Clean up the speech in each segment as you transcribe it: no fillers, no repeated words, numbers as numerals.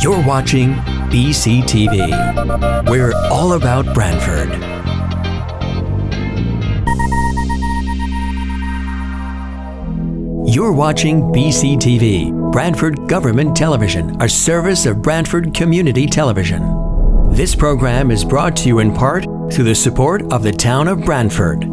You're watching BCTV. We're all about Branford. You're watching BCTV, Branford Government Television, a service of Branford Community Television. This program is brought to you in part through the support of the town of Branford.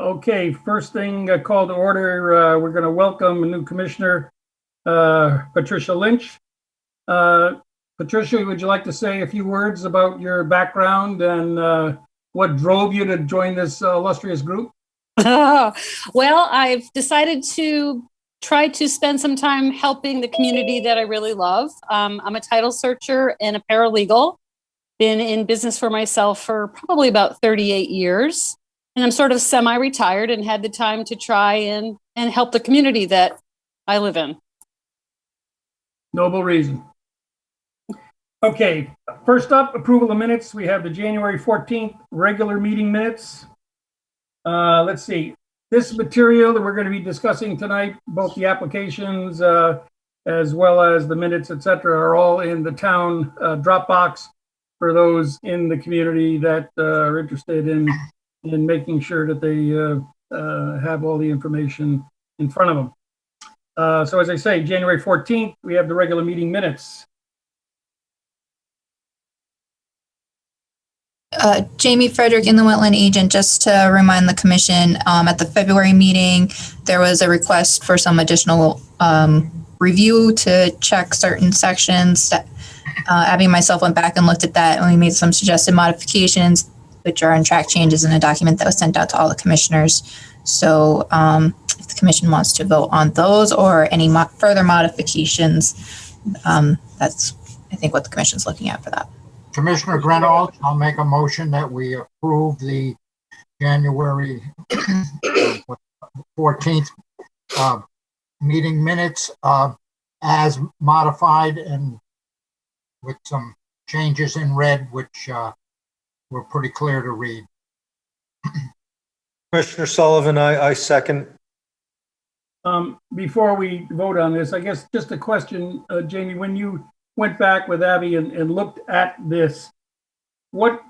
Okay, first thing call to order, we're going to welcome a new commissioner, Patricia Lynch. Patricia, would you like to say a few words about your background and what drove you to join this illustrious group? Well, I've decided to try to spend some time helping the community that I really love. I'm a title searcher and a paralegal. Been in business for myself for probably about 38 years. And I'm sort of semi-retired and had the time to try and help the community that I live in. Noble reason. Okay, first up, approval of minutes. We have the January 14th regular meeting minutes. Let's see. This material that we're going to be discussing tonight, both the applications as well as the minutes, etc., are all in the town Dropbox for those in the community that are interested in making sure that they have all the information in front of them. So as I say, January 14th, we have the regular meeting minutes. Jamie Frederick, in the Wetland agent, just to remind the commission, at the February meeting, there was a request for some additional review to check certain sections. Abby and myself went back and looked at that, and we made some suggested modifications, which are on track changes in a document that was sent out to all the commissioners. So if the commission wants to vote on those or any further modifications, that's, I think, what the commission's looking at for that. Commissioner Grenold, I'll make a motion that we approve the January 14th meeting minutes as modified and with some changes in red, which were pretty clear to read. Commissioner Sullivan, I second. Before we vote on this, I guess just a question, Jamie, when you went back with Abby and looked at this, what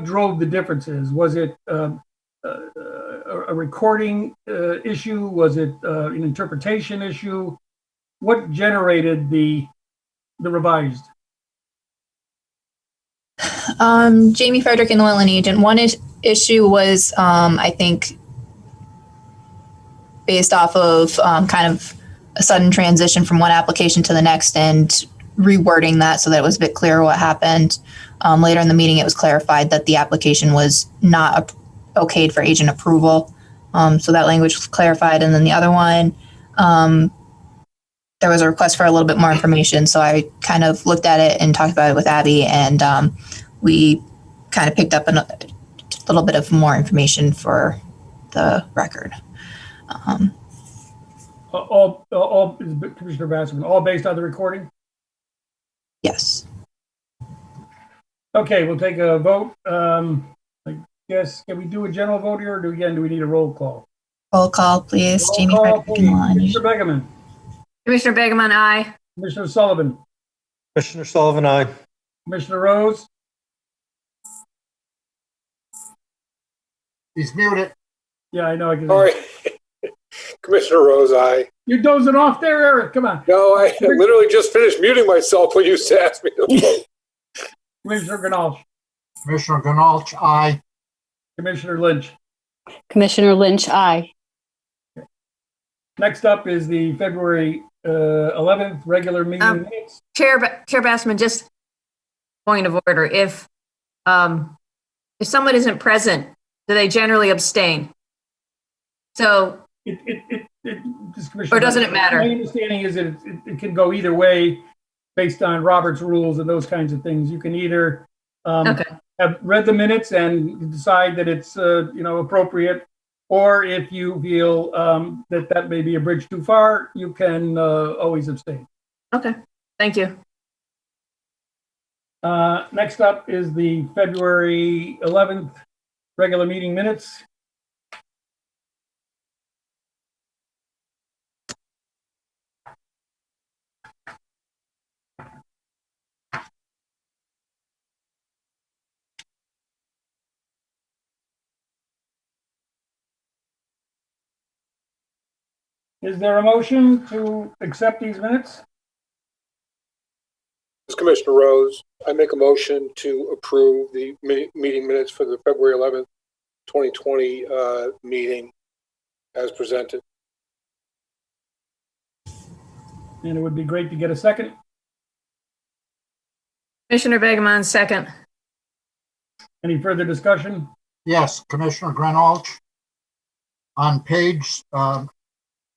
drove the differences? Was it a recording issue? Was it an interpretation issue? What generated the revised? Jamie Frederick, in the Wetland agent, one issue was, I think, based off of kind of a sudden transition from one application to the next and rewording that so that it was a bit clearer what happened. Later in the meeting, it was clarified that the application was not okayed for agent approval. So that language was clarified. And then the other one, there was a request for a little bit more information. So I kind of looked at it and talked about it with Abby, and we kind of picked up a little bit of more information for the record. All Commissioner Bassman, all based on the recording? Yes. Okay, we'll take a vote. I guess, can we do a general vote here, or do we need a roll call? Roll call, please. Roll Jamie call, Frederick, please. Commissioner Begeman. Commissioner Begeman, aye. Commissioner Sullivan. Commissioner Sullivan, aye. Commissioner Rose. He's muted. Yeah, I know. I can. All right. Commissioner Rose, aye. You're dozing off there, Eric. Come on. No, I literally just finished muting myself when you asked me to vote. Commissioner Ganache. Commissioner Ganache, aye. Commissioner Lynch. Commissioner Lynch, aye. Next up is the February 11th regular meeting minutes. Chair Bassman, just point of order. If someone isn't present, do they generally abstain? So Or doesn't it matter? My understanding is that it can go either way based on Robert's rules and those kinds of things. You can either Okay. have read the minutes and decide that it's appropriate, or if you feel that may be a bridge too far, you can always abstain. Okay. Thank you. Next up is the February 11th regular meeting minutes. Is there a motion to accept these minutes? This is Commissioner Rose. I make a motion to approve the meeting minutes for the February 11th, 2020 meeting as presented. And it would be great to get a second. Commissioner Begemon, second. Any further discussion? Yes, Commissioner Grenolch. On page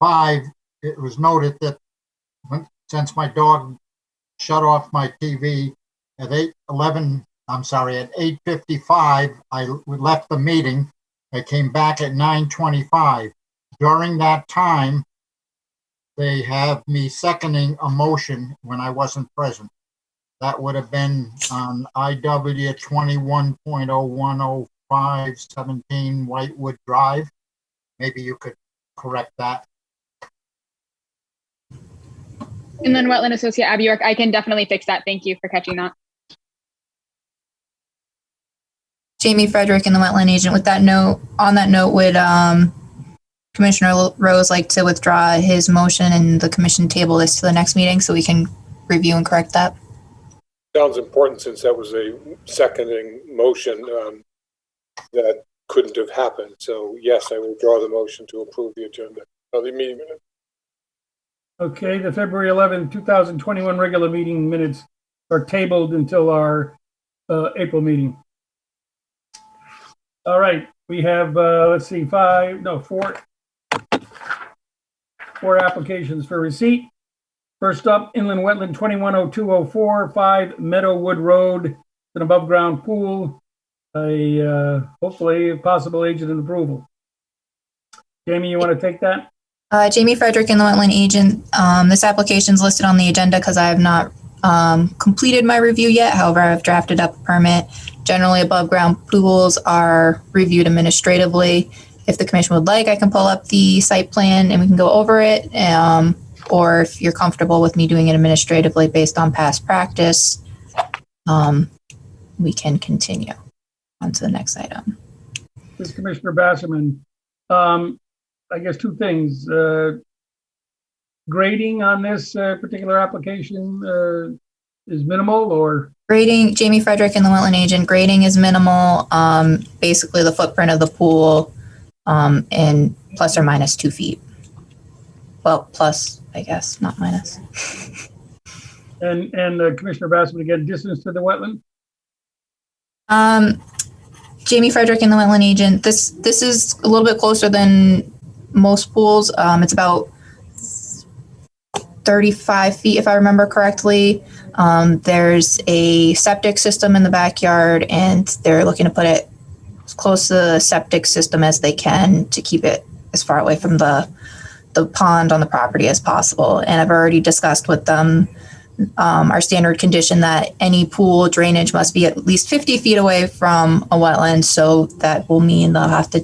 5, it was noted that since my dog shut off my TV at 8:55, I left the meeting. I came back at 9:25. During that time, they have me seconding a motion when I wasn't present. That would have been on IW 21.010517 Whitewood Drive. Maybe you could correct that. And then Wetland Associate Abby York, I can definitely fix that. Thank you for catching that. Jamie Frederick and the Wetland Agent. With that note, on that note, would Commissioner Rose like to withdraw his motion and the commission table this to the next meeting so we can review and correct that? Sounds important since that was a seconding motion that couldn't have happened. So yes, I withdraw the motion to approve the agenda of the meeting minutes. Okay, the February 11th, 2021 regular meeting minutes are tabled until our April meeting. All right, we have, let's see, four applications for receipt. First up, Inland Wetland 210204, 5 Meadowwood Road, an above ground pool, hopefully a possible agent and approval. Jamie, you want to take that? Jamie Frederick and the Wetland Agent. This application is listed on the agenda because I have not completed my review yet. However, I've drafted up a permit. Generally, above ground pools are reviewed administratively. If the commission would like, I can pull up the site plan and we can go over it. Or if you're comfortable with me doing it administratively based on past practice, we can continue on to the next item. This is Commissioner Basserman. I guess two things. Grading on this particular application is minimal, or? Grading, Jamie Frederick and the Wetland Agent, grading is minimal. Basically the footprint of the pool and plus or minus 2 feet. Well, plus, I guess, not minus. And Commissioner Basserman, again, distance to the wetland? Jamie Frederick and the Wetland Agent, this is a little bit closer than most pools. It's about 35 feet, if I remember correctly. There's a septic system in the backyard, and they're looking to put it as close to the septic system as they can to keep it as far away from the pond on the property as possible. And I've already discussed with them our standard condition that any pool drainage must be at least 50 feet away from a wetland. So that will mean they'll have to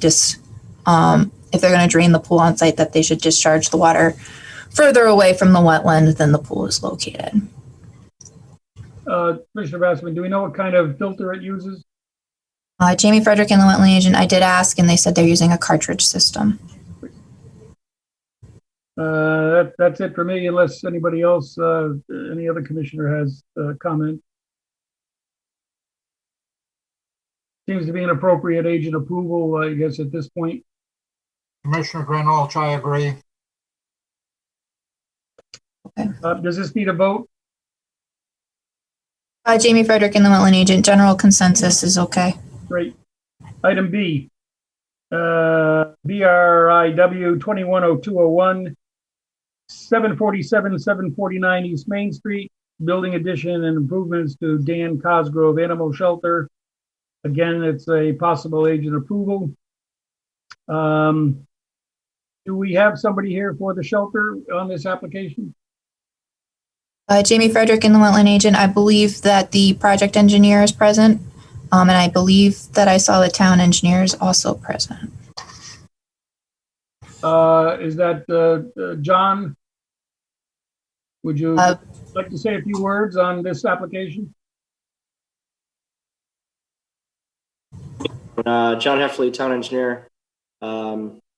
if they're going to drain the pool on site, that they should discharge the water further away from the wetland than the pool is located. Commissioner Basserman, do we know what kind of filter it uses? Jamie Frederick and the Wetland Agent, I did ask, and they said they're using a cartridge system. That's it for me, unless anybody else, any other commissioner has a comment. Seems to be an appropriate agent approval, I guess, at this point. Commissioner Grenolch, I agree. Okay. Does this need a vote? Jamie Frederick and the Wetland Agent, general consensus is okay. Great. Item B, BRIW 210201, 747, 749 East Main Street, building addition and improvements to Dan Cosgrove Animal Shelter. Again, it's a possible agent approval. Do we have somebody here for the shelter on this application? Jamie Frederick in the wetland agent. I believe that the project engineer is present. And I believe that I saw the town engineer is also present. Is that John? Would you like to say a few words on this application? John Heffley, town engineer.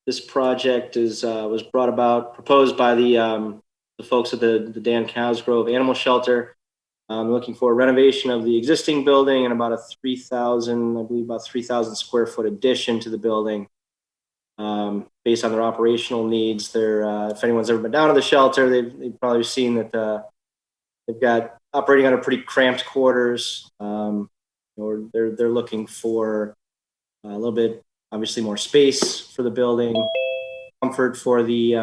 This project was proposed by the folks at the Dan Cosgrove Animal Shelter. Looking for a renovation of the existing building and about a 3,000 square foot addition to the building. Based on their operational needs, if anyone's ever been down to the shelter, they've probably seen that they've got operating under pretty cramped quarters. Or they're looking for a little bit, obviously, more space for the building, comfort for the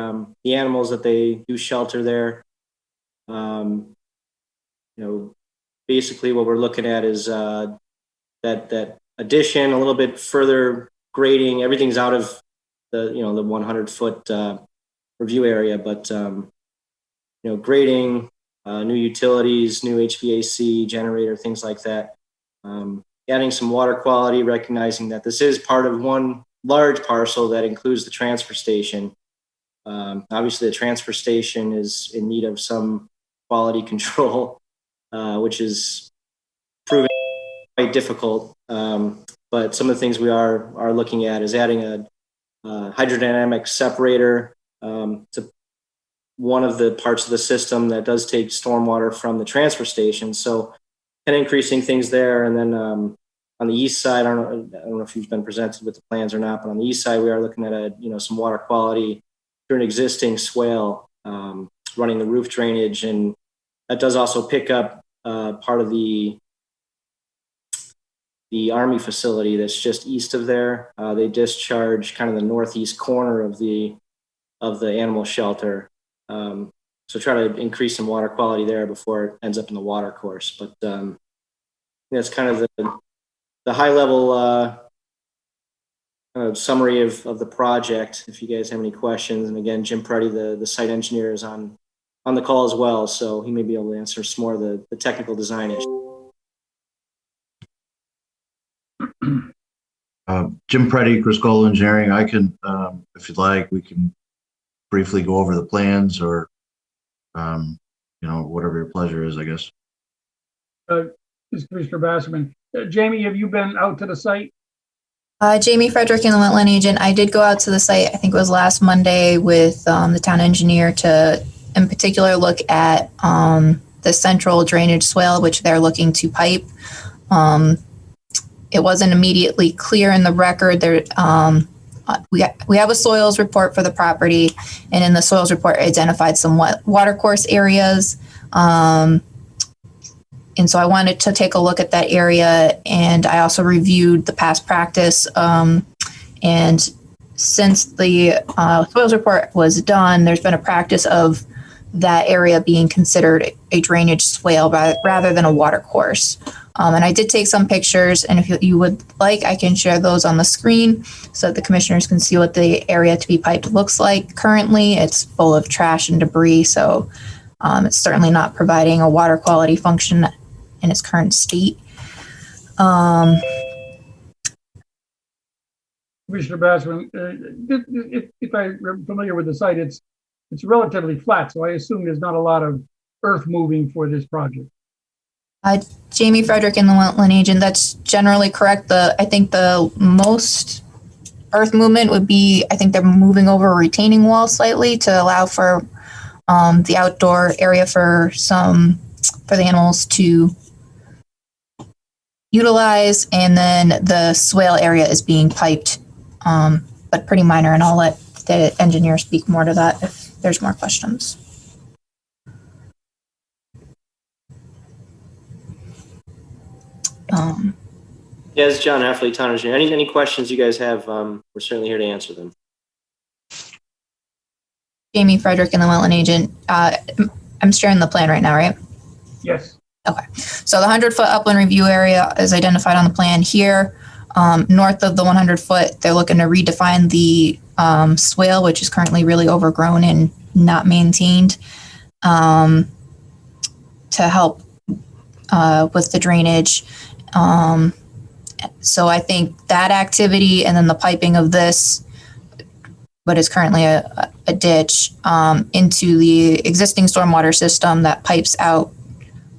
animals that they do shelter there. Basically what we're looking at is that addition, a little bit further grading. Everything's out of the 100-foot review area, but grading, new utilities, new HVAC generator, things like that. Adding some water quality, recognizing that this is part of one large parcel that includes the transfer station. Obviously, the transfer station is in need of some quality control, which is proving quite difficult. But some of the things we are looking at is adding a hydrodynamic separator to one of the parts of the system that does take stormwater from the transfer station. So kind of increasing things there. And then on the east side, I don't know if you've been presented with the plans or not, but on the east side, we are looking at some water quality through an existing swale, running the roof drainage. And that does also pick up part of the Army facility that's just east of there. They discharge kind of the northeast corner of the animal shelter. So try to increase some water quality there before it ends up in the water course. But that's kind of the high level summary of the project. If you guys have any questions, and again, Jim Preddy, the site engineer, is on the call as well, so he may be able to answer some more of the technical design issues. Jim Preddy, Chris Cole Engineering. I can, if you'd like, we can briefly go over the plans, or whatever your pleasure is, I guess. This is Commissioner Basserman. Jamie, have you been out to the site? Jamie Frederick, in the wetland agent. I did go out to the site, I think it was last Monday, with the town engineer to, in particular, look at the central drainage swale, which they're looking to pipe. It wasn't immediately clear in the record. There, we have a soils report for the property, and in the soils report identified some water course areas. And so I wanted to take a look at that area, and I also reviewed the past practice. And since the soils report was done, there's been a practice of that area being considered a drainage swale rather than a water course. And I did take some pictures, and if you would like, I can share those on the screen so that the commissioners can see what the area to be piped looks like. Currently, it's full of trash and debris, so it's certainly not providing a water quality function in its current state. Commissioner Basserman, if I'm familiar with the site, it's relatively flat, so I assume there's not a lot of earth moving for this project. Jamie Frederick, in the wetland agent, that's generally correct. I think the most earth movement would be, I think they're moving over a retaining wall slightly to allow for the outdoor area for the animals to utilize, and then the swale area is being piped, but pretty minor, and I'll let the engineer speak more to that if there's more questions. Yeah, it's John Heffley, town engineer. Any questions you guys have, we're certainly here to answer them. Jamie Frederick and the wetland agent. I'm sharing the plan right now, right? Yes. Okay. So the 100-foot upland review area is identified on the plan here. North of the 100-foot, they're looking to redefine the swale, which is currently really overgrown and not maintained, to help with the drainage. So I think that activity and then the piping of this, what is currently a ditch, into the existing stormwater system that pipes out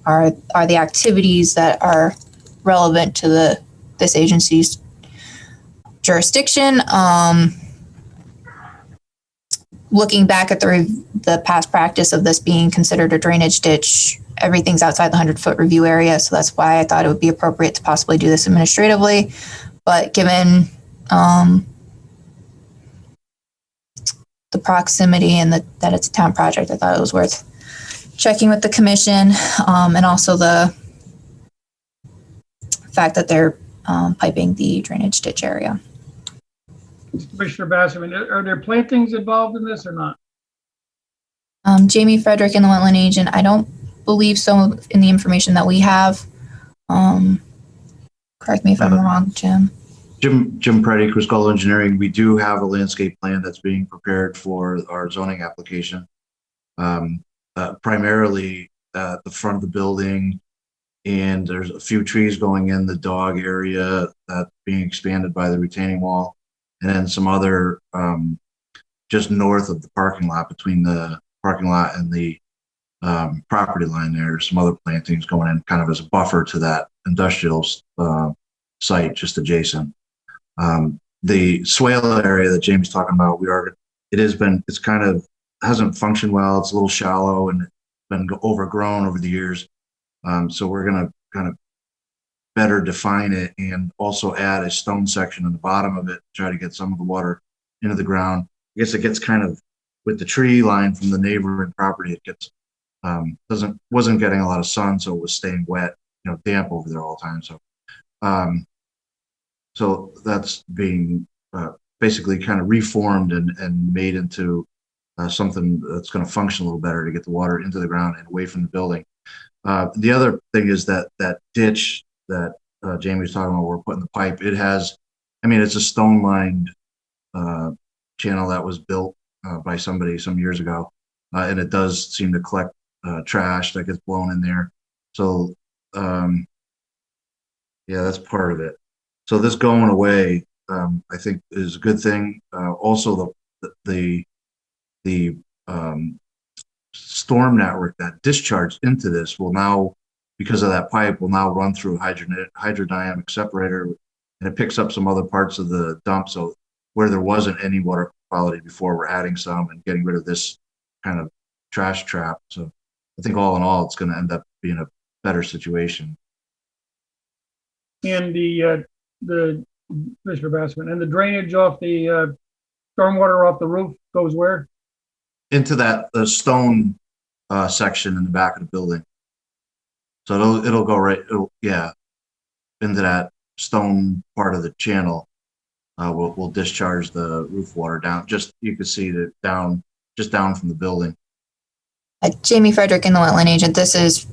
are the activities that are relevant to this agency's jurisdiction. Looking back at the past practice of this being considered a drainage ditch, everything's outside the 100-foot review area, so that's why I thought it would be appropriate to possibly do this administratively. But given the proximity and that it's a town project, I thought it was worth checking with the commission, and also the fact that they're piping the drainage ditch area. Commissioner Basserman, are there plantings involved in this or not? Jamie Frederick and the wetland agent, I don't believe so in the information that we have. Correct me if I'm wrong, Jim. Jim Preddy, Criscola Engineering. We do have a landscape plan that's being prepared for our zoning application. Primarily at the front of the building, and there's a few trees going in the dog area that's being expanded by the retaining wall, and then some other just north of the parking lot, between the parking lot and the property line, there's some other plantings going in kind of as a buffer to that industrial site just adjacent. The swale area that Jamie's talking about, it's kind of hasn't functioned well. It's a little shallow and been overgrown over the years. So we're going to kind of better define it and also add a stone section in the bottom of it to try to get some of the water into the ground. I guess it gets kind of, with the tree line from the neighboring property, it gets wasn't getting a lot of sun, so it was staying wet, damp over there all the time. So that's being basically kind of reformed and made into something that's going to function a little better to get the water into the ground and away from the building. The other thing is that ditch that Jamie was talking about, we're putting the pipe. It's a stone lined channel that was built by somebody some years ago, and it does seem to collect trash that gets blown in there. So that's part of it. So this going away, I think, is a good thing. Also, the storm network that discharged into this will now, because of that pipe, will now run through a hydrodynamic separator, and it picks up some other parts of the dump. So where there wasn't any water quality before, we're adding some and getting rid of this kind of trash trap. So I think all in all, it's going to end up being a better situation. And the Mr. Bassman, and the drainage off the stormwater off the roof goes where? Into the stone section in the back of the building. So it'll go right, into that stone part of the channel. We'll discharge the roof water down. You can see that down from the building. Jamie Frederick and the wetland agent, this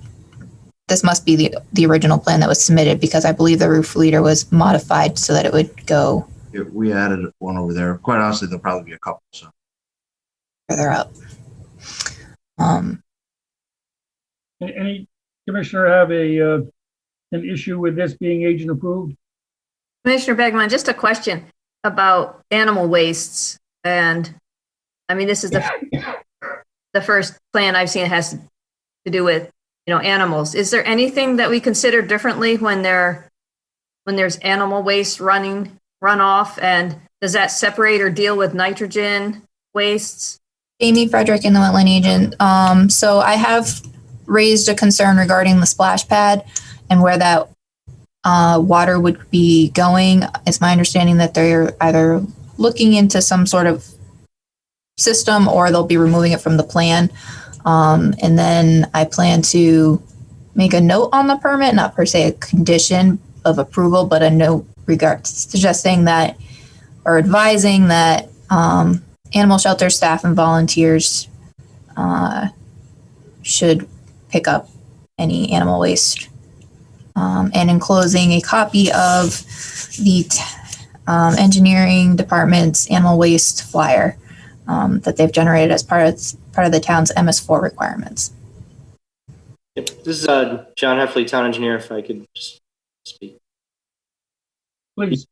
must be the original plan that was submitted, because I believe the roof leader was modified so that it would go. We added one over there. Quite honestly, there'll probably be a couple. So further up. Any commissioner have an issue with this being agent approved? Commissioner Begman, just a question about animal wastes. And this is the first plan I've seen that has to do with, animals. Is there anything that we consider differently when there's animal waste runoff, and does that separate or deal with nitrogen wastes? Jamie Frederick and the wetland agent. So I have raised a concern regarding the splash pad and where that water would be going. It's my understanding that they're either looking into some sort of system or they'll be removing it from the plan. And then I plan to make a note on the permit, not per se a condition, of approval, but a note suggesting that or advising that animal shelter staff and volunteers should pick up any animal waste. And enclosing a copy of the engineering department's animal waste flyer that they've generated as part of the town's MS4 requirements. Yep. This is John Heffley, town engineer, if I could just speak. Please.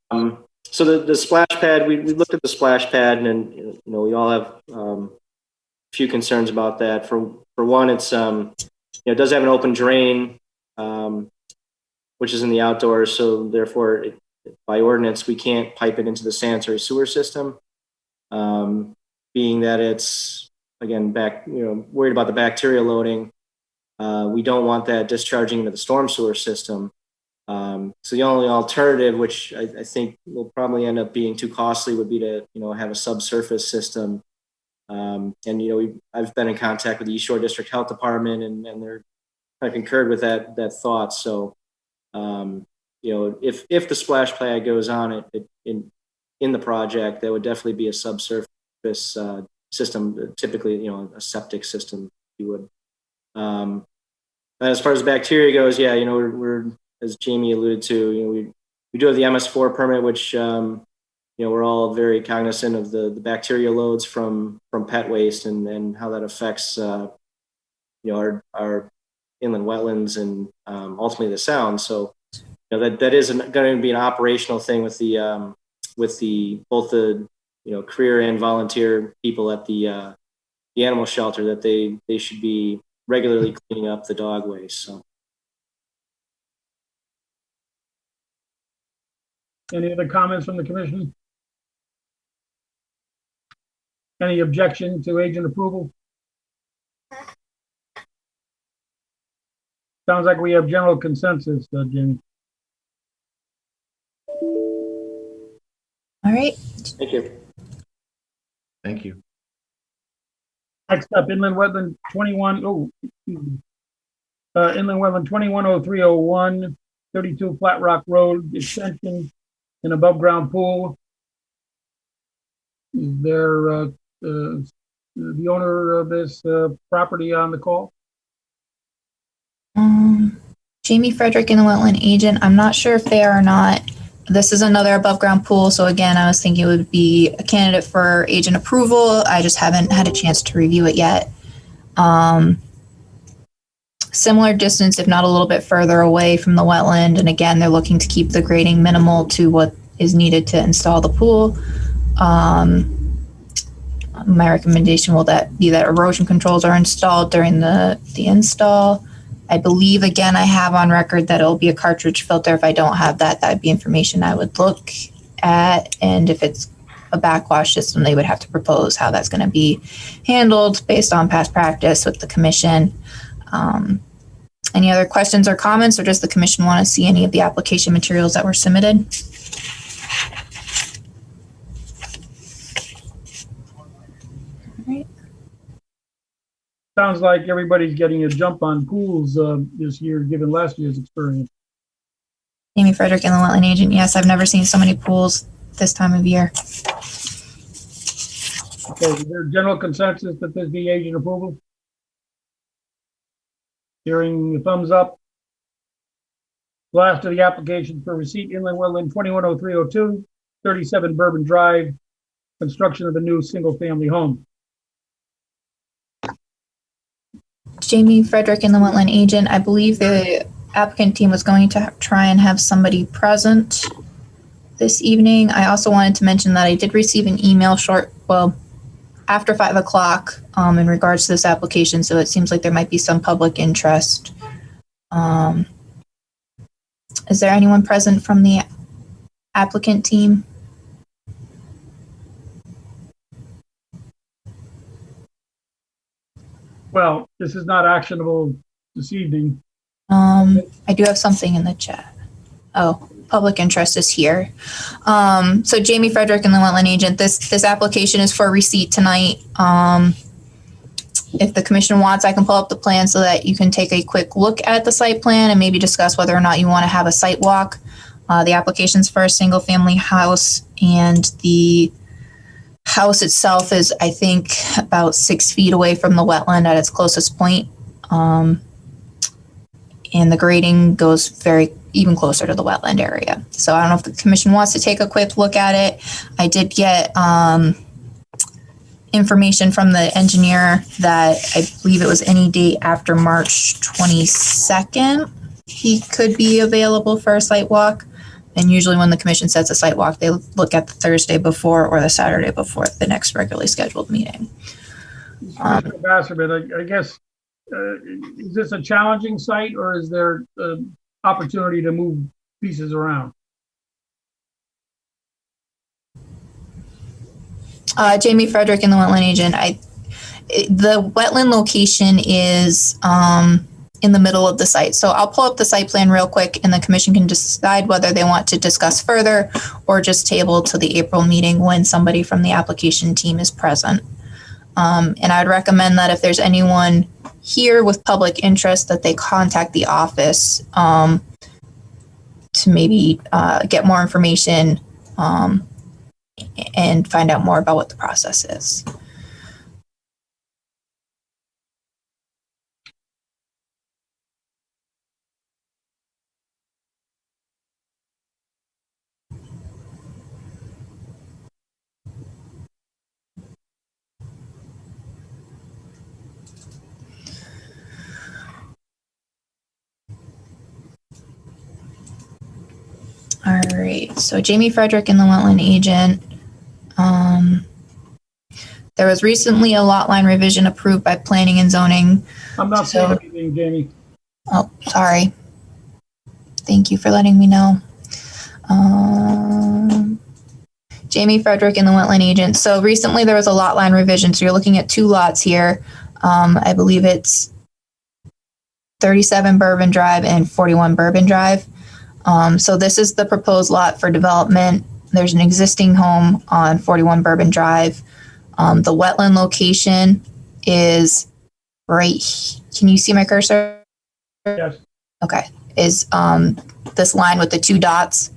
So the splash pad, we looked at the splash pad, and we all have a few concerns about that. For one, it's it does have an open drain, which is in the outdoors, so therefore, by ordinance, we can't pipe it into the sanitary sewer system. Being that it's again worried about the bacteria loading, we don't want that discharging into the storm sewer system. So the only alternative, which I think will probably end up being too costly, would be to have a subsurface system. And I've been in contact with the East Shore District Health Department, and they're kind of concurred with that thought. So if the splash pad goes on in the project, that would definitely be a subsurface system, typically a septic system, if you would. As far as bacteria goes, we're as Jamie alluded to, we do have the MS4 permit, which we're all very cognizant of the bacteria loads from pet waste and how that affects our inland wetlands and ultimately the sound. So that is going to be an operational thing with both the career and volunteer people at the animal shelter, that they should be regularly cleaning up the dog waste. So. Any other comments from the commission? Any objection to agent approval? Sounds like we have general consensus, Jimmy. All right. Thank you. Thank you. Next up, inland wetland 210301, 32 Flat Rock Road extension, an above ground pool. Is there the owner of this property on the call? Jamie Frederick and the wetland agent. I'm not sure if they are or not. This is another above ground pool. So again, I was thinking it would be a candidate for agent approval. I just haven't had a chance to review it yet. Similar distance, if not a little bit further away from the wetland. And again, they're looking to keep the grading minimal to what is needed to install the pool. My recommendation will be that erosion controls are installed during the install. I believe, again, I have on record that it'll be a cartridge filter. If I don't have that, that'd be information I would look at. And if it's a backwash system, they would have to propose how that's going to be handled based on past practice with the commission. Any other questions or comments, or does the commission want to see any of the application materials that were submitted? Sounds like everybody's getting a jump on pools this year, given last year's experience. Amy Frederick and the wetland agent. Yes, I've never seen so many pools this time of year. Okay, is there general consensus that this be agent approval? Hearing the thumbs up. Last of the application for receipt, inland wetland 210302, 37 Bourbon Drive, construction of a new single-family home. Jamie Frederick and the wetland agent. I believe the applicant team was going to try and have somebody present this evening. I also wanted to mention that I did receive an email after 5 o'clock in regards to this application. So it seems like there might be some public interest. Is there anyone present from the applicant team? Well, this is not actionable this evening. I do have something in the chat. Oh, public interest is here. So Jamie Frederick and the wetland agent, this application is for receipt tonight. If the commission wants, I can pull up the plan so that you can take a quick look at the site plan and maybe discuss whether or not you want to have a site walk. The application's for a single-family house, and the house itself is, I think, about 6 feet away from the wetland at its closest point. And the grading goes even closer to the wetland area. So I don't know if the commission wants to take a quick look at it. I did get information from the engineer that I believe it was any date after March 22nd, he could be available for a site walk. And usually when the commission sets a site walk, they look at the Thursday before or the Saturday before the next regularly scheduled meeting. Mr. Basserman, I guess, is this a challenging site, or is there opportunity to move pieces around? Jamie Frederick and the wetland agent. The wetland location is in the middle of the site. So I'll pull up the site plan real quick, and the commission can decide whether they want to discuss further or just table to the April meeting when somebody from the application team is present. And I'd recommend that if there's anyone here with public interest, that they contact the office to maybe get more information and find out more about what the process is. All right, so Jamie Frederick and the wetland agent. There was recently a lot line revision approved by planning and zoning. I'm not saying anything, Jamie. Oh, sorry. Thank you for letting me know. Jamie Frederick and the wetland agent. So recently there was a lot line revision. So you're looking at 2 lots here. I believe it's 37 Bourbon Drive and 41 Bourbon Drive. So this is the proposed lot for development. There's an existing home on 41 Bourbon Drive. The wetland location is right. Can you see my cursor? Yes. Okay. Is this line with the 2 dots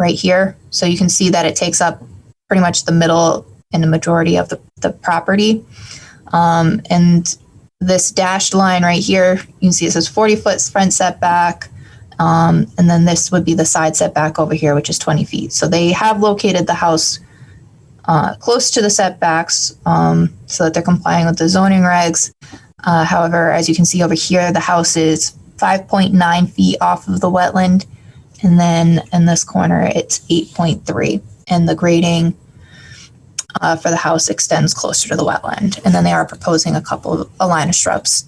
right here. So you can see that it takes up pretty much the middle and the majority of the property. And this dashed line right here, you can see it says 40-foot front setback. And then this would be the side setback over here, which is 20 feet. So they have located the house close to the setbacks so that they're complying with the zoning regs. However, as you can see over here, the house is 5.9 feet off of the wetland. And then in this corner, it's 8.3. And the grading for the house extends closer to the wetland. And then they are proposing a line of shrubs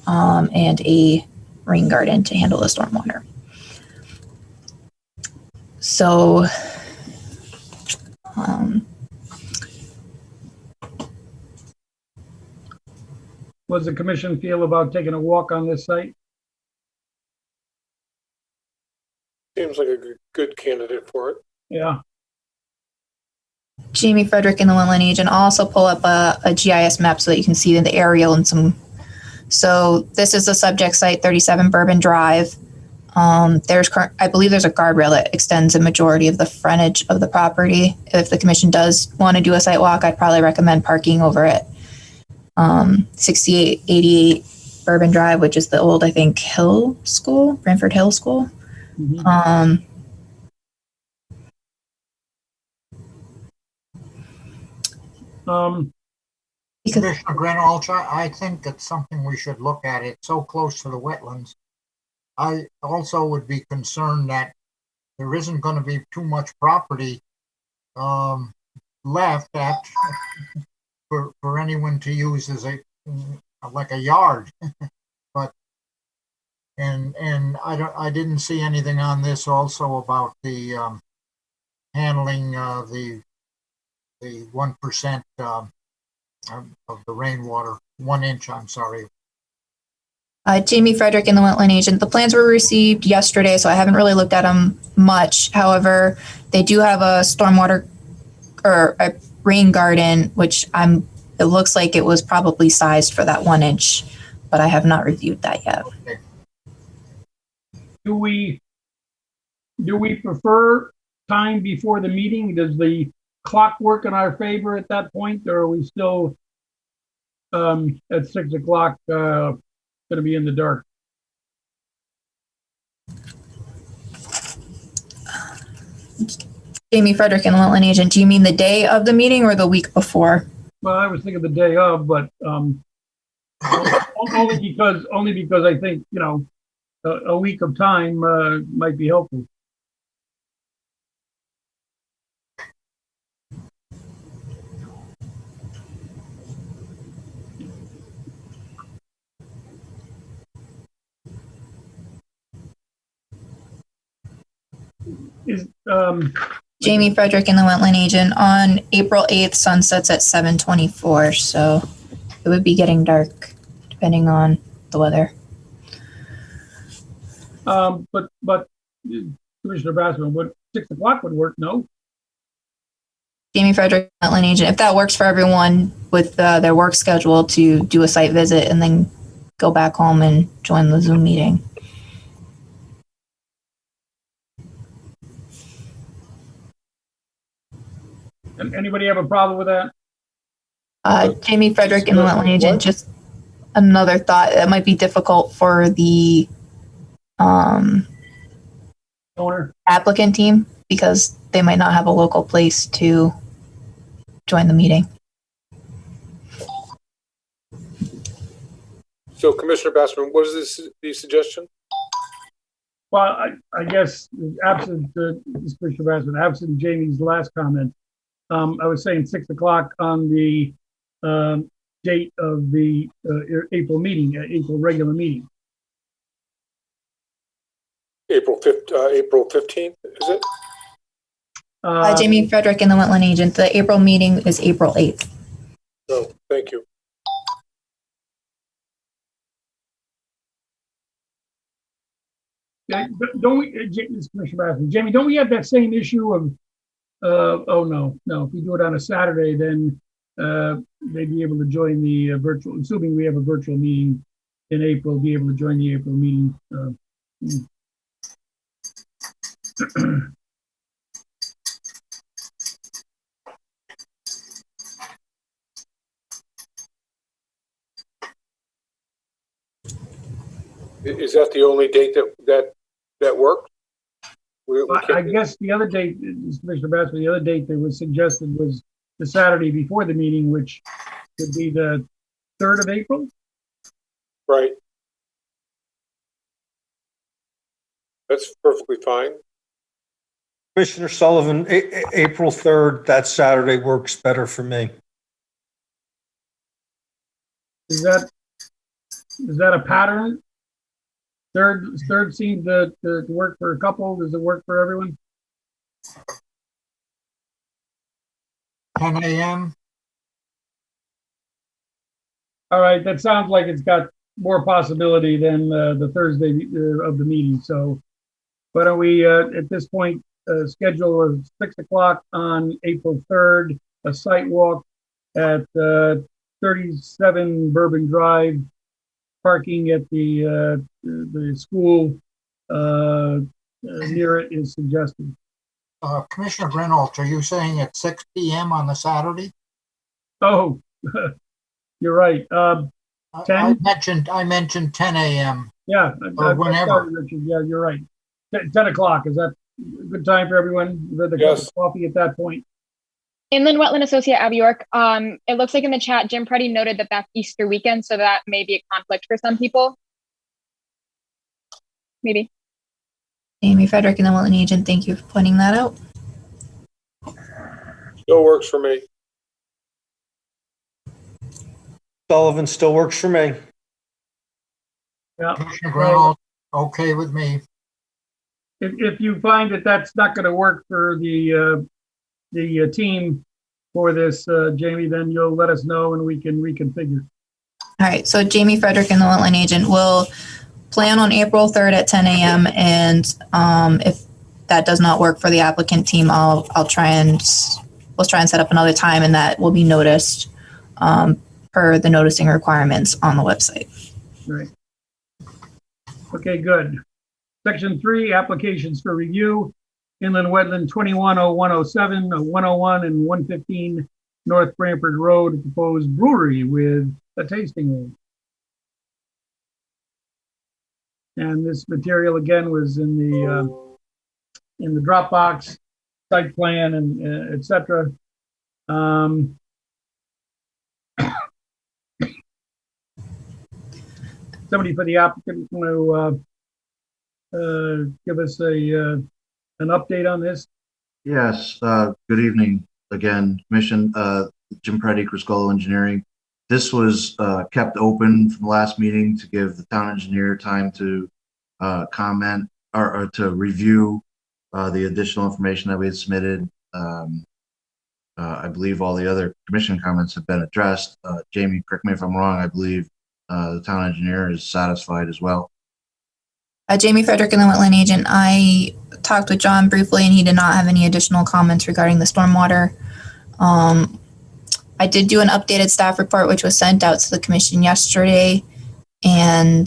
and a rain garden to handle the stormwater. So, what does the commission feel about taking a walk on this site? Seems like a good candidate for it. Yeah. Jamie Frederick and the wetland agent. I'll also pull up a GIS map so that you can see the aerial and some. So this is the subject site, 37 Bourbon Drive. I believe there's a guardrail that extends a majority of the frontage of the property. If the commission does want to do a site walk, I'd probably recommend parking over at 6888 Bourbon Drive, which is the old, I think, Hill School, Branford Hill School. Mm-hmm. Commissioner Granolcha, I think it's something we should look at. It's so close to the wetlands. I also would be concerned that there isn't going to be too much property left for anyone to use as like a yard. But and I didn't see anything on this also about the handling the 1% of the rainwater, 1 inch. I'm sorry. Jamie Frederick and the wetland agent. The plans were received yesterday, so I haven't really looked at them much. However, they do have a stormwater or a rain garden, which it looks like it was probably sized for that 1 inch, but I have not reviewed that yet. Do we do we prefer time before the meeting? Does the clock work in our favor at that point, or are we still at 6 o'clock going to be in the dark? Jamie Frederick and the Wetland Agent, do you mean the day of the meeting or the week before? Well, I was thinking the day of, but only because I think, you know, a week of time might be helpful. Jamie Frederick and the Wetland Agent, on April 8th, sunsets at 7:24, so it would be getting dark depending on the weather. But Commissioner Bassman, 6 o'clock would work, no? Jamie Frederick, Wetland Agent, if that works for everyone with their work schedule to do a site visit and then go back home and join the Zoom meeting. Anybody have a problem with that? Jamie Frederick and the Wetland Agent, just another thought, that might be difficult for the Owner? applicant team because they might not have a local place to join the meeting. So Commissioner Bassman, what is the suggestion? Well, I guess absent Commissioner Bassman, absent Jamie's last comment, I was saying 6 o'clock on the date of the April meeting, April regular meeting. April 15th, is it? Jamie Frederick and the Wetland Agent, the April meeting is April 8th. Oh, thank you. Don't we, Commissioner Bassman, Jamie, don't we have that same issue of, oh no, if we do it on a Saturday, then they'd be able to join the virtual, assuming we have a virtual meeting in April, be able to join the April meeting. Is that the only date that worked? I guess the other date, Commissioner Bassman, the other date that was suggested was the Saturday before the meeting, which would be the 3rd of April. Right. That's perfectly fine. Commissioner Sullivan, April 3rd, that Saturday works better for me. Is that a pattern? Third seems to work for a couple. Does it work for everyone? 10 a.m. All right, that sounds like it's got more possibility than the Thursday of the meeting. So why don't we, at this point, schedule a 6 o'clock on April 3rd, a site walk at 37 Bourbon Drive, parking at the school near it is suggested. Commissioner Greenwald, are you saying at 6 p.m. on the Saturday? Oh, you're right. 10? I mentioned 10 a.m. Yeah, or whenever. Richard. Yeah, you're right. 10 o'clock. Is that a good time for everyone? You've had the cup of coffee at that point. Inland Wetland Associate Abby York. It looks like in the chat, Jim Preddy noted that that's Easter weekend, so that may be a conflict for some people. Maybe. Jamie Frederick and the Wetland Agent, thank you for pointing that out. Still works for me. Sullivan still works for me. Yeah. Commissioner Greenwald, okay with me. If you find that that's not going to work for the team for this, Jamie, then you'll let us know and we can reconfigure. All right, so Jamie Frederick and the Wetland Agent will plan on April 3rd at 10 a.m. And if that does not work for the applicant team, we'll try and set up another time, and that will be noticed per the noticing requirements on the website. Right. Okay, good. Section 3, applications for review. Inland Wetland 210107, 101, and 115 North Branford Road, proposed brewery with a tasting room. And this material again was in the Dropbox, site plan, and et cetera. Somebody for the applicant want to give us an update on this? Yes, good evening again, Commission. Jim Preddy, Criscolo Engineering. This was kept open from the last meeting to give the town engineer time to comment or to review the additional information that we had submitted. I believe all the other commission comments have been addressed. Jamie, correct me if I'm wrong, I believe the town engineer is satisfied as well. Jamie Frederick, and the wetland agent. I talked with John briefly, and he did not have any additional comments regarding the stormwater. I did do an updated staff report, which was sent out to the commission yesterday. And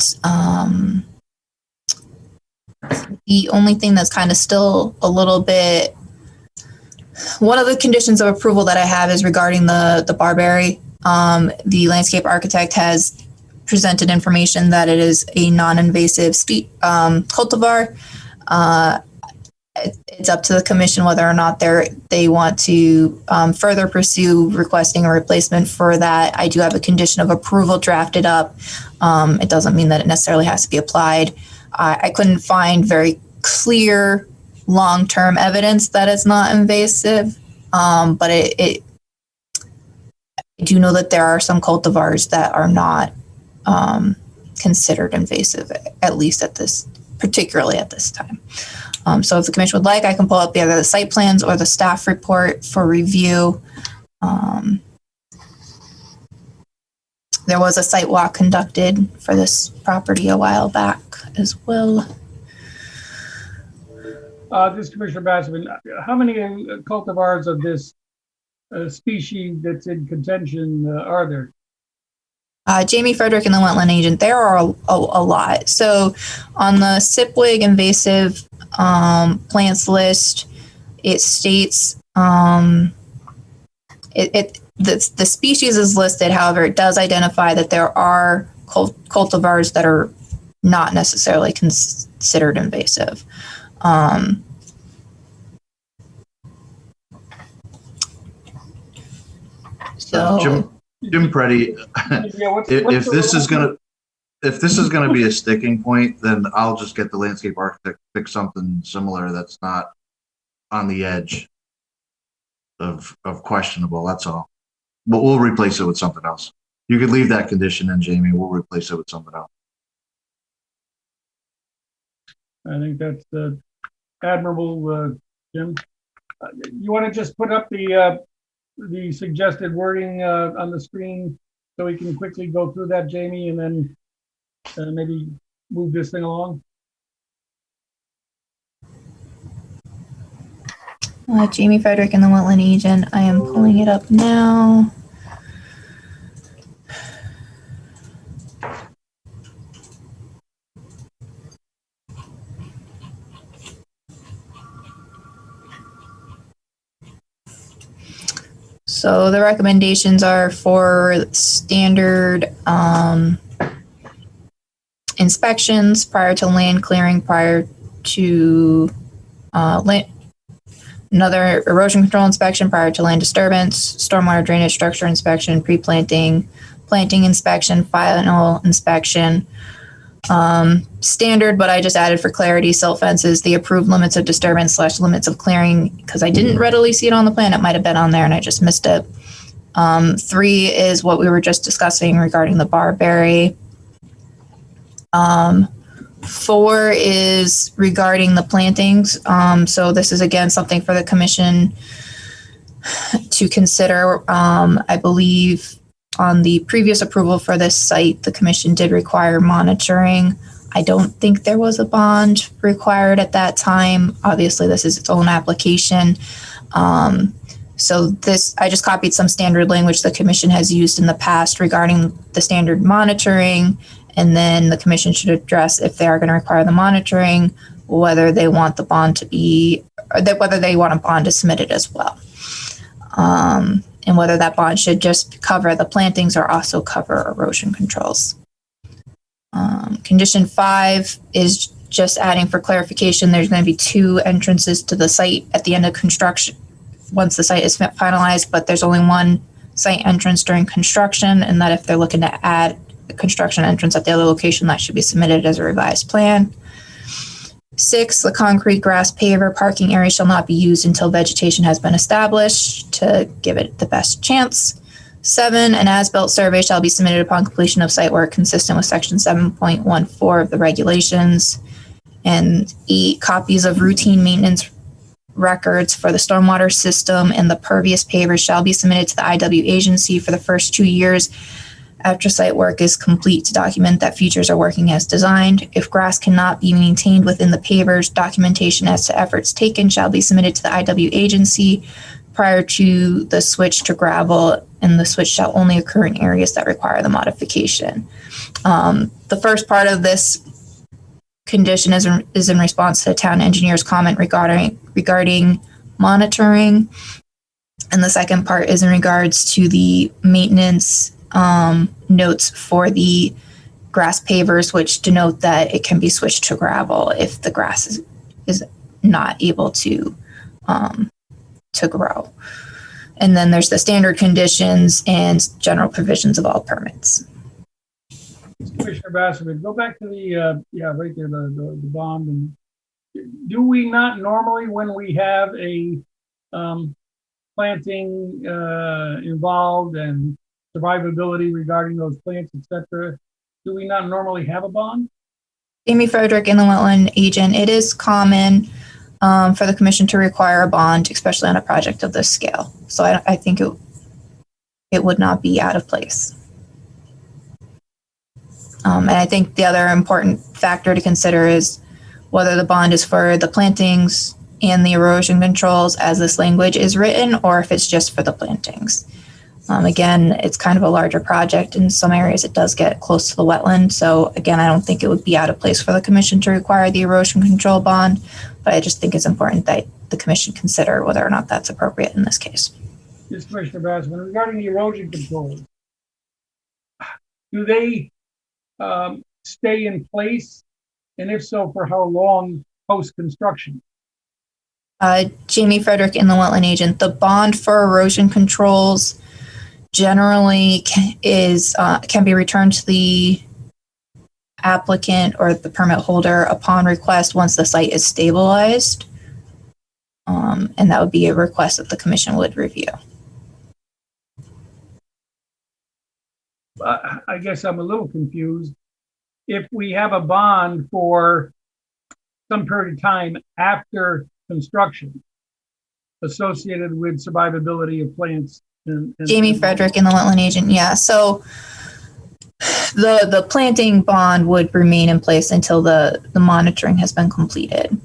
the only thing that's kind of still a little bit, one of the conditions of approval that I have is regarding the barberry. The landscape architect has presented information that it is a non-invasive cultivar. It's up to the commission whether or not they want to further pursue requesting a replacement for that. I do have a condition of approval drafted up. It doesn't mean that it necessarily has to be applied. I couldn't find very clear long-term evidence that it's not invasive, but I do know that there are some cultivars that are not considered invasive, at least particularly at this time. So if the commission would like, I can pull up either the site plans or the staff report for review. There was a site walk conducted for this property a while back as well. This Commissioner Bassman, how many cultivars of this species that's in contention are there? Jamie Frederick and the wetland agent, there are a lot. So on the SIPWIG invasive plants list, it states the species is listed. However, it does identify that there are cultivars that are not necessarily considered invasive. So Jim Preddy, if this is gonna be a sticking point, then I'll just get the landscape architect to pick something similar that's not on the edge of questionable. That's all. But we'll replace it with something else. You could leave that condition in, Jamie. We'll replace it with something else. I think that's admirable, Jim. You want to just put up the suggested wording on the screen so we can quickly go through that, Jamie, and then maybe move this thing along? Jamie Frederick and the wetland agent. I am pulling it up now. So the recommendations are for standard inspections prior to land clearing, prior to another erosion control inspection prior to land disturbance, stormwater drainage structure inspection, pre-planting, planting inspection, final inspection. Standard, but I just added for clarity, silt fences, the approved limits of disturbance / limits of clearing, because I didn't readily see it on the plan. It might have been on there and I just missed it. 3 is what we were just discussing regarding the barberry. 4 is regarding the plantings. So this is again something for the commission to consider. I believe on the previous approval for this site, the commission did require monitoring. I don't think there was a bond required at that time. Obviously, this is its own application. So this, I just copied some standard language the commission has used in the past regarding the standard monitoring And then the commission should address if they are going to require the monitoring, whether they want the bond to be, or whether they want a bond to submit it as well. And whether that bond should just cover the plantings or also cover erosion controls. Condition 5 is just adding for clarification. There's going to be 2 entrances to the site at the end of construction once the site is finalized, but there's only 1 site entrance during construction, and that if they're looking to add a construction entrance at the other location, that should be submitted as a revised plan. 6, the concrete grass paver parking area shall not be used until vegetation has been established to give it the best chance. 7, an as-built survey shall be submitted upon completion of site work consistent with section 7.14 of the regulations. And 8, copies of routine maintenance records for the stormwater system and the pervious pavers shall be submitted to the IW agency for the first 2 years after site work is complete to document that features are working as designed. If grass cannot be maintained within the pavers, documentation as to efforts taken shall be submitted to the IW agency prior to the switch to gravel, and the switch shall only occur in areas that require the modification. The first part of this condition is in response to the town engineer's comment regarding monitoring, and the second part is in regards to the maintenance notes for the grass pavers, which denote that it can be switched to gravel if the grass is not able to grow. And then there's the standard conditions and general provisions of all permits. Commissioner Bassett, go back to the right there, the bond. And do we not normally, when we have a planting involved and survivability regarding those plants, etc., do we not normally have a bond? Amy Frederick, in the wetland agent, it is common for the commission to require a bond, especially on a project of this scale. So I think it would not be out of place. And I think the other important factor to consider is whether the bond is for the plantings and the erosion controls as this language is written, or if it's just for the plantings. Again, it's kind of a larger project. In some areas, it does get close to the wetland. So again, I don't think it would be out of place for the commission to require the erosion control bond, but I just think it's important that the commission consider whether or not that's appropriate in this case. Yes, Commissioner Bassman, regarding the erosion controls, do they stay in place? And if so, for how long post-construction? Jamie Frederick, in the wetland agent, the bond for erosion controls generally can be returned to the applicant or the permit holder upon request once the site is stabilized. And that would be a request that the commission would review. I guess I'm a little confused. If we have a bond for some period of time after construction associated with survivability of plants. Jamie Frederick, in the wetland agent, yeah. So the planting bond would remain in place until the monitoring has been completed.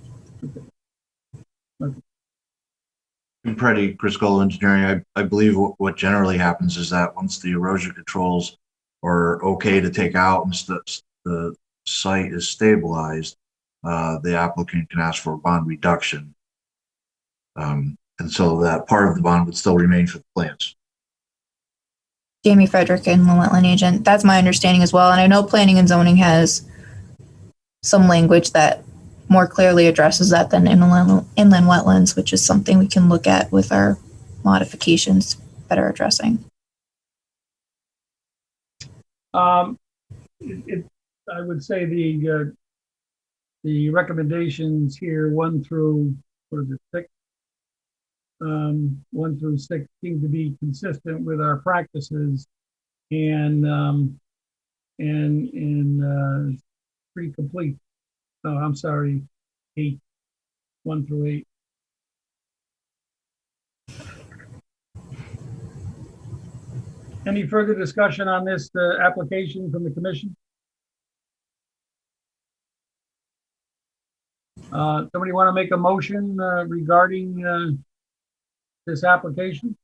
In Pretty Crisco Engineering, I believe what generally happens is that once the erosion controls are okay to take out and the site is stabilized, the applicant can ask for a bond reduction. And so that part of the bond would still remain for the plants. Jamie Frederick, and the wetland agent. That's my understanding as well. And I know planning and zoning has some language that more clearly addresses that than inland wetlands, which is something we can look at with our modifications that are addressing. I would say the recommendations here, 1 through 6, 1 through 6 seem to be consistent with our practices, and pretty complete. Oh, I'm sorry, 8, 1 through 8. Any further discussion on this application from the commission? Somebody want to make a motion regarding this application?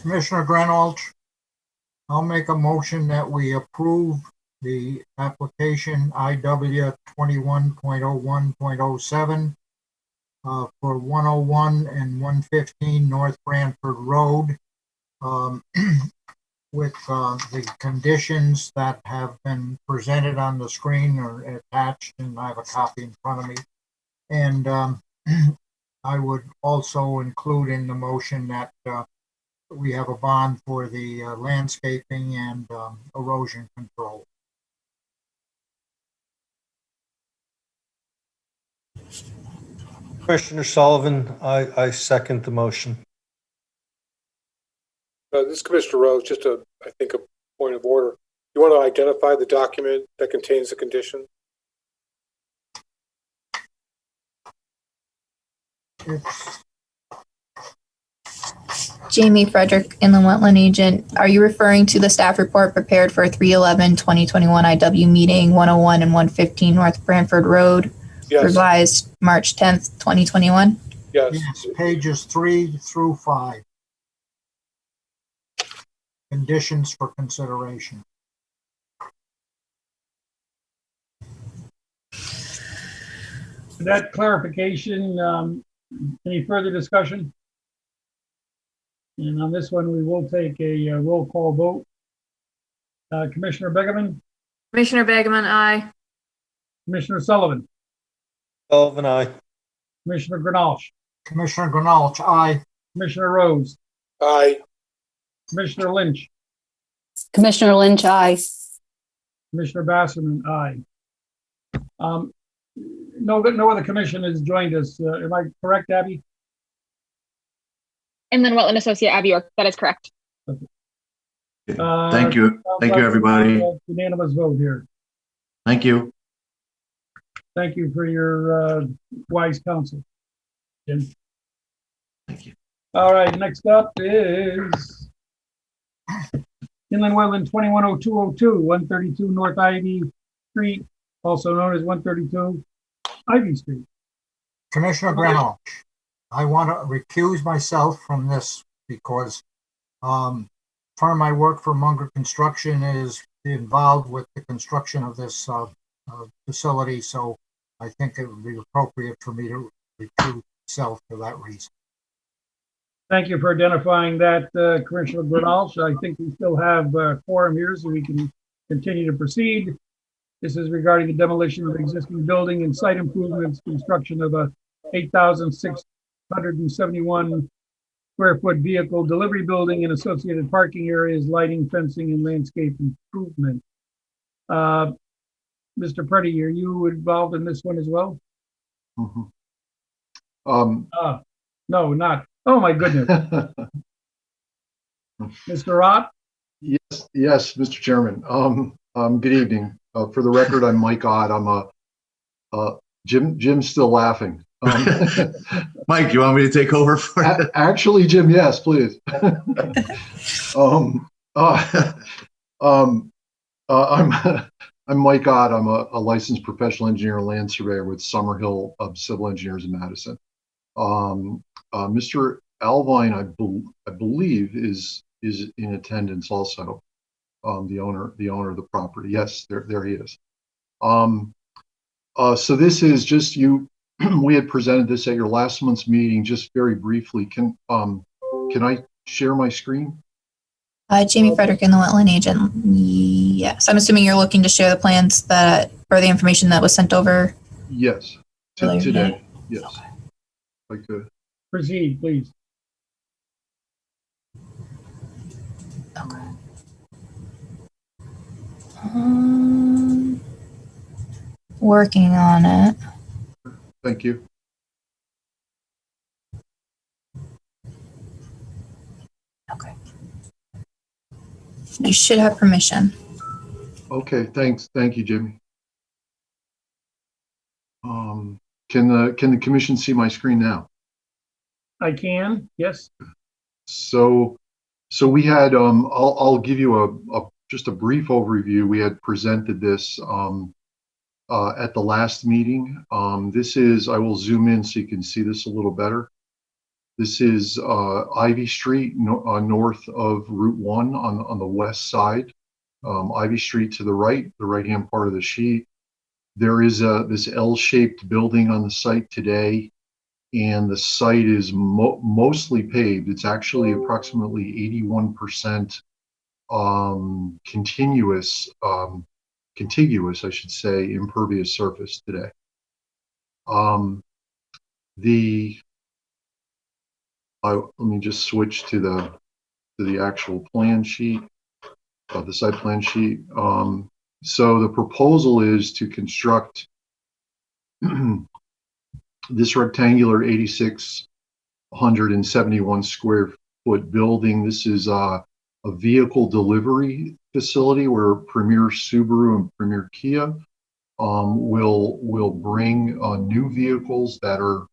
Commissioner Grenold, I'll make a motion that we approve the application IW 21.01.07 for 101 and 115 North Branford Road with the conditions that have been presented on the screen or attached, and I have a copy in front of me. And I would also include in the motion that we have a bond for the landscaping and erosion control. Commissioner Sullivan, I second the motion. This is Commissioner Rose, just I think a point of order. You want to identify the document that contains the condition? It's Jamie Frederick, Inland Wetland Agent. Are you referring to the staff report prepared for 3/11/2021 IW meeting 101 and 115 North Branford Road, Yes. revised March 10th, 2021? Yes. yes, pages 3 through 5. Conditions for consideration. That clarification, any further discussion? And on this one, we will take a roll call vote. Commissioner Begeman, Commissioner Begeman, aye. Commissioner Sullivan, Sullivan, aye. Commissioner Grenold, Commissioner Grenold, aye. Commissioner Rose, Aye. Commissioner Lynch, Commissioner Lynch, aye. Commissioner Basserman, aye. No other commission has joined us. Am I correct, Abby? Inland Wetland Associate Abby York. That is correct. Thank you. Thank you, everybody. Unanimous vote here. Thank you. Thank you for your wise counsel, Jim. Thank you. All right, next up is Inland Wetland 210202, 132 North Ivy Street, also known as 132 Ivy Street. Commissioner Grenold, I want to recuse myself from this because part of my work for Munger Construction is involved with the construction of this facility, so I think it would be appropriate for me to recuse myself for that reason. Thank you for identifying that, Commissioner Grenold. I think we still have quorum here, so we can continue to proceed. This is regarding the demolition of existing building and site improvements, construction of a 8,671 square foot vehicle delivery building and associated parking areas, lighting, fencing, and landscape improvement. Mr. Preddy, are you involved in this one as well? Mm-hmm. No, not. Oh my goodness. Mr. Rott? Yes, Mr. Chairman. Good evening. For the record, I'm Mike Ott. I'm Jim's still laughing. Mike, you want me to take over for it? Actually, Jim, yes, please. I'm Mike Ott. I'm a licensed professional engineer and land surveyor with Summerhill Civil Engineers in Madison. Mr. Alvine, I believe, is in attendance also. The owner of the property. Yes, there he is. So this is just you. We had presented this at your last month's meeting. Just very briefly, can I share my screen? Jamie Frederick, Inland Wetland Agent. Yes, I'm assuming you're looking to share the plans that or the information that was sent over. Yes, today. Yes, okay. If I could. Proceed, please. Okay. Working on it. Thank you. Okay. You should have permission. Okay, thanks. Thank you, Jimmy. Can the commission see my screen now? I can, yes. So we had I'll give you just a brief overview. We had presented this at the last meeting. This is, I will zoom in so you can see this a little better. This is Ivy Street, north of Route 1 on the west side. Ivy Street to the right-hand part of the sheet. There is this L-shaped building on the site today, and the site is mostly paved. It's actually approximately 81% contiguous, I should say, impervious surface today. Let me just switch to the actual plan sheet, the site plan sheet. So the proposal is to construct this rectangular 8,671 square foot building. This is a vehicle delivery facility where Premier Subaru and Premier Kia will bring new vehicles that are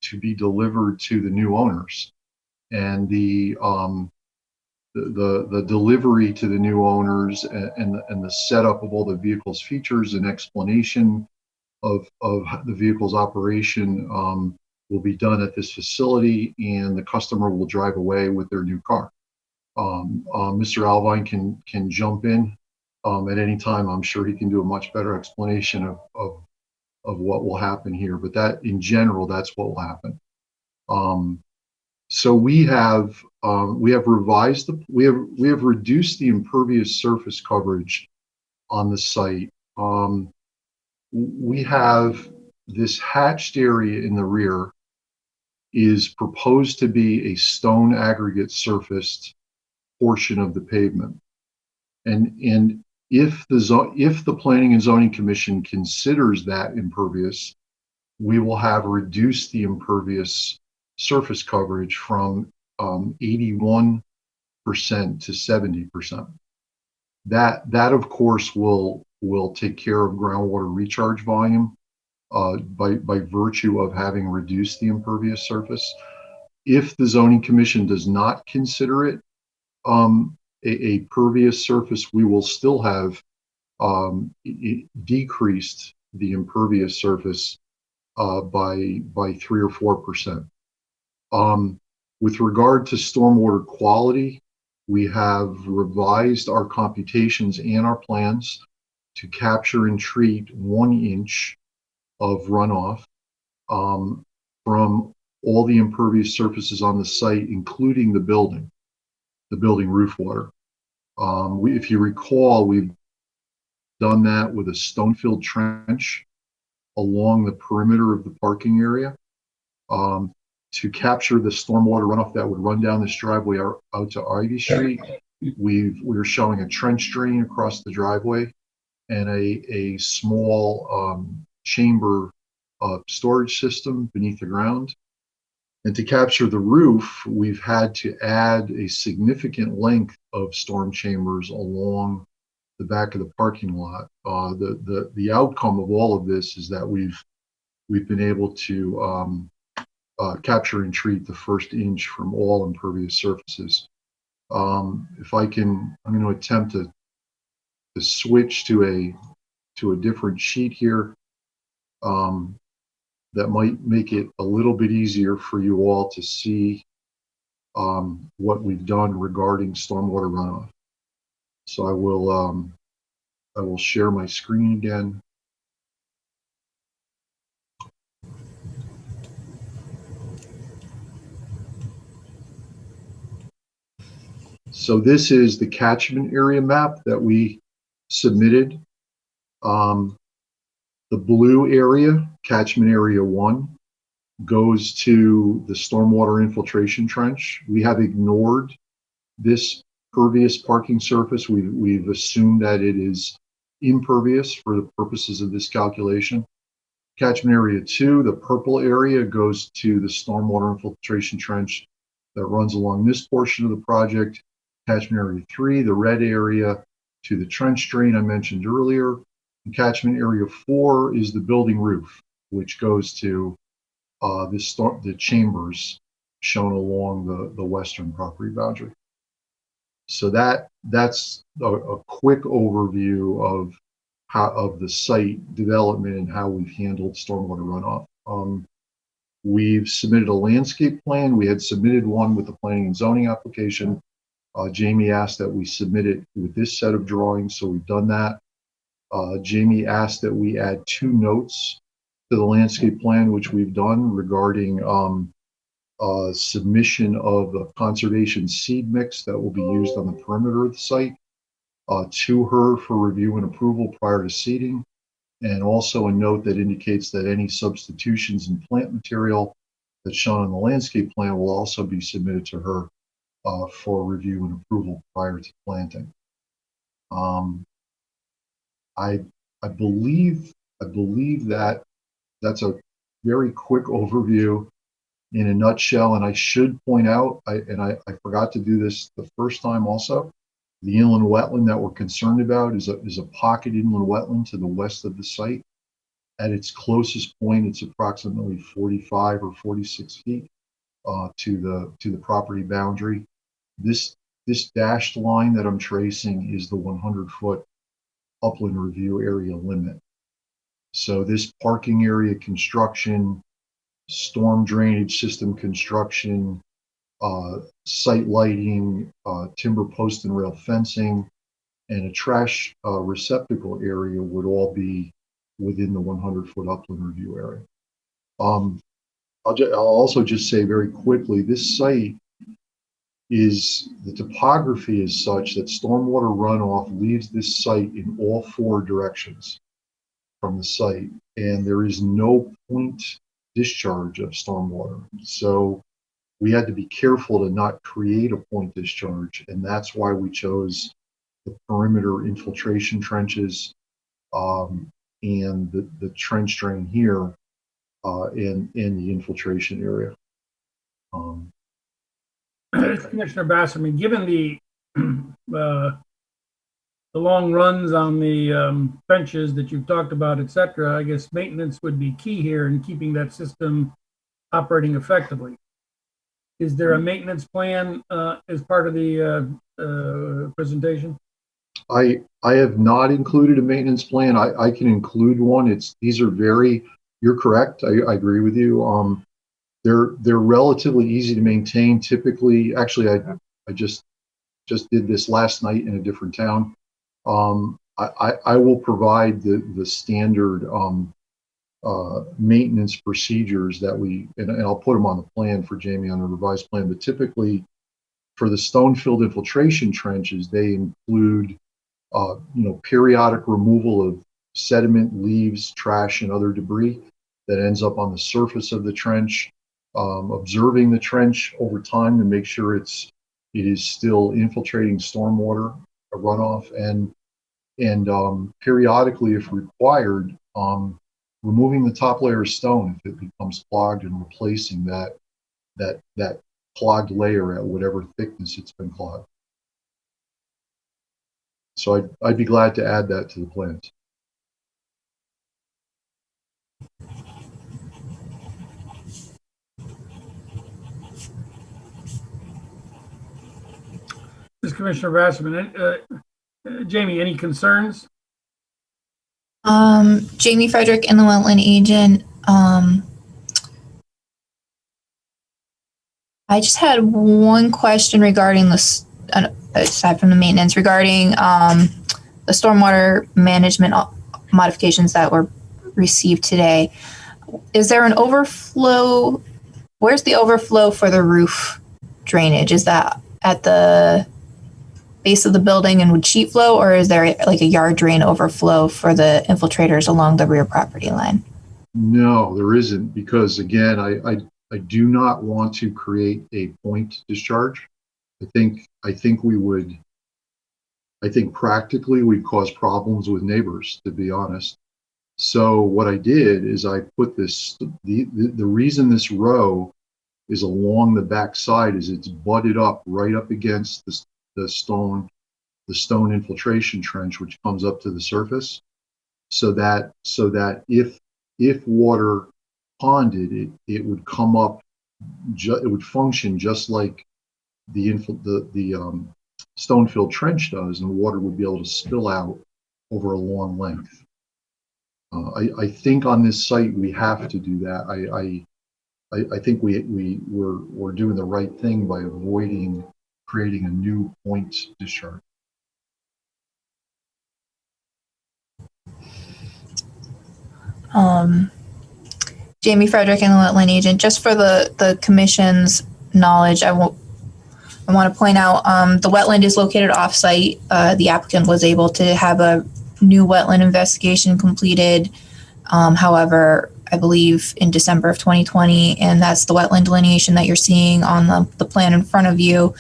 to be delivered to the new owners, and the delivery to the new owners and the setup of all the vehicle's features and explanation of the vehicle's operation will be done at this facility, and the customer will drive away with their new car. Mr. Alvine can jump in at any time. I'm sure he can do a much better explanation of what will happen here, but that in general, that's what will happen. So we have reduced the impervious surface coverage on the site. We have this hatched area in the rear is proposed to be a stone aggregate surfaced portion of the pavement. And if the Planning and Zoning Commission considers that impervious, we will have reduced the impervious surface coverage from 81% to 70%. That of course will take care of groundwater recharge volume by virtue of having reduced the impervious surface. If the Zoning Commission does not consider it a pervious surface, we will still have decreased the impervious surface by 3 or 4%. With regard to stormwater quality, we have revised our computations and our plans to capture and treat 1 inch of runoff from all the impervious surfaces on the site, including the building roof water. If you recall, we've done that with a stone-filled trench along the perimeter of the parking area to capture the stormwater runoff that would run down this driveway out to Ivy Street. We're showing a trench drain across the driveway and a small chamber storage system beneath the ground. And to capture the roof, we've had to add a significant length of storm chambers along the back of the parking lot. The outcome of all of this is that we've been able to capture and treat the first inch from all impervious surfaces. If I can, I'm going to attempt to switch to a different sheet here. That might make it a little bit easier for you all to see what we've done regarding stormwater runoff. So I will share my screen again. So this is the catchment area map that we submitted. The blue area, catchment area 1, goes to the stormwater infiltration trench. We have ignored this pervious parking surface. We've assumed that it is impervious for the purposes of this calculation. Catchment area 2, the purple area, goes to the stormwater infiltration trench that runs along this portion of the project. Catchment area 3, the red area, to the trench drain I mentioned earlier. And catchment area 4 is the building roof, which goes to the chambers shown along the western property boundary. So that's a quick overview of the site development and how we've handled stormwater runoff. We've submitted a landscape plan. We had submitted one with the planning and zoning application. Jamie asked that we submit it with this set of drawings, so we've done that. Jamie asked that we add 2 notes to the landscape plan, which we've done, regarding submission of a conservation seed mix that will be used on the perimeter of the site to her for review and approval prior to seeding, and also a note that indicates that any substitutions in plant material that's shown on the landscape plan will also be submitted to her for review and approval prior to planting. I believe that that's a very quick overview in a nutshell. And I should point out, I forgot to do this the first time also, the inland wetland that we're concerned about is a pocket inland wetland to the west of the site. At its closest point, it's approximately 45 or 46 feet to the property boundary. This dashed line that I'm tracing is the 100-foot upland review area limit. So this parking area construction, storm drainage system construction, site lighting, timber post and rail fencing, and a trash receptacle area would all be within the 100-foot upland review area. I'll also just say very quickly, this site the topography is such that stormwater runoff leaves this site in all 4 directions from the site, and there is no point discharge of stormwater. So we had to be careful to not create a point discharge, and that's why we chose the perimeter infiltration trenches and the trench drain here and the infiltration area. Commissioner Basserman, given the long runs on the benches that you've talked about, et cetera, I guess maintenance would be key here in keeping that system operating effectively. Is there a maintenance plan as part of the presentation? I have not included a maintenance plan. I can include one. These are very, you're correct. I agree with you. They're relatively easy to maintain. Typically, actually, I just did this last night in a different town. I will provide the standard maintenance procedures that and I'll put them on the plan for Jamie on the revised plan. But typically, for the stone-filled infiltration trenches, they include periodic removal of sediment, leaves, trash, and other debris that ends up on the surface of the trench. Observing the trench over time to make sure it is still infiltrating stormwater runoff, and periodically, if required, removing the top layer of stone if it becomes clogged and replacing that clogged layer at whatever thickness it's been clogged. So I'd be glad to add that to the plans. This is Commissioner Basserman. Jamie, any concerns? Jamie Frederick, in the wetland agent. I just had one question regarding this, aside from the maintenance, regarding the stormwater management modifications that were received today. Is there an overflow? Where's the overflow for the roof drainage? Is that at the base of the building and would sheet flow, or is there like a yard drain overflow for the infiltrators along the rear property line? No, there isn't, because again, I do not want to create a point discharge. I think practically we'd cause problems with neighbors, to be honest. So what I did is I put this, the reason this row is along the back side is it's butted up right up against the stone infiltration trench, which comes up to the surface, so that if water ponded, it would come up, it would function just like the stone-filled trench does, and water would be able to spill out over a long length. I think on this site we have to do that. I think we're doing the right thing by avoiding creating a new point discharge. Jamie Frederick and the wetland agent, just for the commission's knowledge, I want to point out the wetland is located off-site. The applicant was able to have a new wetland investigation completed. However, I believe in December of 2020, and that's the wetland delineation that you're seeing on the plan in front of you.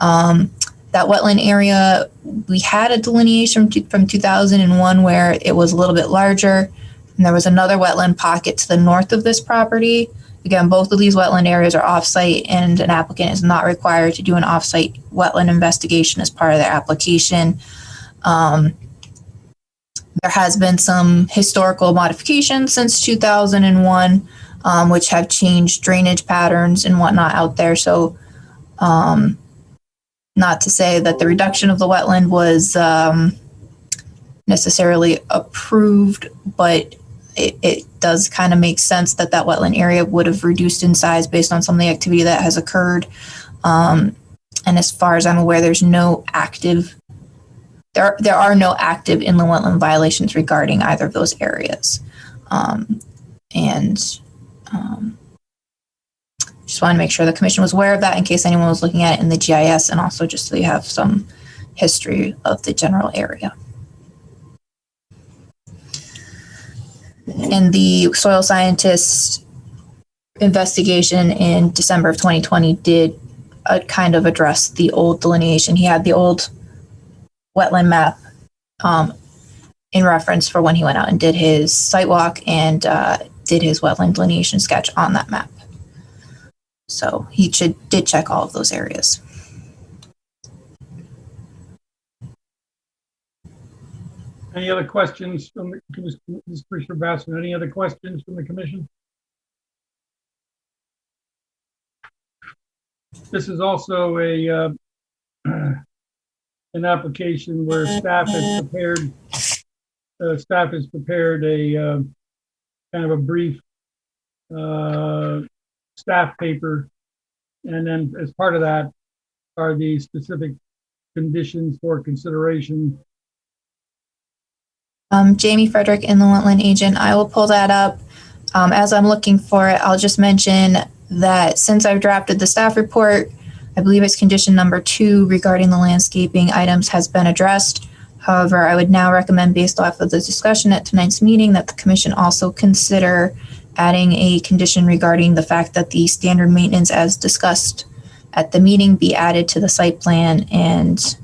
That wetland area, we had a delineation from 2001 where it was a little bit larger, and there was another wetland pocket to the north of this property. Again, both of these wetland areas are off-site, and an applicant is not required to do an off-site wetland investigation as part of their application. There has been some historical modifications since 2001, which have changed drainage patterns and whatnot out there. So not to say that the reduction of the wetland was necessarily approved, but it does kind of make sense that that wetland area would have reduced in size based on some of the activity that has occurred. And as far as I'm aware, there's no active there are no active inland wetland violations regarding either of those areas. Just want to make sure the commission was aware of that in case anyone was looking at it in the GIS, and also just so you have some history of the general area. And the soil scientist investigation in December of 2020 did kind of address the old delineation. He had the old wetland map in reference for when he went out and did his site walk and did his wetland delineation sketch on that map. So he did check all of those areas. Any other questions from the Commissioner Bassman? Any other questions from the commission? This is also a an application where staff has prepared a kind of a brief staff paper, and then as part of that are the specific conditions for consideration. Jamie Frederick in the wetland agent. I will pull that up. As I'm looking for it, I'll just mention that since I've drafted the staff report, I believe it's condition number 2 regarding the landscaping items has been addressed. However, I would now recommend, based off of the discussion at tonight's meeting, that the commission also consider adding a condition regarding the fact that the standard maintenance as discussed at the meeting be added to the site plan and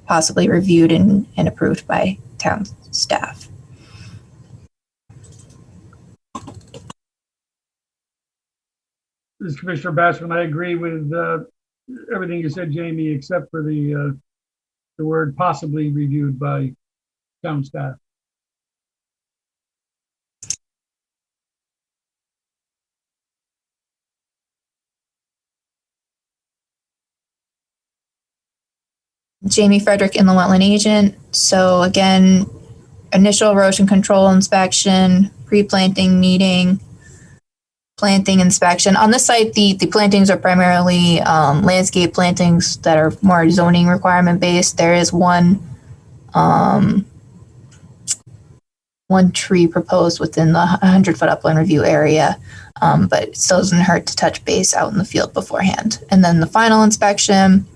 possibly reviewed and approved by town staff. This is Commissioner Bassman. I agree with everything you said, Jamie, except for the word possibly reviewed by town staff. Jamie Frederick in the wetland agent. So again, initial erosion control inspection, pre-planting meeting, planting inspection. On this site, the plantings are primarily landscape plantings that are more zoning requirement based. There is one tree proposed within the 100-foot upland review area, but it still doesn't hurt to touch base out in the field beforehand. And then the final inspection,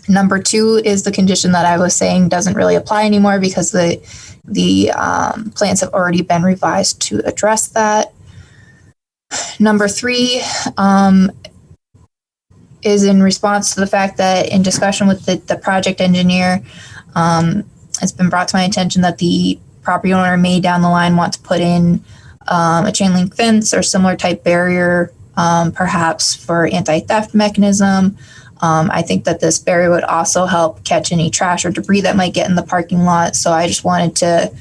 number 2, is the condition that I was saying doesn't really apply anymore because the plans have already been revised to address that. Number 3 is in response to the fact that in discussion with the project engineer, it's been brought to my attention that the property owner may down the line want to put in a chain link fence or similar type barrier, perhaps for anti-theft mechanism. I think that this barrier would also help catch any trash or debris that might get in the parking lot. So I just wanted to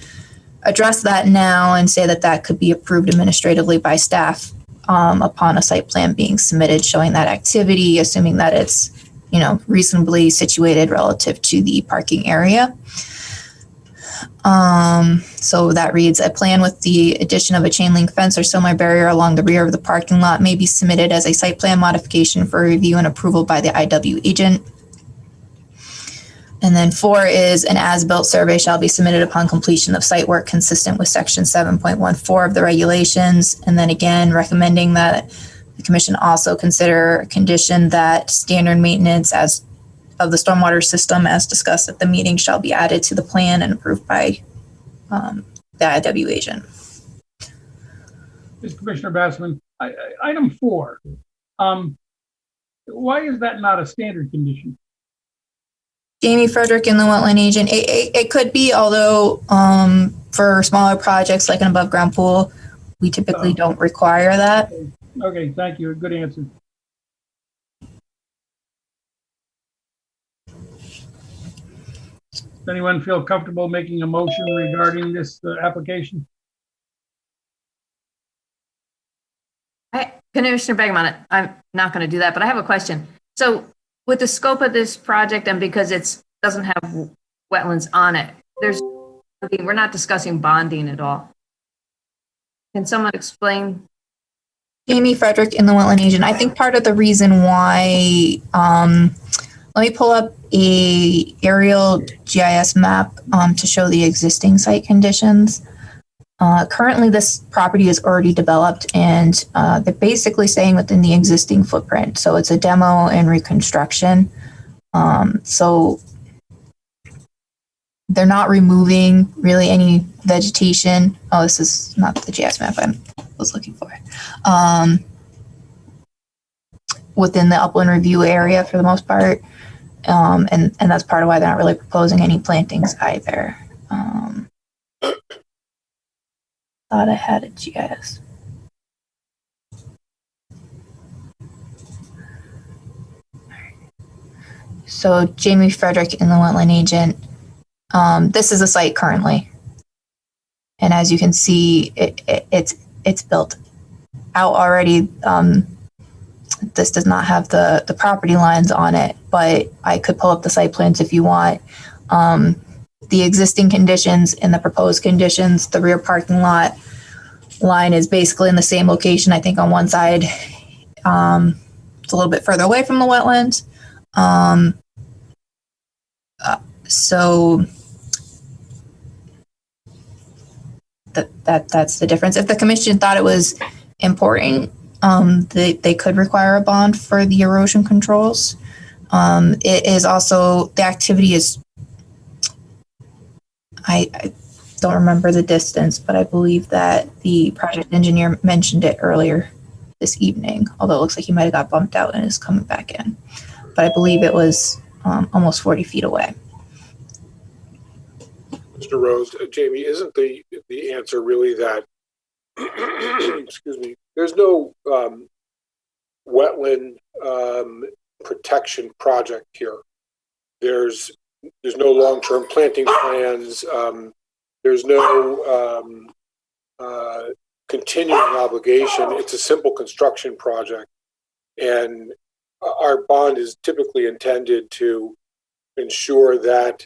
address that now and say that that could be approved administratively by staff upon a site plan being submitted showing that activity, assuming that it's, reasonably situated relative to the parking area. So that reads, a plan with the addition of a chain link fence or similar barrier along the rear of the parking lot may be submitted as a site plan modification for review and approval by the IW agent. And then 4 is an as-built survey shall be submitted upon completion of site work consistent with section 7.14 of the regulations. And then again, recommending that the commission also consider a condition that standard maintenance as of the stormwater system as discussed at the meeting shall be added to the plan and approved by the IW agent. Commissioner Bassman, item 4. Why is that not a standard condition? Jamie Frederick and the wetland agent. It could be, although for smaller projects like an above ground pool, we typically don't require that. Okay, thank you. Good answer. Does anyone feel comfortable making a motion regarding this application? Commissioner Bergman, I'm not going to do that, but I have a question. So with the scope of this project and because it doesn't have wetlands on it, we're not discussing bonding at all. Can someone explain? Jamie Frederick and the wetland agent. I think part of the reason why, let me pull up a aerial GIS map to show the existing site conditions. Currently, this property is already developed and they're basically staying within the existing footprint. So it's a demo and reconstruction. So they're not removing really any vegetation. Oh, this is not the GIS map I was looking for. Within the upland review area for the most part. And that's part of why they're not really proposing any plantings either. Thought I had a GIS. So Jamie Frederick and the wetland agent. This is a site currently, and as you can see, it's built out already. This does not have the property lines on it, but I could pull up the site plans if you want. The existing conditions and the proposed conditions, the rear parking lot line is basically in the same location. I think on one side, it's a little bit further away from the wetlands. So that's the difference. If the commission thought it was important, they could require a bond for the erosion controls. It is also, the activity is, I don't remember the distance, but I believe that the project engineer mentioned it earlier this evening, although it looks like he might have got bumped out and is coming back in. But I believe it was almost 40 feet away. Mr. Rose, Jamie, isn't the answer really that, excuse me, there's no wetland protection project here. There's no long-term planting plans. There's no continuing obligation. It's a simple construction project. And our bond is typically intended to ensure that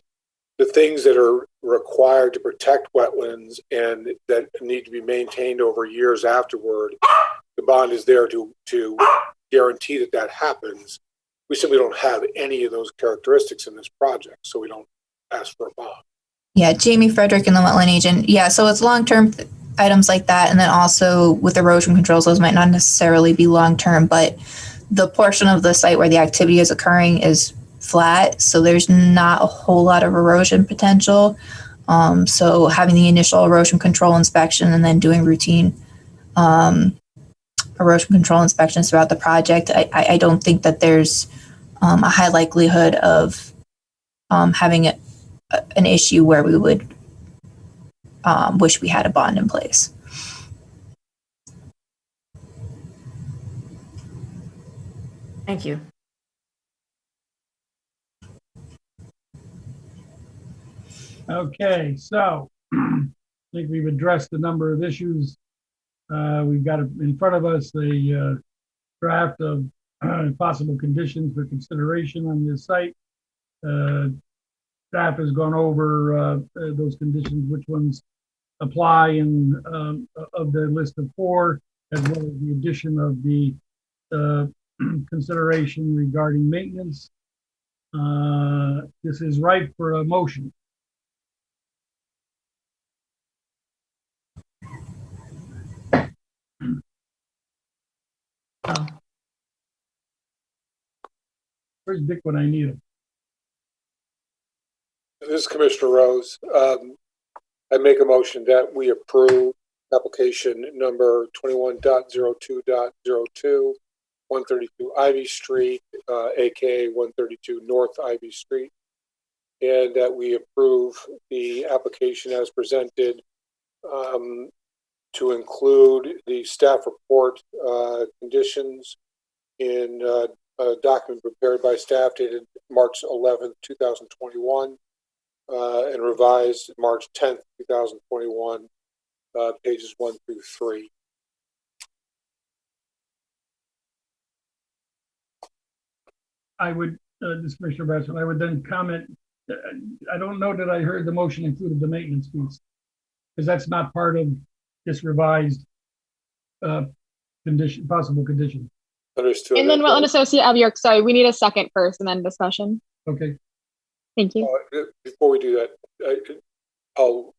the things that are required to protect wetlands and that need to be maintained over years afterward, the bond is there to guarantee that happens. We simply don't have any of those characteristics in this project, so we don't ask for a bond. Yeah, Jamie Frederick and the wetland agent. Yeah, so it's long-term items like that, and then also with erosion controls, those might not necessarily be long-term, but the portion of the site where the activity is occurring is flat, so there's not a whole lot of erosion potential. So having the initial erosion control inspection and then doing routine erosion control inspections throughout the project, I don't think that there's a high likelihood of having an issue where we would wish we had a bond in place. Thank you. Okay, so I think we've addressed the number of issues. We've got in front of us the draft of possible conditions for consideration on this site. staff has gone over those conditions, which ones apply, and of the list of 4, as well as the addition of the consideration regarding maintenance. This is ripe for a motion. Where's Dick when I need him? This is Commissioner Rose. I make a motion that we approve application number 21.02.02, 132 Ivy Street, aka 132 North Ivy Street, and that we approve the application as presented to include the staff report conditions in a document prepared by staff dated March 11th, 2021, and revised March 10th, 2021, pages 1 through 3. I would, this Commissioner Brassman, I would then comment, I don't know that I heard the motion included the maintenance piece, because that's not part of this revised condition, possible condition. Understood. And then Wetland Associate of York, sorry, we need a second first and then discussion. Okay. Thank you. Before we do that, I'll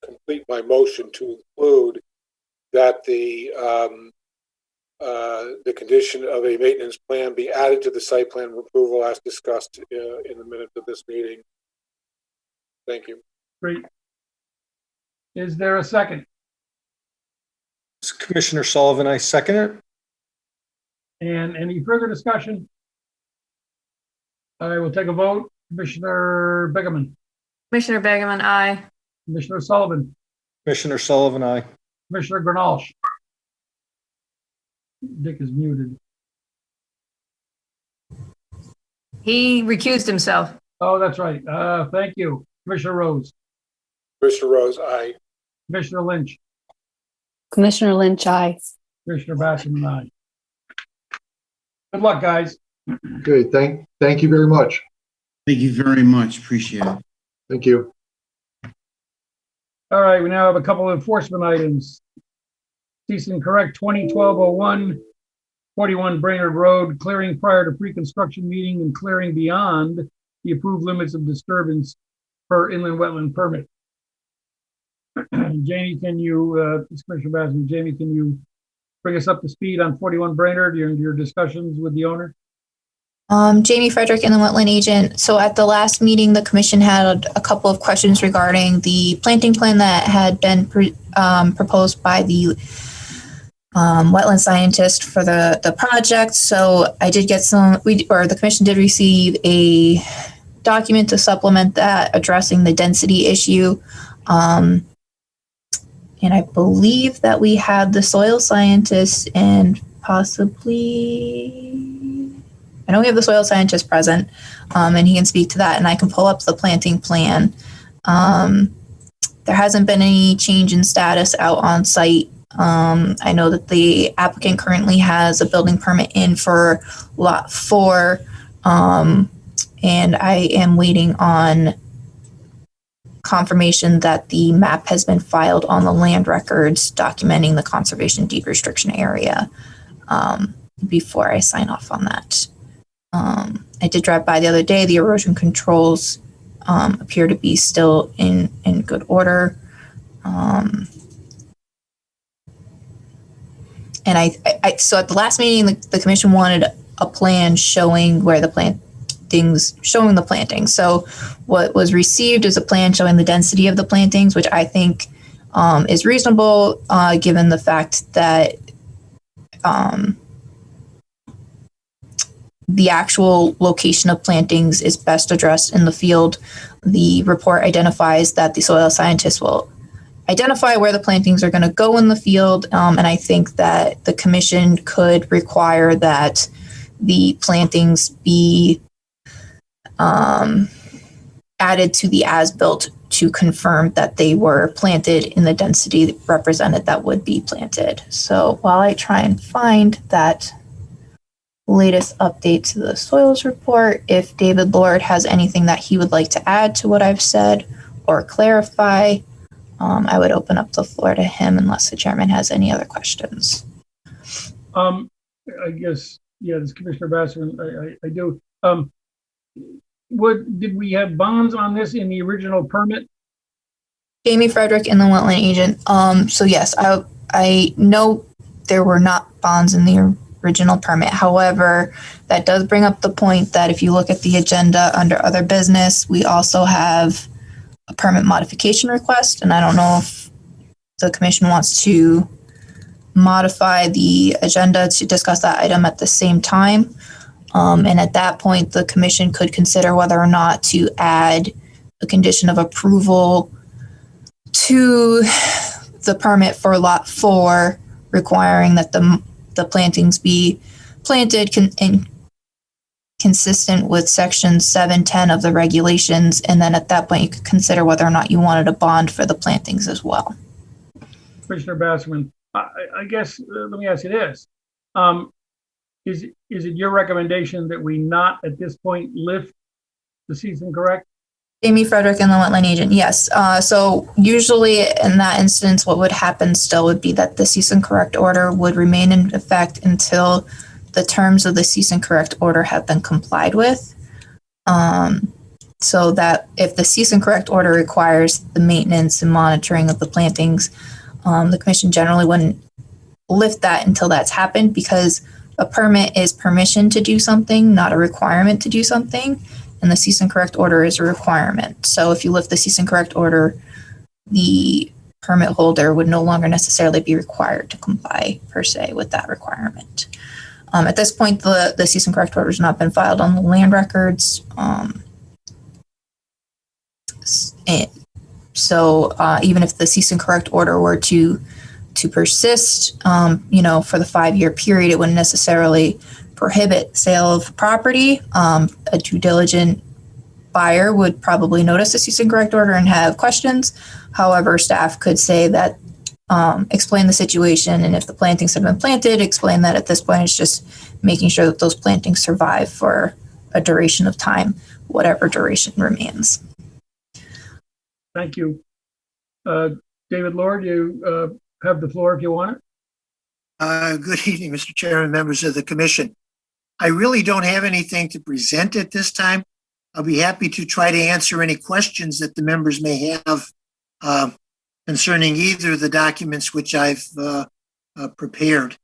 complete my motion to include that the condition of a maintenance plan be added to the site plan approval as discussed in the minutes of this meeting. Thank you. Great. Is there a second? It's Commissioner Sullivan, I second it. And any further discussion? I will take a vote. Commissioner Begeman. Commissioner Begeman, aye. Commissioner Sullivan. Commissioner Sullivan, aye. Commissioner Granalsh. Dick is muted. He recused himself. Oh, that's right. Thank you. Commissioner Rose. Commissioner Rose, aye. Commissioner Lynch. Commissioner Lynch, aye. Commissioner Basson, aye. Good luck, guys. Okay, thank you very much. Thank you very much. Appreciate it. Thank you. All right, we now have a couple of enforcement items. Cease and correct 2012-01, 41 Brainerd Road, clearing prior to pre-construction meeting and clearing beyond the approved limits of disturbance per inland wetland permit. Jamie, can you, Commissioner Basson, Jamie, can you bring us up to speed on 41 Brainerd, your discussions with the owner? Jamie Frederick, inland wetland agent. So at the last meeting, the commission had a couple of questions regarding the planting plan that had been proposed by the wetland scientist for the project. So I did get the commission did receive a document to supplement that addressing the density issue. And I believe that we had the soil scientist and possibly, I know we have the soil scientist present, and he can speak to that, and I can pull up the planting plan. There hasn't been any change in status out on site. I know that the applicant currently has a building permit in for lot 4, and I am waiting on confirmation that the map has been filed on the land records documenting the conservation deed restriction area before I sign off on that. I did drive by the other day. The erosion controls appear to be still in good order. And so at the last meeting, the commission wanted a plan showing where the plantings. So what was received is a plan showing the density of the plantings, which I think is reasonable given the fact that the actual location of plantings is best addressed in the field. The report identifies that the soil scientist will identify where the plantings are going to go in the field, and I think that the commission could require that the plantings be added to the as-built to confirm that they were planted in the density represented that would be planted. So while I try and find that latest update to the soils report. If David Lord has anything that he would like to add to what I've said or clarify, I would open up the floor to him unless the chairman has any other questions. I guess, yeah, this Commissioner Basserman, I do. Did we have bonds on this in the original permit? Jamie Frederick and the wetland agent. So yes, I know there were not bonds in the original permit. However, that does bring up the point that if you look at the agenda under other business, we also have a permit modification request. And I don't know if the commission wants to modify the agenda to discuss that item at the same time. And at that point, the commission could consider whether or not to add a condition of approval to the permit for lot 4, requiring that the plantings be planted consistent with section 710 of the regulations. And then at that point, you could consider whether or not you wanted a bond for the plantings as well. Commissioner Basserman, I guess, let me ask you this. Is it your recommendation that we not at this point lift the cease and correct? Jamie Frederick and the wetland agent, yes. So usually in that instance, what would happen still would be that the cease and correct order would remain in effect until the terms of the cease and correct order have been complied with. So that if the cease and correct order requires the maintenance and monitoring of the plantings, the commission generally wouldn't lift that until that's happened, because a permit is permission to do something, not a requirement to do something. And the cease and correct order is a requirement. So if you lift the cease and correct order, the permit holder would no longer necessarily be required to comply per se with that requirement. At this point, the cease and correct order has not been filed on the land records. So even if the cease and correct order were to persist, for the 5-year period, it wouldn't necessarily prohibit sale of property. A due diligent buyer would probably notice the cease and correct order and have questions. However, staff could say that, explain the situation, and if the plantings have been planted, explain that at this point it's just making sure that those plantings survive for a duration of time, whatever duration remains. Thank you. David Lord, you have the floor if you want it. Good evening, Mr. Chairman, members of the commission. I really don't have anything to present at this time. I'll be happy to try to answer any questions that the members may have concerning either of the documents which I've prepared.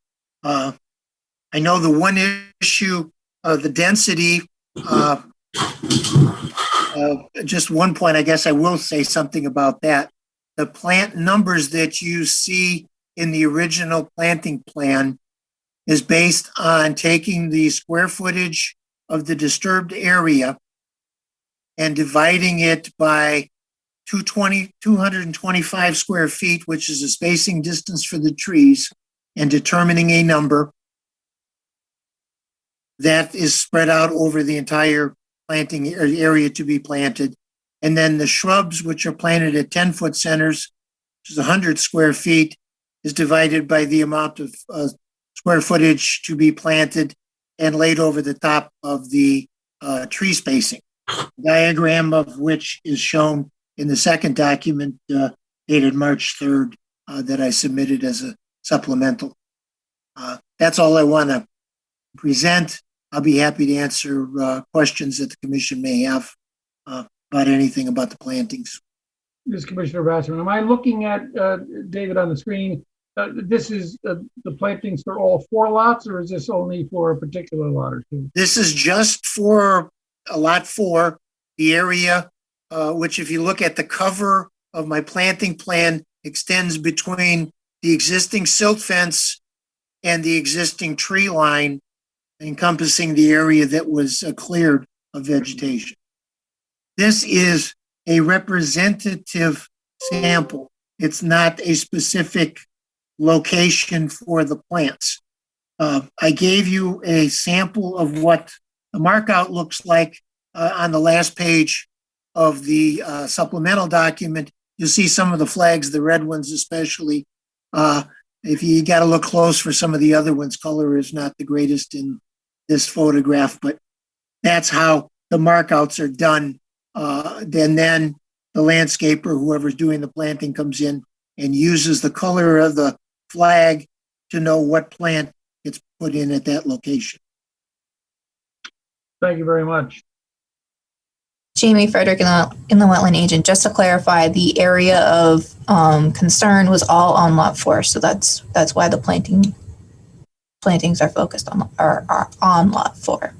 I know the one issue, the density, just one point, I guess I will say something about that. The plant numbers that you see in the original planting plan is based on taking the square footage of the disturbed area and dividing it by 225 square feet, which is a spacing distance for the trees, and determining a number that is spread out over the entire planting area to be planted. And then the shrubs, which are planted at 10-foot centers, which is 100 square feet, is divided by the amount of square footage to be planted and laid over the top of the tree spacing. Diagram of which is shown in the second document dated March 3rd that I submitted as a supplemental. That's all I want to present. I'll be happy to answer questions that the commission may have about anything about the plantings. This is Commissioner Basserman. Am I looking at David on the screen? This is the plantings for all 4 lots, or is this only for a particular lot or two? This is just for lot 4, the area, which if you look at the cover of my planting plan, extends between the existing silt fence and the existing tree line, encompassing the area that was cleared of vegetation. This is a representative sample. It's not a specific location for the plants. I gave you a sample of what the markout looks like on the last page of the supplemental document. You'll see some of the flags, the red ones especially. If you got to look close for some of the other ones, color is not the greatest in this photograph, but that's how the markouts are done. Then the landscaper, whoever's doing the planting, comes in and uses the color of the flag to know what plant gets put in at that location. Thank you very much. Jamie Frederick in the wetland agent. Just to clarify, the area of concern was all on lot 4, so that's why the plantings are focused on are on lot 4.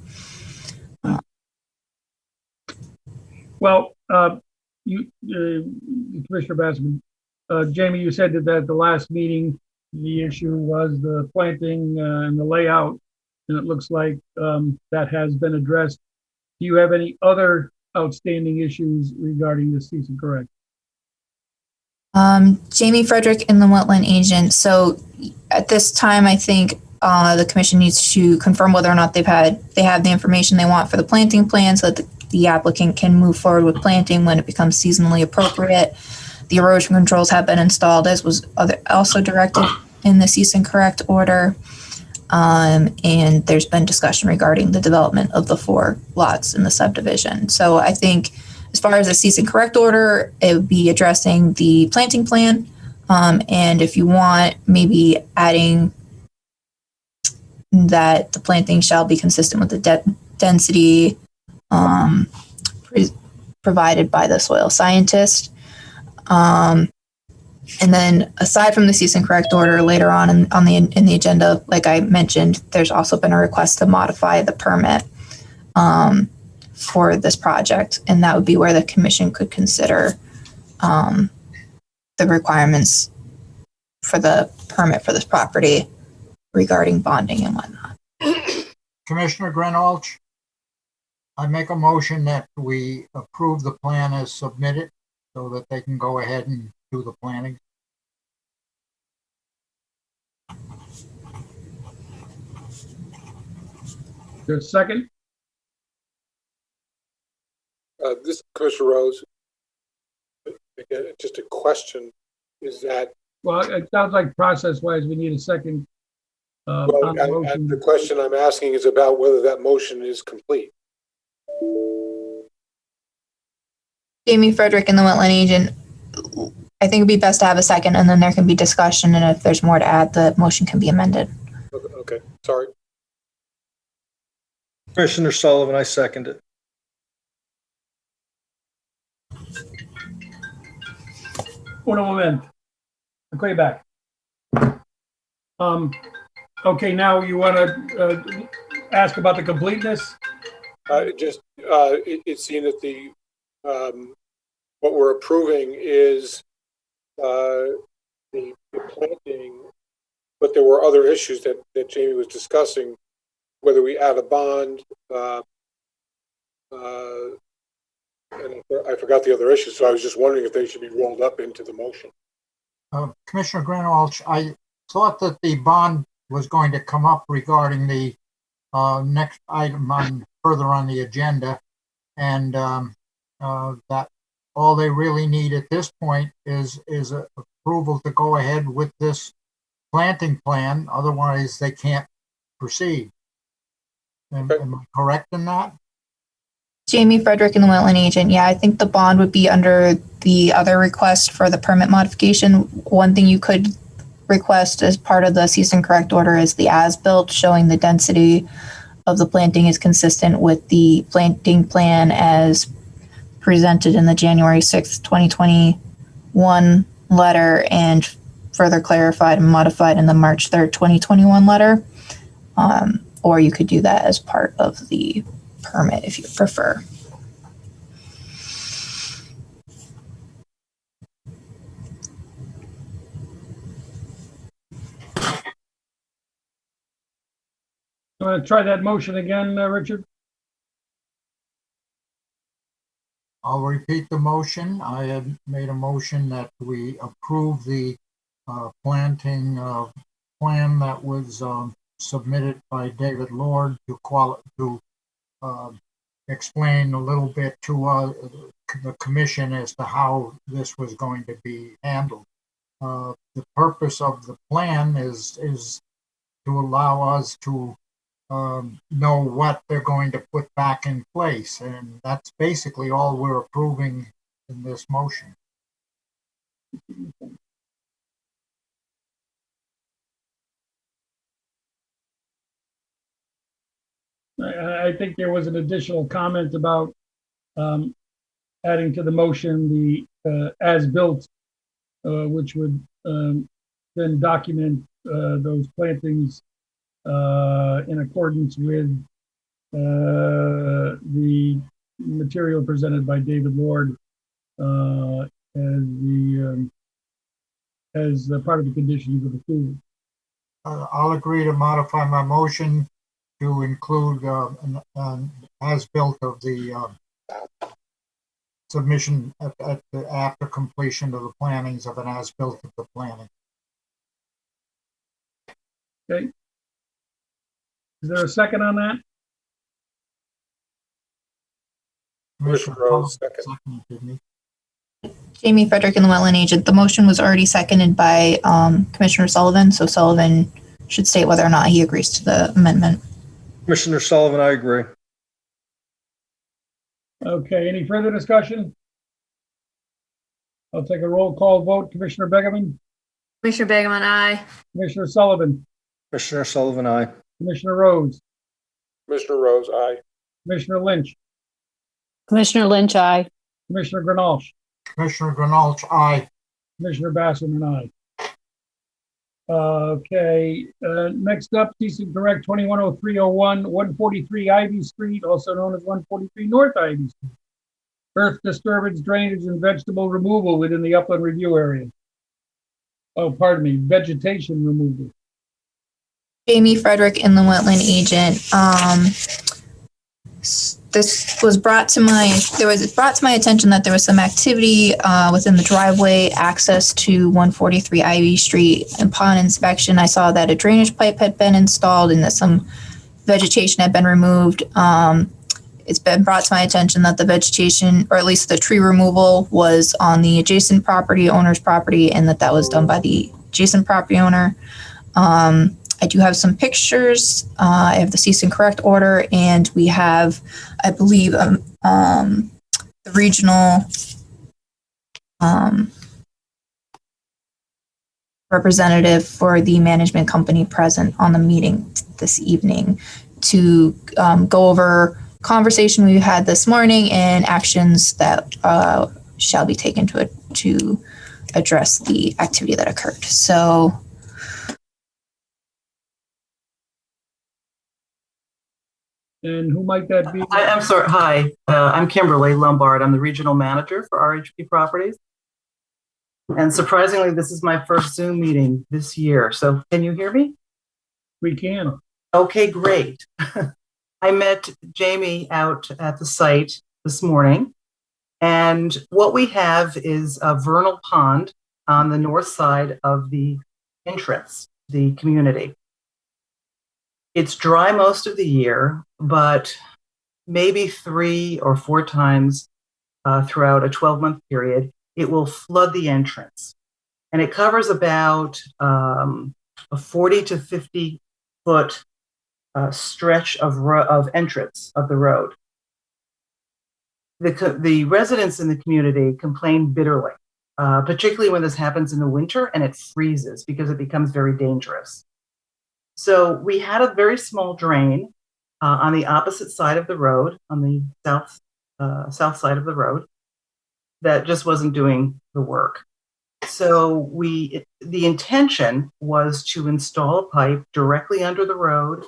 Well, Commissioner Bassman, Jamie, you said that at the last meeting, the issue was the planting and the layout, and it looks like that has been addressed. Do you have any other outstanding issues regarding the cease and correct? Jamie Frederick in the wetland agent. So at this time, I think the commission needs to confirm whether or not they have the information they want for the planting plan, so that the applicant can move forward with planting when it becomes seasonally appropriate. The erosion controls have been installed, as was also directed in the cease and correct order. And there's been discussion regarding the development of the 4 lots in the subdivision. So I think as far as the cease and correct order, it would be addressing the planting plan. And if you want, maybe adding that the planting shall be consistent with the density provided by the soil scientist. And then aside from the cease and correct order, later on in the agenda, like I mentioned, there's also been a request to modify the permit for this project. And that would be where the commission could consider the requirements for the permit for this property regarding bonding and whatnot. Commissioner Grenolch, I make a motion that we approve the plan as submitted so that they can go ahead and do the planning. There's a second? This is Commissioner Rose. Again, just a question is that. Well, it sounds like process-wise, we need a second. The question I'm asking is about whether that motion is complete. Jamie Frederick in the wetland agent. I think it'd be best to have a second, and then there can be discussion, and if there's more to add, the motion can be amended. Okay, sorry. Commissioner Sullivan, I second it. Uno momento. I'll call you back. Okay, now you want to ask about the completeness? It's seen that the what we're approving is the planting, but there were other issues that Jamie was discussing, whether we add a bond, and I forgot the other issues, so I was just wondering if they should be rolled up into the motion. Commissioner Grenolch, I thought that the bond was going to come up regarding the next item further on the agenda, and that all they really need at this point is approval to go ahead with this planting plan. Otherwise, they can't proceed. Am I correct in that? Jamie Frederick in the wetland agent. Yeah, I think the bond would be under the other request for the permit modification. One thing you could request as part of the cease and correct order is the as-built showing the density of the planting is consistent with the planting plan as presented in the January 6th, 2021 letter and further clarified and modified in the March 3rd, 2021 letter. Or you could do that as part of the permit if you prefer. You want to try that motion again, Richard? I'll repeat the motion. I had made a motion that we approve the planting plan that was submitted by David Lord to explain a little bit to the commission as to how this was going to be handled. The purpose of the plan is to allow us to know what they're going to put back in place. And that's basically all we're approving in this motion. I think there was an additional comment about adding to the motion the as-built, which would then document those plantings in accordance with the material presented by David Lord as part of the conditions of approval. I'll agree to modify my motion to include an as-built of the submission after completion of the plannings of an as-built of the planning. Okay. Is there a second on that? Commissioner Rose, second. Jamie Frederick and the wetland agent. The motion was already seconded by Commissioner Sullivan, so Sullivan should state whether or not he agrees to the amendment. Commissioner Sullivan, I agree. Okay, any further discussion? I'll take a roll call vote. Commissioner Begeman? Commissioner Begeman, aye. Commissioner Sullivan? Commissioner Sullivan, aye. Commissioner Rhodes? Commissioner Rose, aye. Commissioner Lynch? Commissioner Lynch, aye. Commissioner Granolf? Commissioner Granolf, aye. Commissioner Basserman, aye. Okay, next up, cease and correct 210301, 143 Ivy Street, also known as 143 North Ivy Street. Earth disturbance, drainage, and vegetable removal within the upland review area. Oh, pardon me, vegetation removal. Jamie Frederick and the wetland agent. This was brought to my attention that there was some activity within the driveway access to 143 Ivy Street. Upon inspection, I saw that a drainage pipe had been installed and that some vegetation had been removed. It's been brought to my attention that the vegetation, or at least the tree removal, was on the adjacent property owner's property, and that was done by the adjacent property owner. I do have some pictures. I have the cease and correct order, and we have, I believe, the regional representative for the management company present on the meeting this evening to go over conversation we had this morning and actions that shall be taken to address the activity that occurred. So. And who might that be? I'm sorry. Hi, I'm Kimberly Lombard. I'm the regional manager for RHP Properties. And surprisingly, this is my first Zoom meeting this year. So can you hear me? We can. Okay, great. I met Jamie out at the site this morning. And what we have is a vernal pond on the north side of the entrance, the community. It's dry most of the year, but maybe 3 or 4 times throughout a 12-month period, it will flood the entrance. And it covers about a 40 to 50 foot stretch of entrance of the road. The residents in the community complain bitterly, particularly when this happens in the winter and it freezes because it becomes very dangerous. So we had a very small drain on the opposite side of the road, on the south side of the road, that just wasn't doing the work. So the intention was to install a pipe directly under the road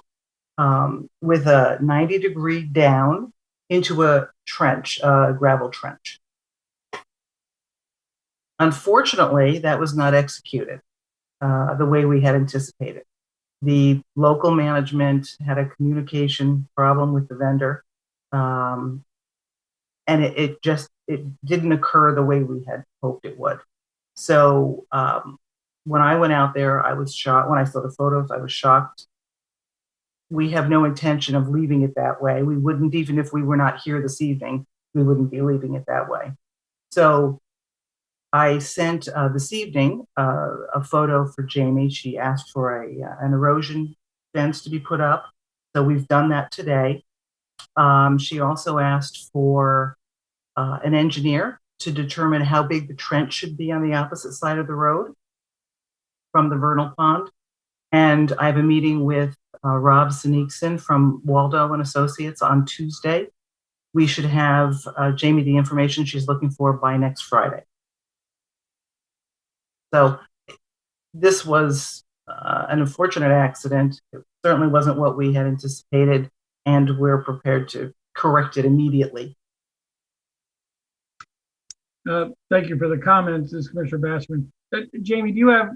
with a 90-degree down into a trench, a gravel trench. Unfortunately, that was not executed the way we had anticipated. The local management had a communication problem with the vendor, and it didn't occur the way we had hoped it would. So when I went out there, I was shocked. When I saw the photos, I was shocked. We have no intention of leaving it that way. We wouldn't, even if we were not here this evening, we wouldn't be leaving it that way. So I sent this evening a photo for Jamie. She asked for an erosion fence to be put up So we've done that today. She also asked for an engineer to determine how big the trench should be on the opposite side of the road from the vernal pond. And I have a meeting with Rob Sinikson from Waldo and Associates on Tuesday. We should have Jamie the information she's looking for by next Friday. So this was an unfortunate accident. It certainly wasn't what we had anticipated, and we're prepared to correct it immediately. Thank you for the comments, this is Commissioner Bassman. Jamie, do you have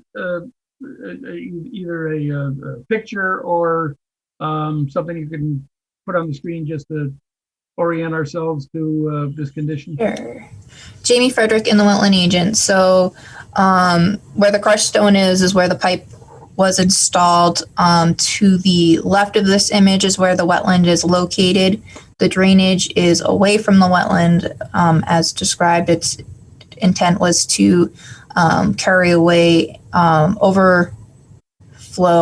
either a picture or something you can put on the screen just to orient ourselves to this condition? Sure. Jamie Frederick in the Wetland Agent. So where the crushed stone is where the pipe was installed. To the left of this image is where the wetland is located. The drainage is away from the wetland. As described, its intent was to carry away overflow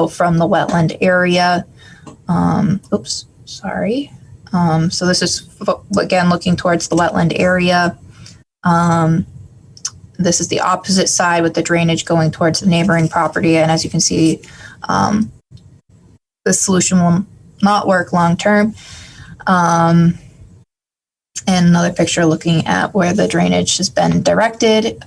from the wetland area. Oops, sorry. So this is, again, looking towards the wetland area. This is the opposite side with the drainage going towards the neighboring property. And as you can see, the solution will not work long-term. And another picture looking at where the drainage has been directed.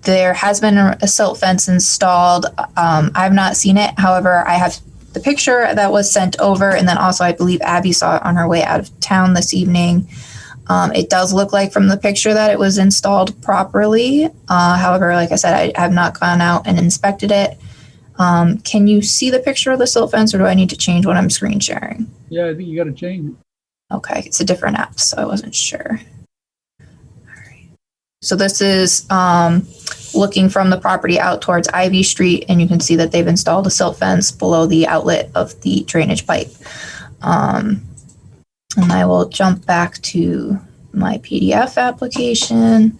There has been a silt fence installed. I've not seen it. However, I have the picture that was sent over, and then also I believe Abby saw it on her way out of town this evening. It does look like from the picture that it was installed properly. However, like I said, I have not gone out and inspected it. Can you see the picture of the silt fence, or do I need to change what I'm screen sharing? Yeah, I think you got to change it. Okay, it's a different app, so I wasn't sure. All right. So this is looking from the property out towards Ivy Street, and you can see that they've installed a silt fence below the outlet of the drainage pipe. And I will jump back to my PDF application.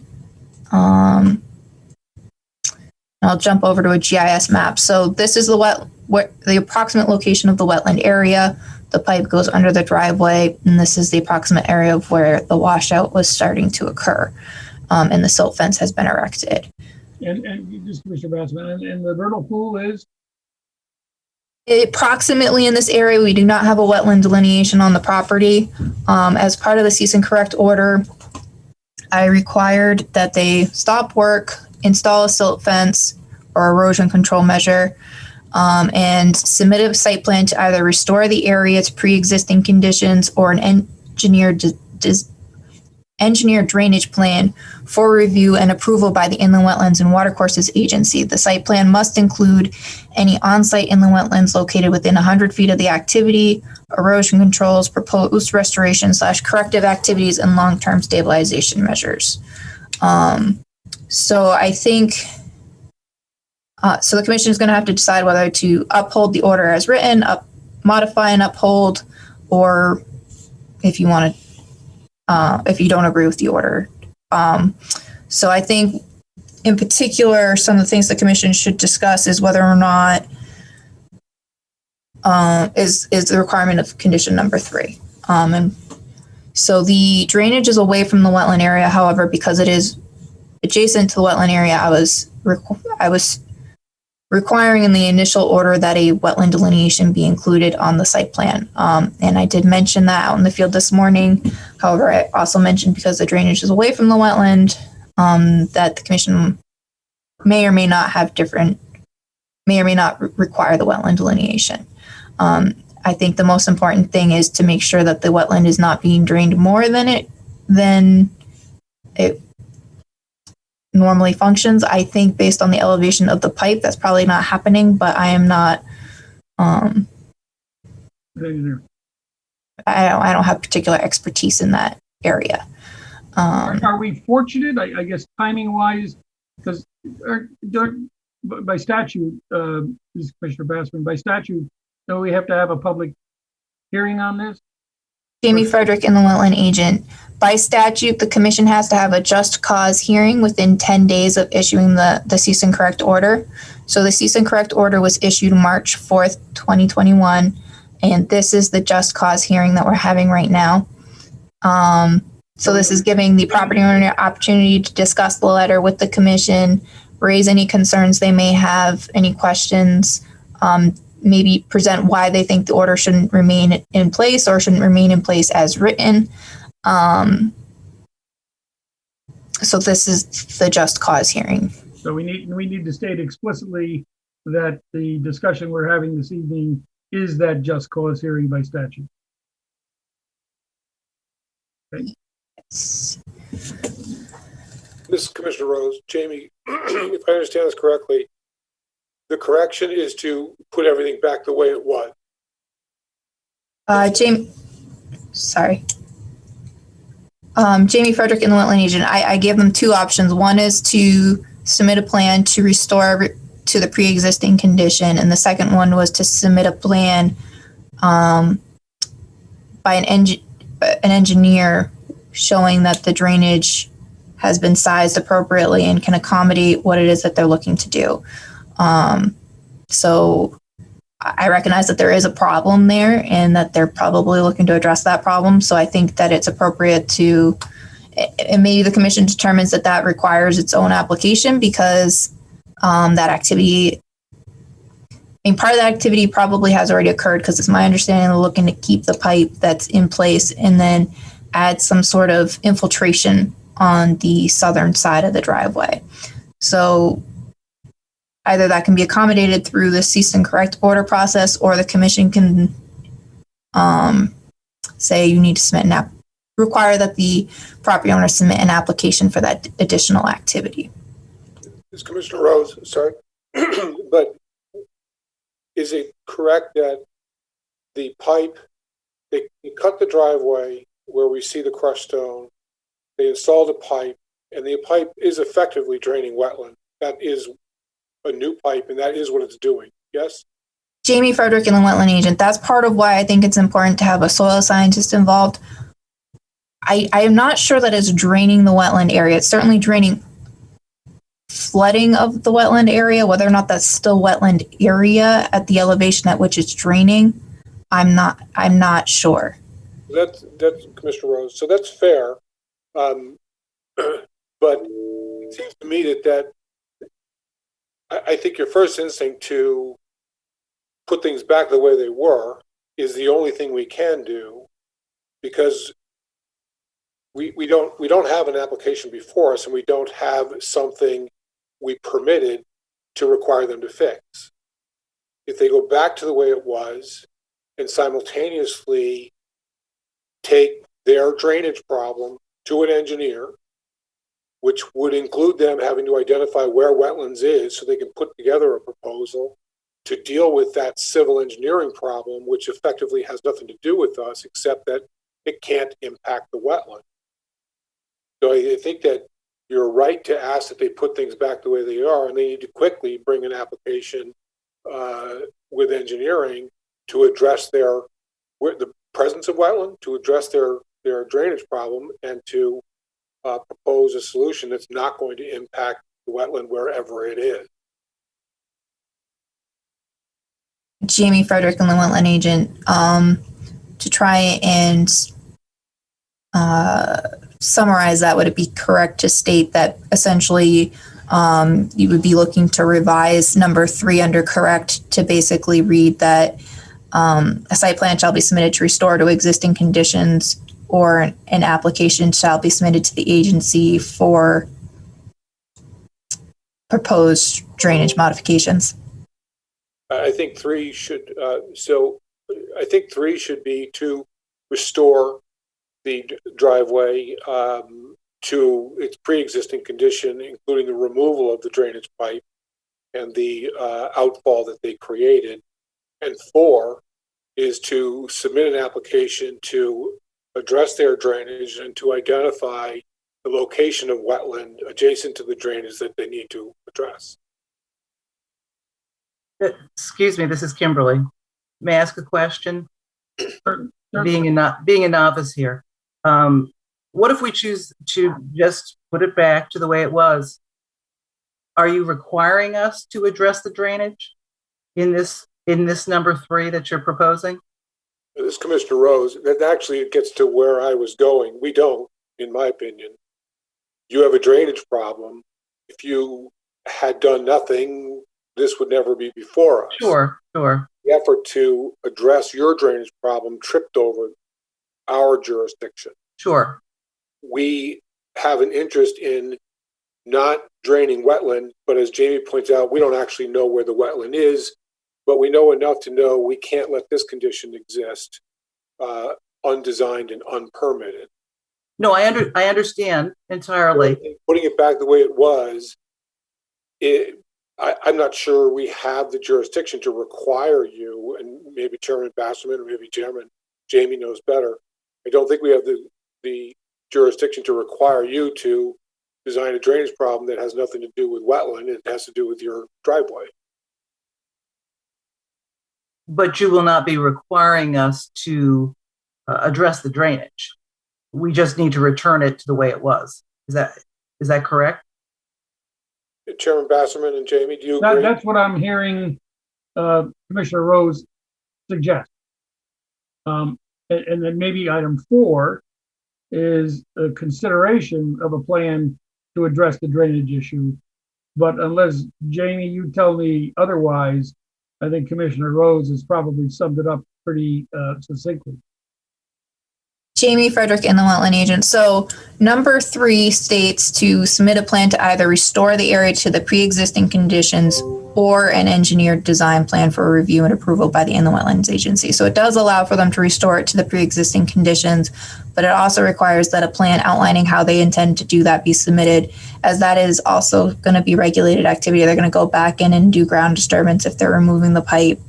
I'll jump over to a GIS map. So this is the approximate location of the wetland area. The pipe goes under the driveway, and this is the approximate area of where the washout was starting to occur, and the silt fence has been erected. And just Commissioner Bassman, and the vernal pool is? Approximately in this area, we do not have a wetland delineation on the property. As part of the cease and correct order, I required that they stop work, install a silt fence or erosion control measure, and submit a site plan to either restore the area to pre-existing conditions or an engineered drainage plan for review and approval by the Inland Wetlands and Watercourses Agency. The site plan must include any on-site inland wetlands located within 100 feet of the activity, erosion controls, proposed restoration / corrective activities, and long-term stabilization measures. So I think, so the commission is going to have to decide whether to uphold the order as written, modify and uphold, or if you want to if you don't agree with the order. So I think in particular, some of the things the commission should discuss is whether or not is the requirement of condition number 3. And so the drainage is away from the wetland area. However, because it is adjacent to the wetland area, I was requiring in the initial order that a wetland delineation be included on the site plan. And I did mention that out in the field this morning. However, I also mentioned because the drainage is away from the wetland, that the commission may or may not require the wetland delineation. I think the most important thing is to make sure that the wetland is not being drained more than it normally functions. I think based on the elevation of the pipe, that's probably not happening, but I am not, I don't have particular expertise in that area. Are we fortunate, I guess, timing wise, because by statute, this is Commissioner Bassman, by statute, do we have to have a public hearing on this? Jamie Frederick and the wetland agent. By statute, the commission has to have a just cause hearing within 10 days of issuing the cease and correct order. So the cease and correct order was issued March 4th, 2021, and this is the just cause hearing that we're having right now. So this is giving the property owner an opportunity to discuss the letter with the commission, raise any concerns they may have, any questions, maybe present why they think the order shouldn't remain in place or shouldn't remain in place as written. So this is the just cause hearing. So we need to state explicitly that the discussion we're having this evening is that just cause hearing by statute. Okay. This is Commissioner Rose. Jamie, if I understand this correctly, the correction is to put everything back the way it was. Jamie Frederick and the wetland agent, I gave them two options. One is to submit a plan to restore to the pre-existing condition, and the second one was to submit a plan by an engineer showing that the drainage has been sized appropriately and can accommodate what it is that they're looking to do. So I recognize that there is a problem there and that they're probably looking to address that problem. So I think that it's appropriate to, and maybe the commission determines that that requires its own application because that activity, part of that activity probably has already occurred because it's my understanding they're looking to keep the pipe that's in place and then add some sort of infiltration on the southern side of the driveway. So either that can be accommodated through the cease and correct order process, or the commission can say you need to submit require that the property owner submit an application for that additional activity. This is Commissioner Rose, sorry, but is it correct that the pipe, they cut the driveway where we see the crushed stone, they installed a pipe, and the pipe is effectively draining wetland? That is a new pipe, and that is what it's doing, yes? Jamie Frederick and the wetland agent, that's part of why I think it's important to have a soil scientist involved. I am not sure that it's draining the wetland area. It's certainly draining flooding of the wetland area. Whether or not that's still wetland area at the elevation at which it's draining, I'm not sure. That's Commissioner Rose. So that's fair. But it seems to me that I think your first instinct to put things back the way they were is the only thing we can do, because we don't have an application before us and we don't have something we permitted to require them to fix. If they go back to the way it was and simultaneously take their drainage problem to an engineer, which would include them having to identify where wetlands is so they can put together a proposal to deal with that civil engineering problem, which effectively has nothing to do with us except that it can't impact the wetland. So I think that you're right to ask that they put things back the way they are, and they need to quickly bring an application with engineering to address the presence of wetland, to address their drainage problem, and to propose a solution that's not going to impact the wetland wherever it is. Jamie Frederick and the wetland agent, to try and summarize that, would it be correct to state that essentially you would be looking to revise number 3 under correct to basically read that a site plan shall be submitted to restore to existing conditions, or an application shall be submitted to the agency for proposed drainage modifications? I think 3 should, I think 3 should be to restore the driveway to its pre-existing condition, including the removal of the drainage pipe and the outfall that they created. And 4 is to submit an application to address their drainage and to identify the location of wetland adjacent to the drainage that they need to address. Excuse me, this is Kimberly. May I ask a question? being a novice here. What if we choose to just put it back to the way it was? Are you requiring us to address the drainage in this number 3 that you're proposing? This Commissioner Rose, that actually gets to where I was going. We don't, in my opinion. You have a drainage problem. If you had done nothing, this would never be before us. Sure. The effort to address your drainage problem tripped over our jurisdiction. Sure. We have an interest in not draining wetland, but as Jamie points out, we don't actually know where the wetland is, but we know enough to know we can't let this condition exist undesigned and unpermitted. No, I understand entirely. Putting it back the way it was, I'm not sure we have the jurisdiction to require you, and maybe Chairman Basserman or maybe Jamie knows better. I don't think we have the jurisdiction to require you to design a drainage problem that has nothing to do with wetland. It has to do with your driveway. But you will not be requiring us to address the drainage. We just need to return it to the way it was. Is that correct? Chairman Basserman and Jamie, do you agree? That's what I'm hearing Commissioner Rose suggest. And then maybe item 4 is a consideration of a plan to address the drainage issue. But unless, Jamie, you tell me otherwise, I think Commissioner Rose has probably summed it up pretty succinctly. Jamie Frederick in the Wetland Agent. So number 3 states to submit a plan to either restore the area to the pre-existing conditions or an engineered design plan for review and approval by the Inland Wetlands Agency. So it does allow for them to restore it to the pre-existing conditions, but it also requires that a plan outlining how they intend to do that be submitted, as that is also going to be regulated activity. They're going to go back in and do ground disturbance if they're removing the pipe.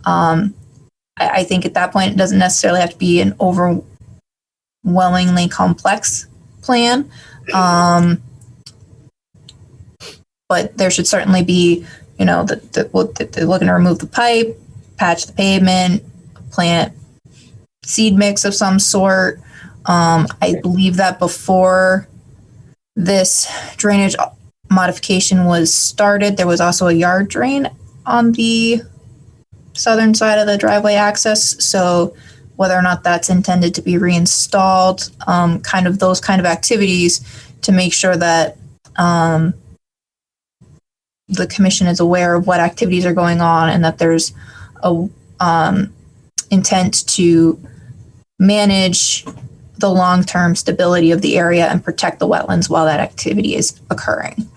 I think at that point, it doesn't necessarily have to be an overwhelmingly complex plan. But there should certainly be, they're looking to remove the pipe, patch the pavement, plant seed mix of some sort. I believe that before this drainage modification was started, there was also a yard drain on the southern side of the driveway access. So whether or not that's intended to be reinstalled, kind of those kind of activities to make sure that the commission is aware of what activities are going on and that there's a intent to manage the long-term stability of the area and protect the wetlands while that activity is occurring.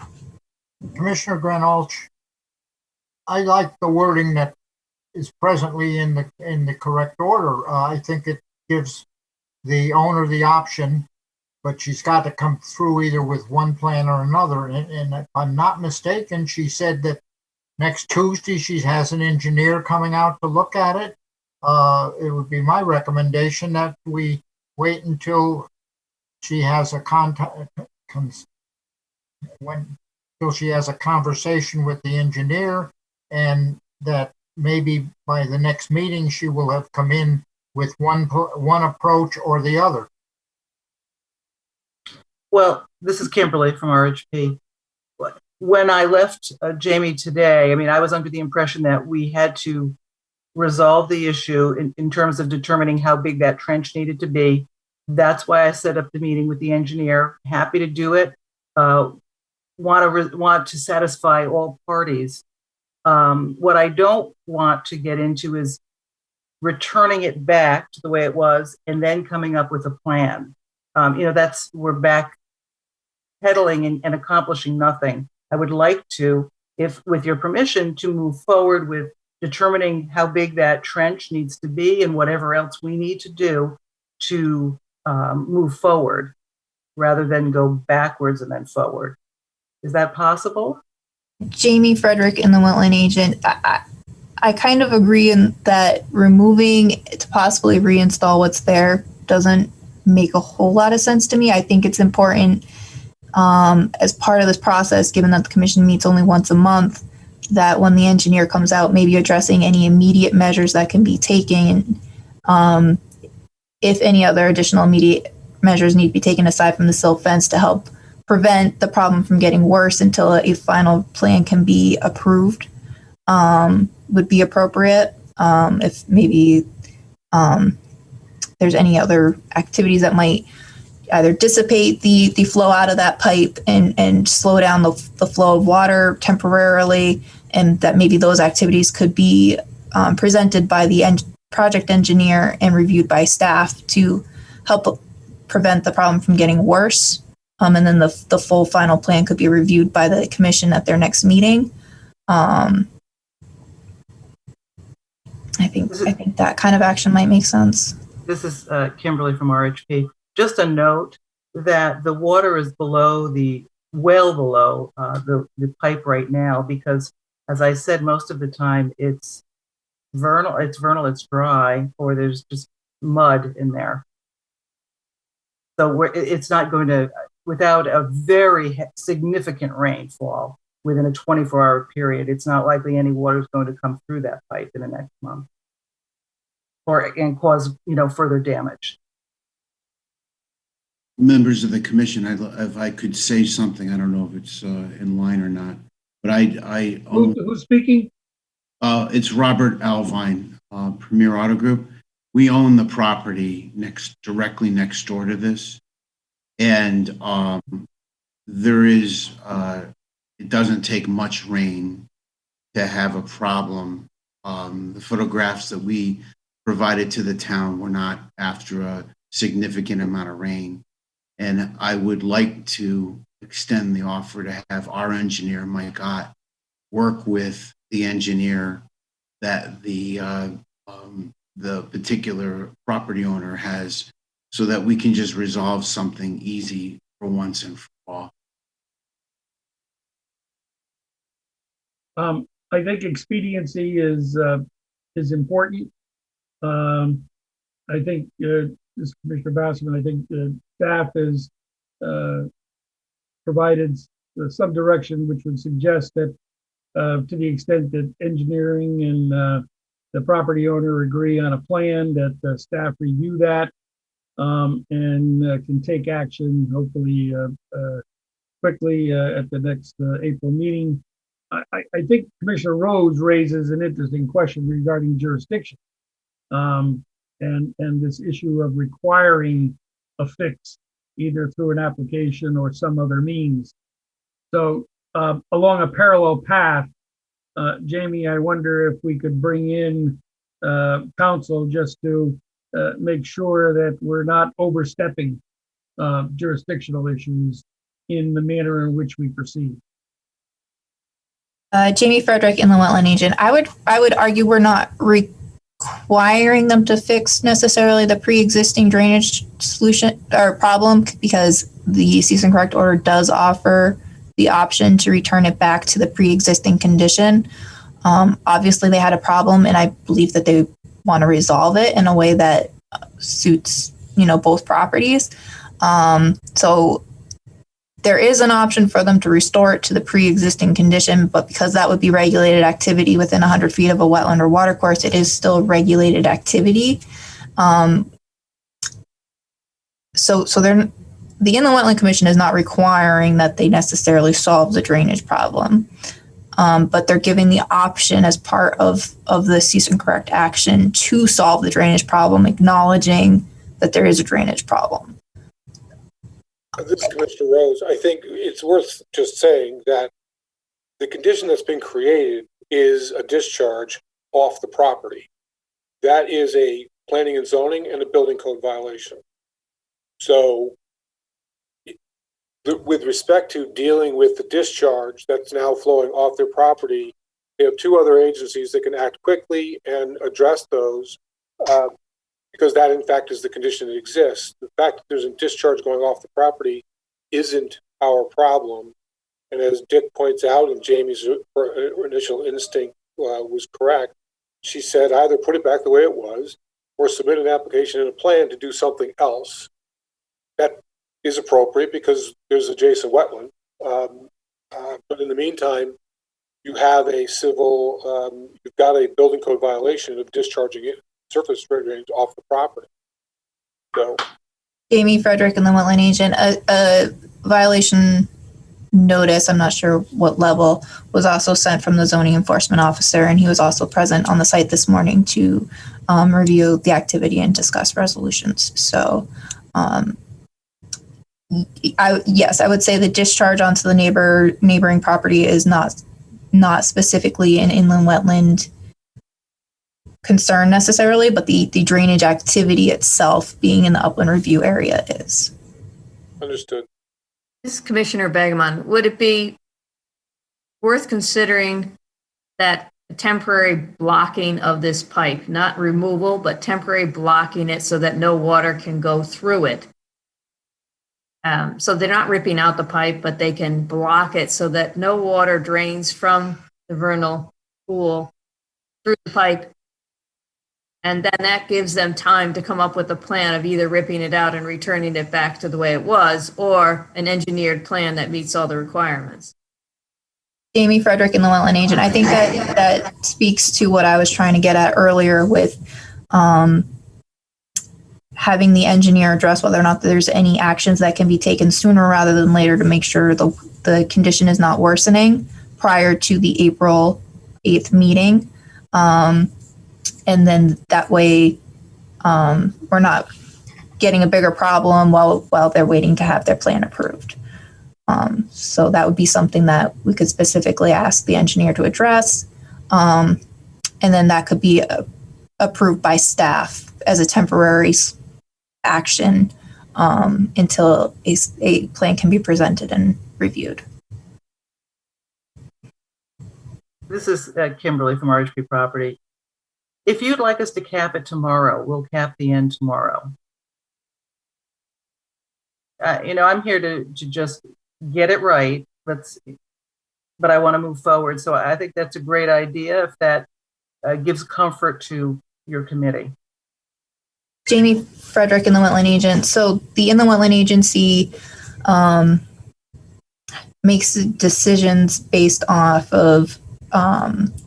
Commissioner Granolch, I like the wording that is presently in the correct order. I think it gives the owner the option, but she's got to come through either with one plan or another. And if I'm not mistaken, she said that next Tuesday she has an engineer coming out to look at it. It would be my recommendation that we wait until she has a until she has a conversation with the engineer, and that maybe by the next meeting she will have come in with one approach or the other. Well, this is Kimberly from RHP. When I left Jamie today, I was under the impression that we had to resolve the issue in terms of determining how big that trench needed to be. That's why I set up the meeting with the engineer. Happy to do it. Want to satisfy all parties. What I don't want to get into is returning it back to the way it was and then coming up with a plan. We're back pedaling and accomplishing nothing. I would like to, if with your permission, to move forward with determining how big that trench needs to be and whatever else we need to do to move forward rather than go backwards and then forward. Is that possible? Jamie Frederick in the Wetland Agent. I kind of agree in that removing to possibly reinstall what's there doesn't make a whole lot of sense to me. I think it's important as part of this process, given that the commission meets only once a month, that when the engineer comes out, maybe addressing any immediate measures that can be taken if any other additional immediate measures need to be taken aside from the silt fence to help prevent the problem from getting worse until a final plan can be approved, would be appropriate. If maybe there's any other activities that might either dissipate the flow out of that pipe and slow down the flow of water temporarily, and that maybe those activities could be presented by the project engineer and reviewed by staff to help prevent the problem from getting worse. And then the full final plan could be reviewed by the commission at their next meeting. I think that kind of action might make sense. This is Kimberly from RHP. Just a note that the water is below well below the pipe right now, because as I said, most of the time it's vernal, it's dry, or there's just mud in there. So it's not going to, without a very significant rainfall within a 24-hour period, it's not likely any water is going to come through that pipe in the next month and cause further damage. Members of the commission, if I could say something, I don't know if it's in line or not, but I own, who's speaking? It's Robert Alvine, Premier Auto Group. We own the property directly next door to this, and there is it doesn't take much rain to have a problem. The photographs that we provided to the town were not after a significant amount of rain. And I would like to extend the offer to have our engineer, Mike Ott, work with the engineer that the particular property owner has, so that we can just resolve something easy for once and for all. I think expediency is important. I think this Commissioner Basserman, I think staff has provided some direction which would suggest that to the extent that engineering and the property owner agree on a plan, that the staff review that and can take action hopefully quickly at the next April meeting. I think Commissioner Rose raises an interesting question regarding jurisdiction and this issue of requiring a fix either through an application or some other means. So along a parallel path, Jamie, I wonder if we could bring in counsel just to make sure that we're not overstepping jurisdictional issues in the manner in which we proceed. Jamie Frederick, Inland Wetland Agent. I would argue we're not requiring them to fix necessarily the pre-existing drainage solution or problem, because the cease and correct order does offer the option to return it back to the pre-existing condition. Obviously they had a problem, and I believe that they want to resolve it in a way that suits, both properties. So there is an option for them to restore it to the pre-existing condition, but because that would be regulated activity within 100 feet of a wetland or water course, it is still regulated activity. So the Inland Wetland Commission is not requiring that they necessarily solve the drainage problem, but they're giving the option as part of the cease and correct action to solve the drainage problem, acknowledging that there is a drainage problem. This is Commissioner Rose. I think it's worth just saying that the condition that's been created is a discharge off the property. That is a planning and zoning and a building code violation. So with respect to dealing with the discharge that's now flowing off their property, they have two other agencies that can act quickly and address those because that, in fact, is the condition that exists. The fact that there's a discharge going off the property isn't our problem. And as Dick points out, and Jamie's initial instinct was correct, she said either put it back the way it was or submit an application and a plan to do something else. That is appropriate because there's adjacent wetland. But in the meantime, you have a civil, you've got a building code violation of discharging it, surface drainage off the property. So, Amy Frederick and the wetland agent, a violation notice, I'm not sure what level, was also sent from the zoning enforcement officer, and he was also present on the site this morning to review the activity and discuss resolutions. So yes, I would say the discharge onto the neighboring property is not specifically an inland wetland concern necessarily, but the drainage activity itself being in the upland review area is. understood. This is Commissioner Begemon. Would it be worth considering that temporary blocking of this pipe, not removal, but temporary blocking it so that no water can go through it? So they're not ripping out the pipe, but they can block it so that no water drains from the vernal pool through the pipe. And then that gives them time to come up with a plan of either ripping it out and returning it back to the way it was, or an engineered plan that meets all the requirements. Amy Frederick and the wetland agent. I think that speaks to what I was trying to get at earlier with having the engineer address whether or not there's any actions that can be taken sooner rather than later to make sure the condition is not worsening prior to the April 8th meeting. And then that way we're not getting a bigger problem while they're waiting to have their plan approved. So that would be something that we could specifically ask the engineer to address. And then that could be approved by staff as a temporary action until a plan can be presented and reviewed. This is Kimberly from RHP Property. If you'd like us to cap it tomorrow, we'll cap the end tomorrow. I'm here to just get it right. But I want to move forward. So I think that's a great idea if that gives comfort to your committee. Jamie Frederick and the wetland agent. So the inland wetland agency makes decisions based off of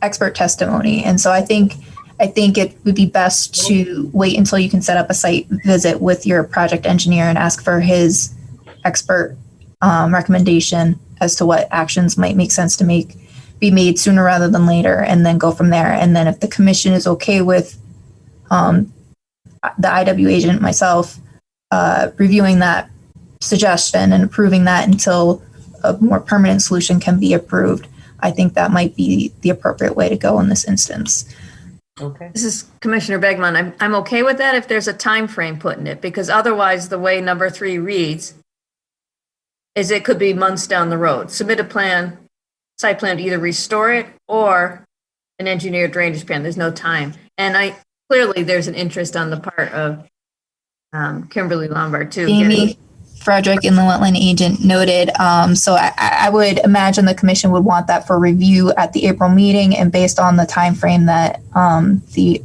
expert testimony. And so I think it would be best to wait until you can set up a site visit with your project engineer and ask for his expert recommendation as to what actions might make sense to be made sooner rather than later, and then go from there. And then if the commission is okay with the IW agent, myself, reviewing that suggestion and approving that until a more permanent solution can be approved, I think that might be the appropriate way to go in this instance. Okay. This is Commissioner Begemon. I'm okay with that if there's a time frame put in it, because otherwise the way number 3 reads is it could be months down the road. Submit a plan, site plan to either restore it or an engineered drainage plan. There's no time. And clearly there's an interest on the part of Kimberly Lombard too. Amy Frederick and the wetland agent noted. So I would imagine the commission would want that for review at the April meeting, and based on the time frame that the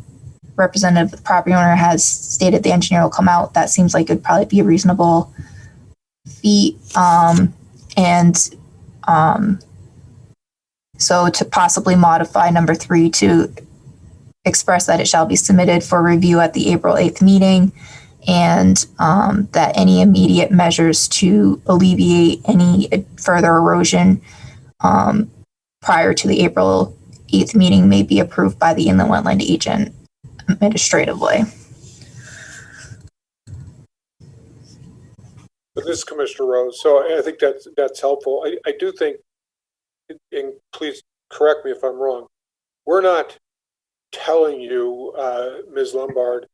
representative of the property owner has stated the engineer will come out, that seems like it'd probably be a reasonable feat. So to possibly modify number 3 to express that it shall be submitted for review at the April 8th meeting, and that any immediate measures to alleviate any further erosion prior to the April 8th meeting may be approved by the inland wetland agent administratively. But this is Commissioner Rose, so I think that's helpful. I do think, and please correct me if I'm wrong, we're not telling you, Ms. Lombard,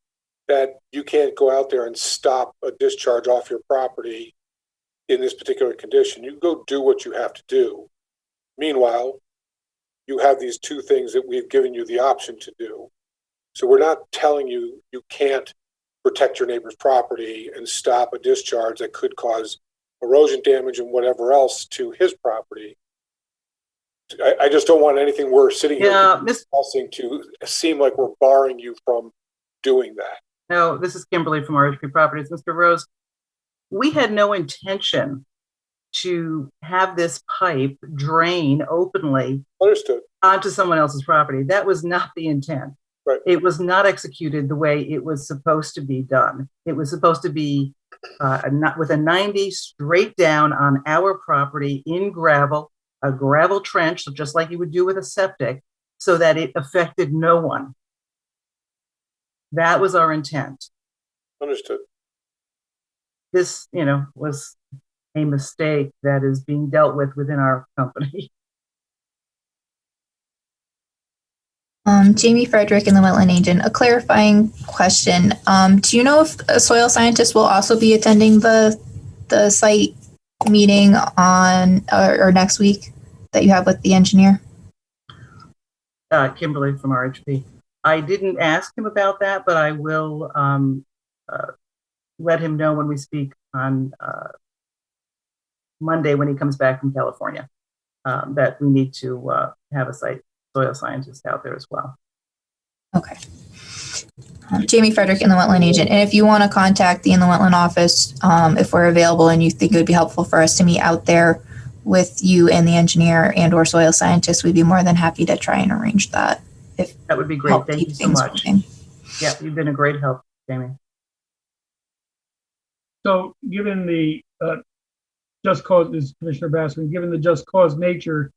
that you can't go out there and stop a discharge off your property in this particular condition. You go do what you have to do. Meanwhile, you have these 2 things that we've given you the option to do. So we're not telling you you can't protect your neighbor's property and stop a discharge that could cause erosion damage and whatever else to his property. I just don't want anything we're sitting here discussing to seem like we're barring you from doing that. No, this is Kimberly from RHP Properties. Mr. Rose, we had no intention to have this pipe drain openly Understood. onto someone else's property. That was not the intent. Right. It was not executed the way it was supposed to be done. It was supposed to be with a 90 straight down on our property in gravel, a gravel trench, so just like you would do with a septic, so that it affected no one. That was our intent. Understood. This, was a mistake that is being dealt with within our company. Jamie Frederick in the Wetland Agent, a clarifying question. Do you know if a soil scientist will also be attending the site meeting on or next week that you have with the engineer? Kimberly from RHP. I didn't ask him about that, but I will let him know when we speak on Monday when he comes back from California that we need to have a soil scientist out there as well. Okay. Jamie Frederick in the Wetland Agent. And if you want to contact the Inland Wetland Office, if we're available and you think it would be helpful for us to meet out there with you and the engineer and or soil scientist, we'd be more than happy to try and arrange that. That would be great. Thank you so much. Yeah, you've been a great help, Jamie. So given the just cause, this is Commissioner Bassman, given the just cause nature,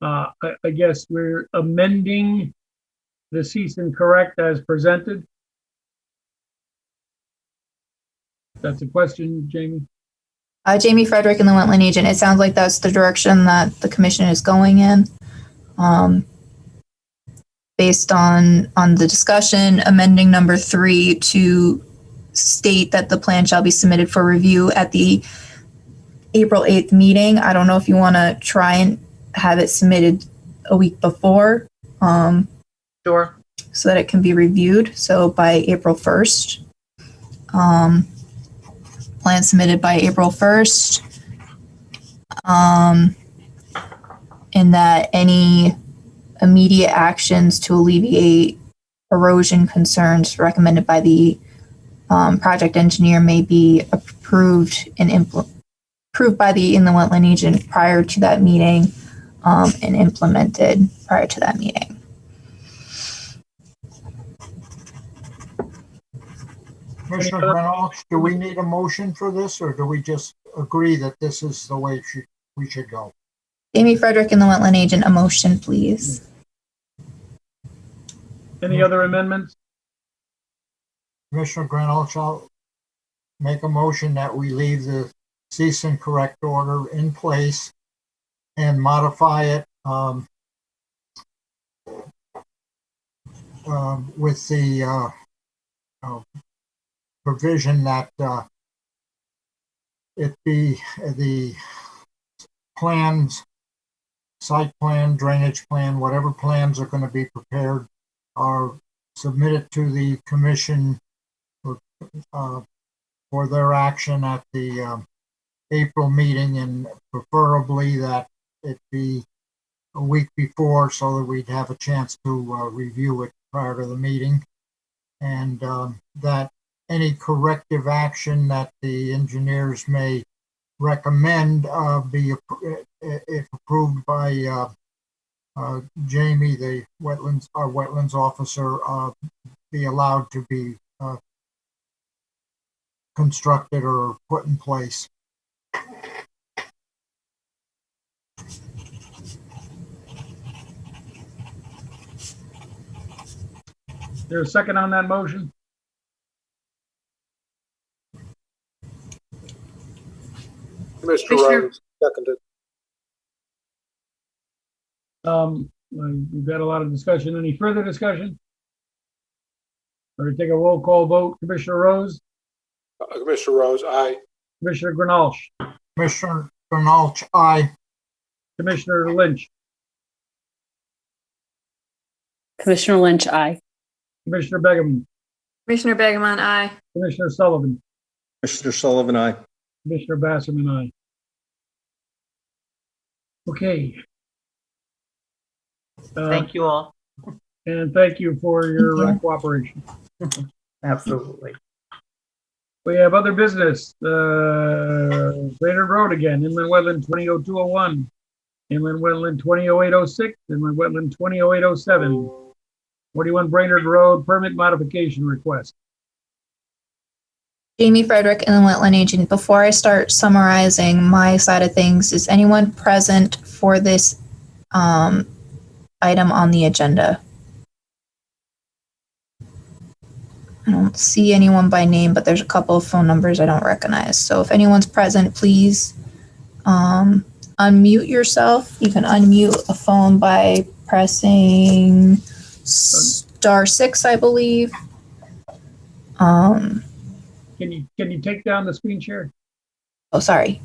I guess we're amending the cease and correct as presented. That's a question, Jamie. Jamie Frederick in the Wetland Agent. It sounds like that's the direction that the commission is going in. Based on the discussion, amending number 3 to state that the plan shall be submitted for review at the April 8th meeting. I don't know if you want to try and have it submitted a week before. Sure. So that it can be reviewed. So by April 1st. Plan submitted by April 1st. And that any immediate actions to alleviate erosion concerns recommended by the project engineer may be approved and approved by the Inland Wetland Agent prior to that meeting and implemented prior to that meeting. Commissioner Reynolds, do we need a motion for this, or do we just agree that this is the way we should go? Jamie Frederick in the Wetland Agent, a motion, please. Any other amendments? Commissioner Reynolds, I'll make a motion that we leave the cease and correct order in place and modify it with the provision that it be the plans, site plan, drainage plan, whatever plans are going to be prepared are submitted to the commission for their action at the April meeting, and preferably that it be a week before so that we'd have a chance to review it prior to the meeting, and that any corrective action that the engineers may recommend be, if approved by Jamie, the our wetlands officer, be allowed to be constructed or put in place. Is there a second on that motion? Commissioner Rose, seconded. We've had a lot of discussion. Any further discussion? We're going to take a roll call vote. Commissioner Rose? Commissioner Rose, aye. Commissioner Grinalch? Commissioner Grinalch, aye. Commissioner Lynch? Commissioner Lynch, aye. Commissioner Begeman? Commissioner Begeman, aye. Commissioner Sullivan? Commissioner Sullivan, aye. Commissioner Basserman, aye. Okay. Thank you all. And thank you for your cooperation. Absolutely. We have other business. Brainerd Road again, Inland Wetland 200201, Inland Wetland 200806, Inland Wetland 200807. 41 Brainerd Road, permit modification request. Jamie Frederick, Inland Wetland Agent. Before I start summarizing my side of things, is anyone present for this item on the agenda? I don't see anyone by name, but there's a couple of phone numbers I don't recognize. So if anyone's present, please unmute yourself. You can unmute a phone by pressing *6, I believe. Can you take down the screen share? Oh, sorry.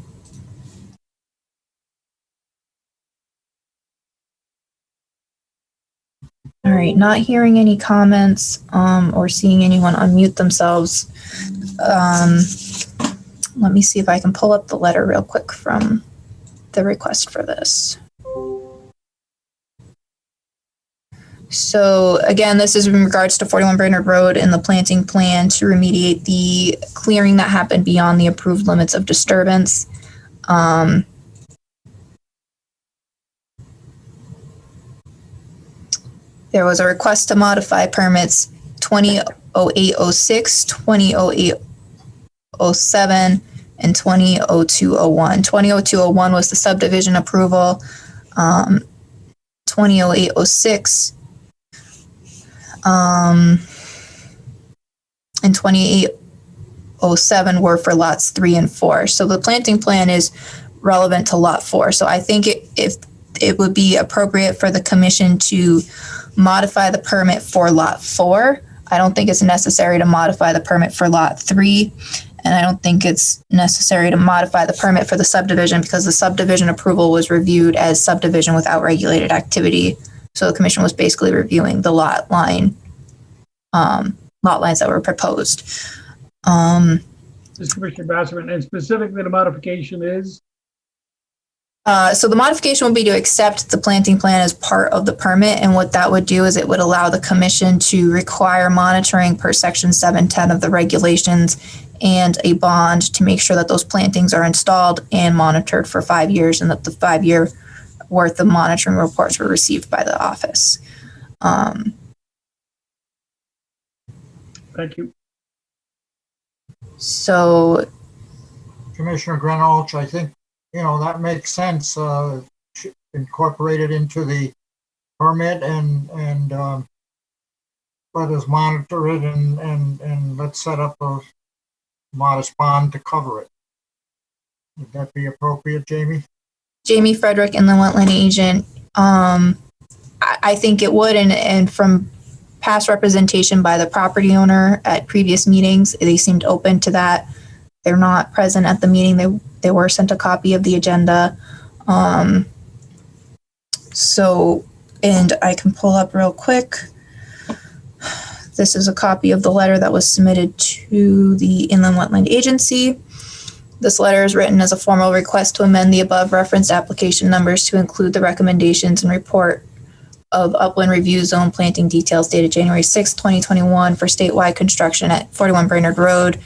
All right, not hearing any comments or seeing anyone unmute themselves. Let me see if I can pull up the letter real quick from the request for this. So again, this is in regards to 41 Brainerd Road and the planting plan to remediate the clearing that happened beyond the approved limits of disturbance. There was a request to modify permits 200806, 200807, and 200201. 200201 was the subdivision approval. 200806 and 2807 were for lots 3 and 4. So the planting plan is relevant to lot 4. So I think if it would be appropriate for the commission to modify the permit for lot 4. I don't think it's necessary to modify the permit for lot 3. And I don't think it's necessary to modify the permit for the subdivision because the subdivision approval was reviewed as subdivision without regulated activity. So the commission was basically reviewing the lot lines that were proposed. This is Commissioner Basserman, and specifically the modification is? So the modification would be to accept the planting plan as part of the permit. And what that would do is it would allow the commission to require monitoring per section 710 of the regulations and a bond to make sure that those plantings are installed and monitored for 5 years and that the 5-year worth of monitoring reports were received by the office. Thank you. So, Commissioner Greenwich, I think, that makes sense. Incorporate it into the permit and let us monitor it and let's set up a modest bond to cover it. Would that be appropriate, Jamie? Jamie Frederick, Inland Wetland Agent. I think it would, and from past representation by the property owner at previous meetings, they seemed open to that. They're not present at the meeting. They were sent a copy of the agenda. So, and I can pull up real quick. This is a copy of the letter that was submitted to the Inland Wetland Agency. This letter is written as a formal request to amend the above referenced application numbers to include the recommendations and report of upland review zone planting details dated January 6, 2021 for statewide construction at 41 Brainerd Road,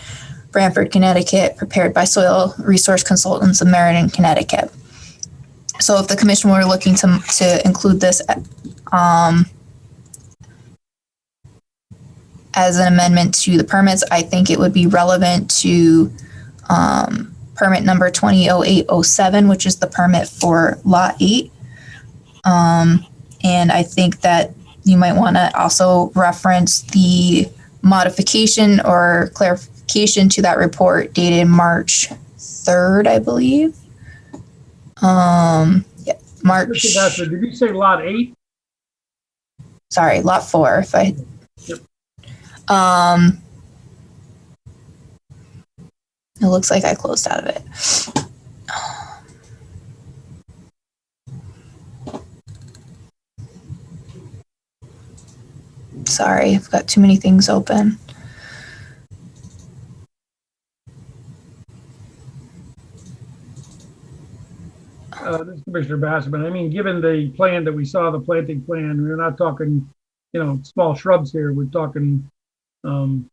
Branford, Connecticut, prepared by Soil Resource Consultants of Meriden, Connecticut. So if the commission were looking to include this as an amendment to the permits, I think it would be relevant to permit number 200807, which is the permit for lot 8. And I think that you might want to also reference the modification or clarification to that report dated March 3rd, I believe. Yeah, March. Did you say lot 8? Sorry, lot 4. If I. Yep. It looks like I closed out of it. Sorry, I've got too many things open. This is Commissioner Basserman. I mean, given the plan that we saw, the planting plan, we're not talking, small shrubs here. We're talking, some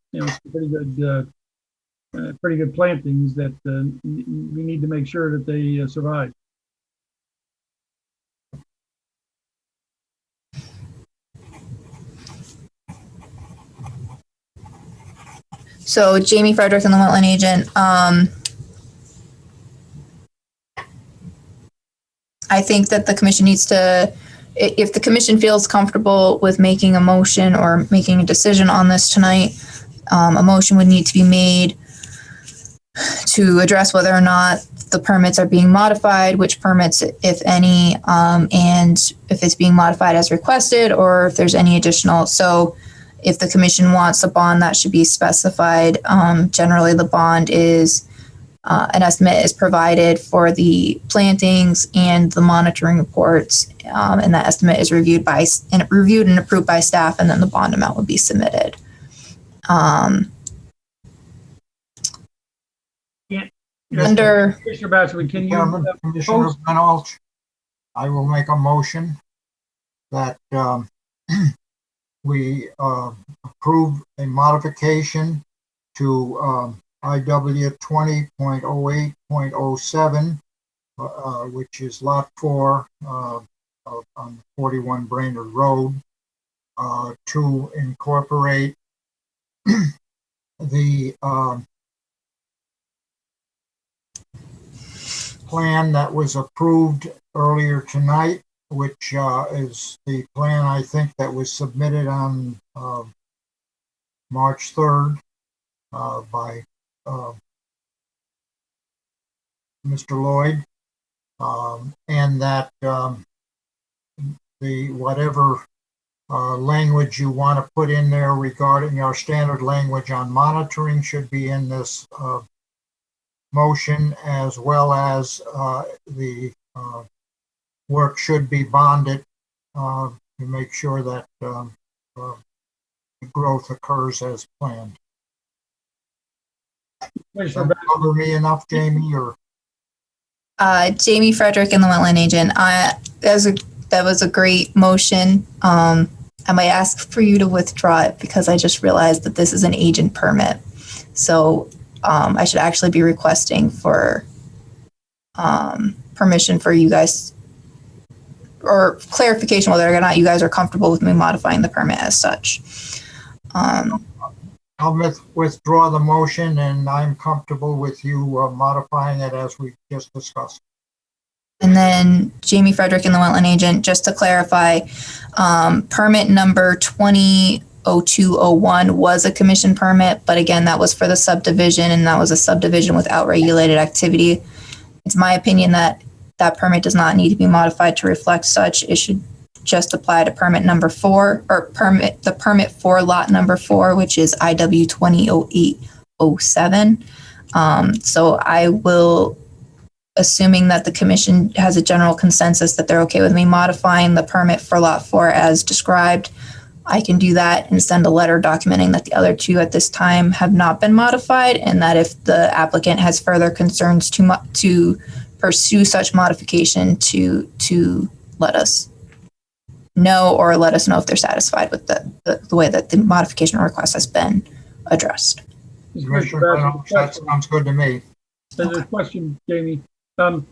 pretty good plantings that we need to make sure that they survive. So Jamie Frederick and the wetland agent. I think that the commission needs to, if the commission feels comfortable with making a motion or making a decision on this tonight, a motion would need to be made to address whether or not the permits are being modified, which permits, if any, and if it's being modified as requested, or if there's any additional. So if the commission wants a bond, that should be specified. Generally, the bond is, an estimate is provided for the plantings and the monitoring reports, and that estimate is reviewed and approved by staff, and then the bond amount would be submitted. Under Commissioner Batchel, can you? Chairman, Commissioner Reynolds, I will make a motion that we approve a modification to IW 20.08.07, which is Lot 4 on 41 Brainerd Road, to incorporate the plan that was approved earlier tonight, which is the plan, I think, that was submitted on March 3rd by Mr. Lloyd, and that the whatever language you want to put in there regarding our standard language on monitoring should be in this motion, as well as the work should be bonded to make sure that the growth occurs as planned. Does that cover me enough, Jamie? Or Jamie Frederick and the wetland agent. That was a great motion. I might ask for you to withdraw it because I just realized that this is an agent permit. So I should actually be requesting for permission for you guys, or clarification whether or not you guys are comfortable with me modifying the permit as such. I'll withdraw the motion, and I'm comfortable with you modifying it as we just discussed. And then Jamie Frederick and the wetland agent, just to clarify, permit number 200201 was a commission permit, but again, that was for the subdivision, and that was a subdivision without regulated activity. It's my opinion that that permit does not need to be modified to reflect such. It should just apply to permit number 4, or the permit for lot number 4, which is IW 200807. So I will, assuming that the commission has a general consensus that they're okay with me modifying the permit for lot 4 as described, I can do that and send a letter documenting that the other 2 at this time have not been modified, and that if the applicant has further concerns to pursue such modification to let us know, or let us know if they're satisfied with the way that the modification request has been addressed. That sounds good to me. There's a question, Jamie. Do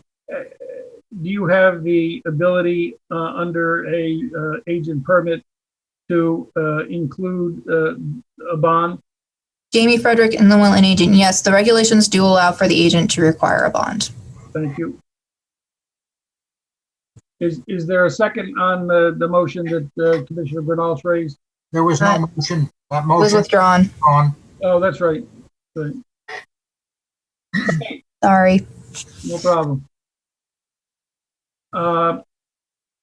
you have the ability under a agent permit to include a bond? Jamie Frederick and the wetland agent, yes, the regulations do allow for the agent to require a bond. Thank you. Is there a second on the motion that Commissioner Bernals raised? There was no motion. That motion was withdrawn. Oh, that's right. Right. Sorry. No problem.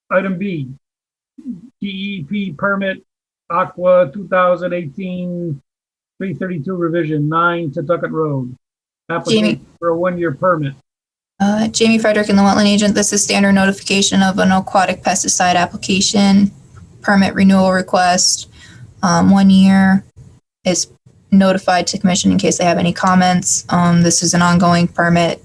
Item B, DEP permit, Aqua 2018 332 revision, 9 Tucket Road. Application for a 1-year permit. Jamie Frederick and the wetland agent, this is standard notification of an aquatic pesticide application, permit renewal request. 1 year is notified to commission in case they have any comments. This is an ongoing permit,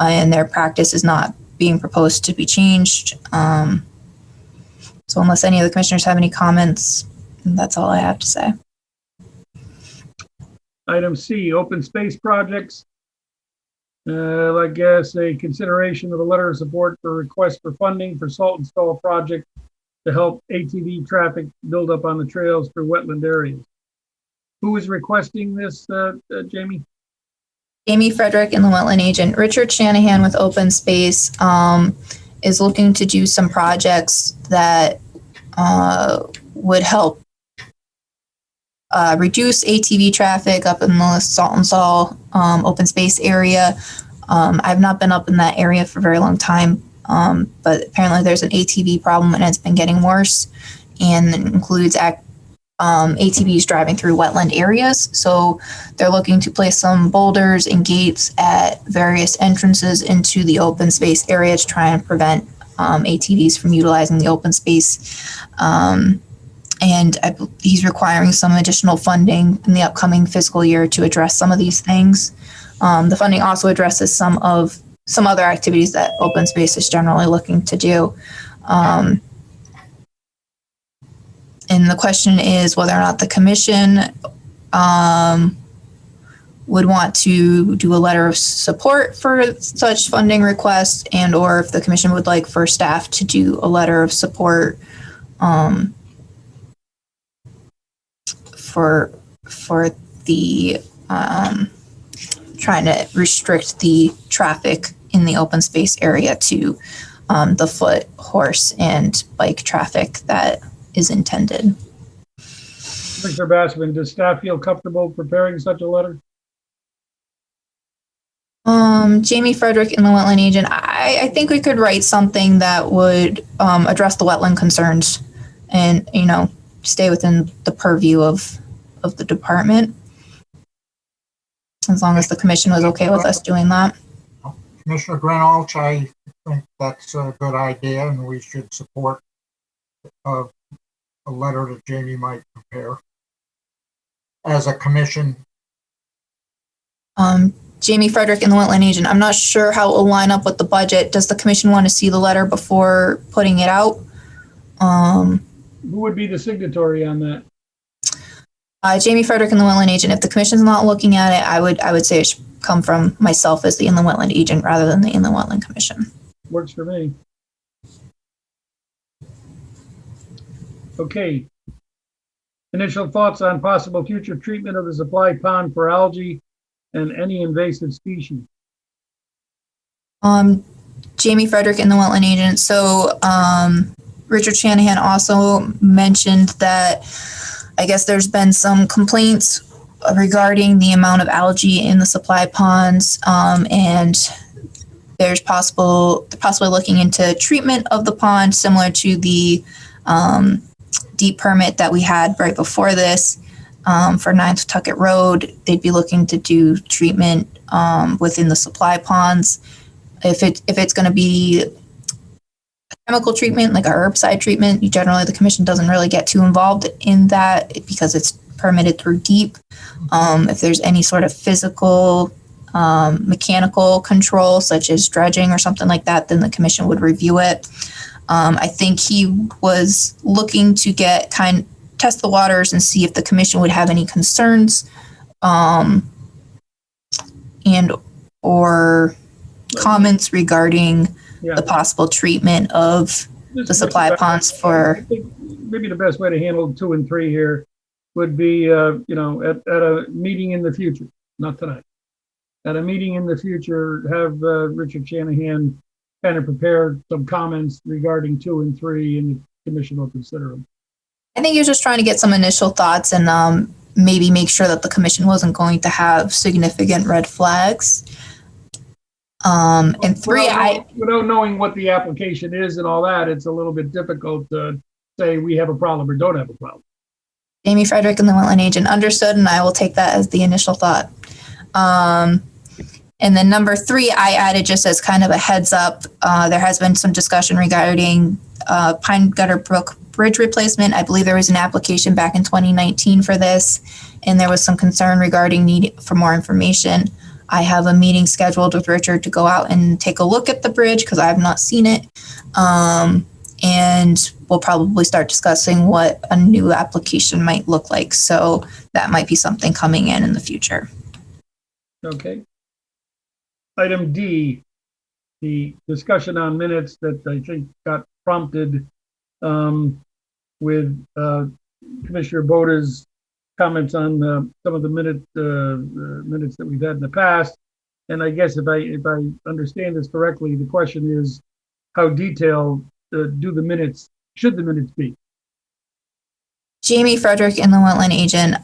and their practice is not being proposed to be changed. So unless any of the commissioners have any comments, that's all I have to say. Item C, open space projects. I guess a consideration of a letter of support for request for funding for salt and stall project to help ATV traffic build up on the trails through wetland areas. Who is requesting this, Jamie? Amy Frederick and the wetland agent. Richard Shanahan with Open Space is looking to do some projects that would help reduce ATV traffic up in the Salt and Sol open space area. I've not been up in that area for a very long time, but apparently there's an ATV problem and it's been getting worse, and it includes ATVs driving through wetland areas. So they're looking to place some boulders and gates at various entrances into the open space area to try and prevent ATVs from utilizing the open space. And he's requiring some additional funding in the upcoming fiscal year to address some of these things. The funding also addresses some other activities that open space is generally looking to do. And the question is whether or not the commission would want to do a letter of support for such funding requests, and or if the commission would like for staff to do a letter of support for the trying to restrict the traffic in the open space area to the foot, horse, and bike traffic that is intended. Mr. Bassman, does staff feel comfortable preparing such a letter? Jamie Frederick and the wetland agent, I think we could write something that would address the wetland concerns and, stay within the purview of the department. As long as the commission was okay with us doing that. Commissioner Greenhalgh, I think that's a good idea, and we should support a letter that Jamie might prepare as a commission. Jamie Frederick and the wetland agent, I'm not sure how it will line up with the budget. Does the commission want to see the letter before putting it out? Who would be the signatory on that? Jamie Frederick and the wetland agent. If the commission's not looking at it, I would say it should come from myself as the inland wetland agent rather than the inland wetland commission. Works for me. Okay. Initial thoughts on possible future treatment of the supply pond for algae and any invasive species. Jamie Frederick and the wetland agent. So Richard Shanahan also mentioned that I guess there's been some complaints regarding the amount of algae in the supply ponds, and there's possibly looking into treatment of the pond similar to the deep permit that we had right before this for 9th Tuckett Road. They'd be looking to do treatment within the supply ponds. If it's going to be a chemical treatment, like a herbicide treatment, generally the commission doesn't really get too involved in that because it's permitted through deep. If there's any sort of physical, mechanical control, such as dredging or something like that, then the commission would review it. I think he was looking to test the waters and see if the commission would have any concerns and or comments regarding the possible treatment of the supply ponds for. I think maybe the best way to handle 2 and 3 here would be, at a meeting in the future, not tonight. At a meeting in the future, have Richard Shanahan kind of prepare some comments regarding 2 and 3, and the commission will consider them. I think you're just trying to get some initial thoughts and maybe make sure that the commission wasn't going to have significant red flags. And 3, without knowing what the application is and all that, it's a little bit difficult to say we have a problem or don't have a problem. Jamie Frederick and the wetland agent, understood, and I will take that as the initial thought. And then number 3, I added just as kind of a heads up. There has been some discussion regarding Pine Gutter Brook Bridge replacement. I believe there was an application back in 2019 for this, and there was some concern regarding need for more information. I have a meeting scheduled with Richard to go out and take a look at the bridge because I have not seen it. And we'll probably start discussing what a new application might look like. So that might be something coming in the future. Okay. Item D, the discussion on minutes that I think got prompted with Commissioner Boda's comments on some of the minutes that we've had in the past. And I guess if I understand this correctly, the question is, how detailed should the minutes be? Jamie Frederick and the wetland agent.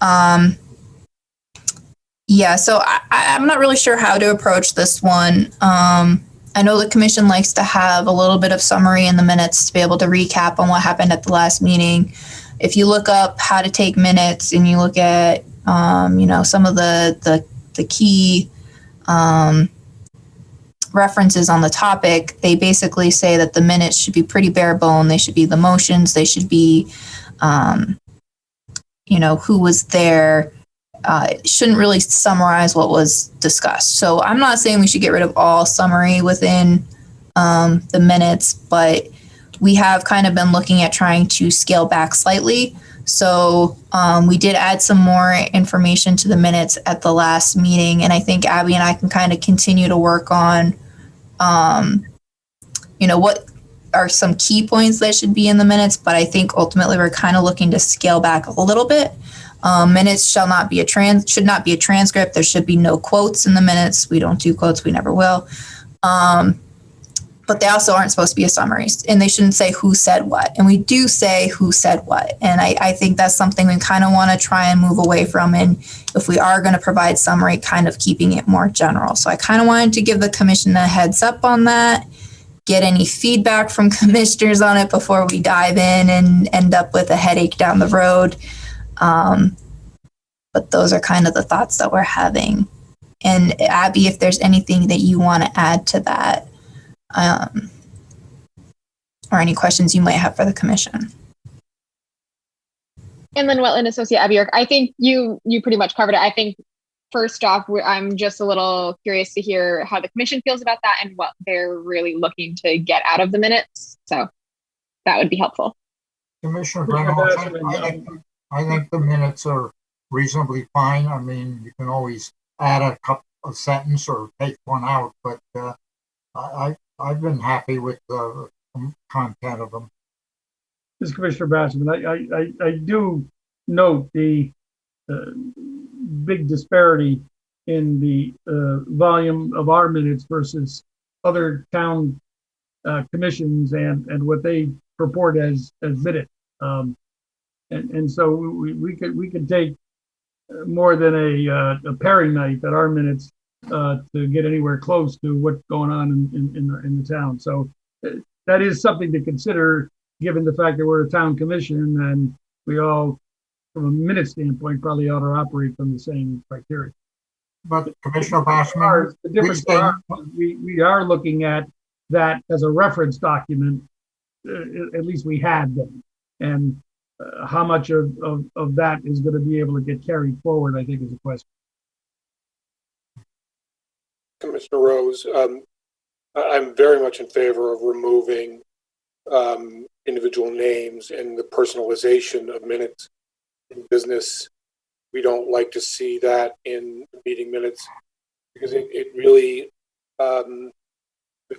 Yeah, so I'm not really sure how to approach this one. I know the commission likes to have a little bit of summary in the minutes to be able to recap on what happened at the last meeting. If you look up how to take minutes and you look at, some of the key references on the topic, they basically say that the minutes should be pretty bare bone. They should be the motions. They should be, who was there. It shouldn't really summarize what was discussed. So I'm not saying we should get rid of all summary within the minutes, but we have kind of been looking at trying to scale back slightly. So we did add some more information to the minutes at the last meeting. And I think Abby and I can kind of continue to work on, what are some key points that should be in the minutes. But I think ultimately we're kind of looking to scale back a little bit. Minutes should not be a transcript. There should be no quotes in the minutes. We don't do quotes. We never will. But they also aren't supposed to be a summary, and they shouldn't say who said what. And we do say who said what. And I think that's something we kind of want to try and move away from. And if we are going to provide summary, kind of keeping it more general. So I kind of wanted to give the commission a heads up on that, get any feedback from commissioners on it before we dive in and end up with a headache down the road. But those are kind of the thoughts that we're having. And Abby, if there's anything that you want to add to that, or any questions you might have for the commission. Inland Wetland Associate Abby York, I think you pretty much covered it. I think first off, I'm just a little curious to hear how the commission feels about that and what they're really looking to get out of the minutes. So that would be helpful. Commissioner Brennan, I think the minutes are reasonably fine. I mean, you can always add a sentence or take one out, but I've been happy with the content of them. This is Commissioner Bassman. I do note the big disparity in the volume of our minutes versus other town commissions and what they purport as minutes. And so we could take more than a paring knife at our minutes to get anywhere close to what's going on in the town. So that is something to consider, given the fact that we're a town commission and we all, from a minute standpoint, probably ought to operate from the same criteria. But Commissioner Bassman, the difference we are looking at that as a reference document. At least we had them, and how much of that is going to be able to get carried forward, I think, is a question. Commissioner Rose, I'm very much in favor of removing individual names and the personalization of minutes in business. We don't like to see that in meeting minutes because it really, the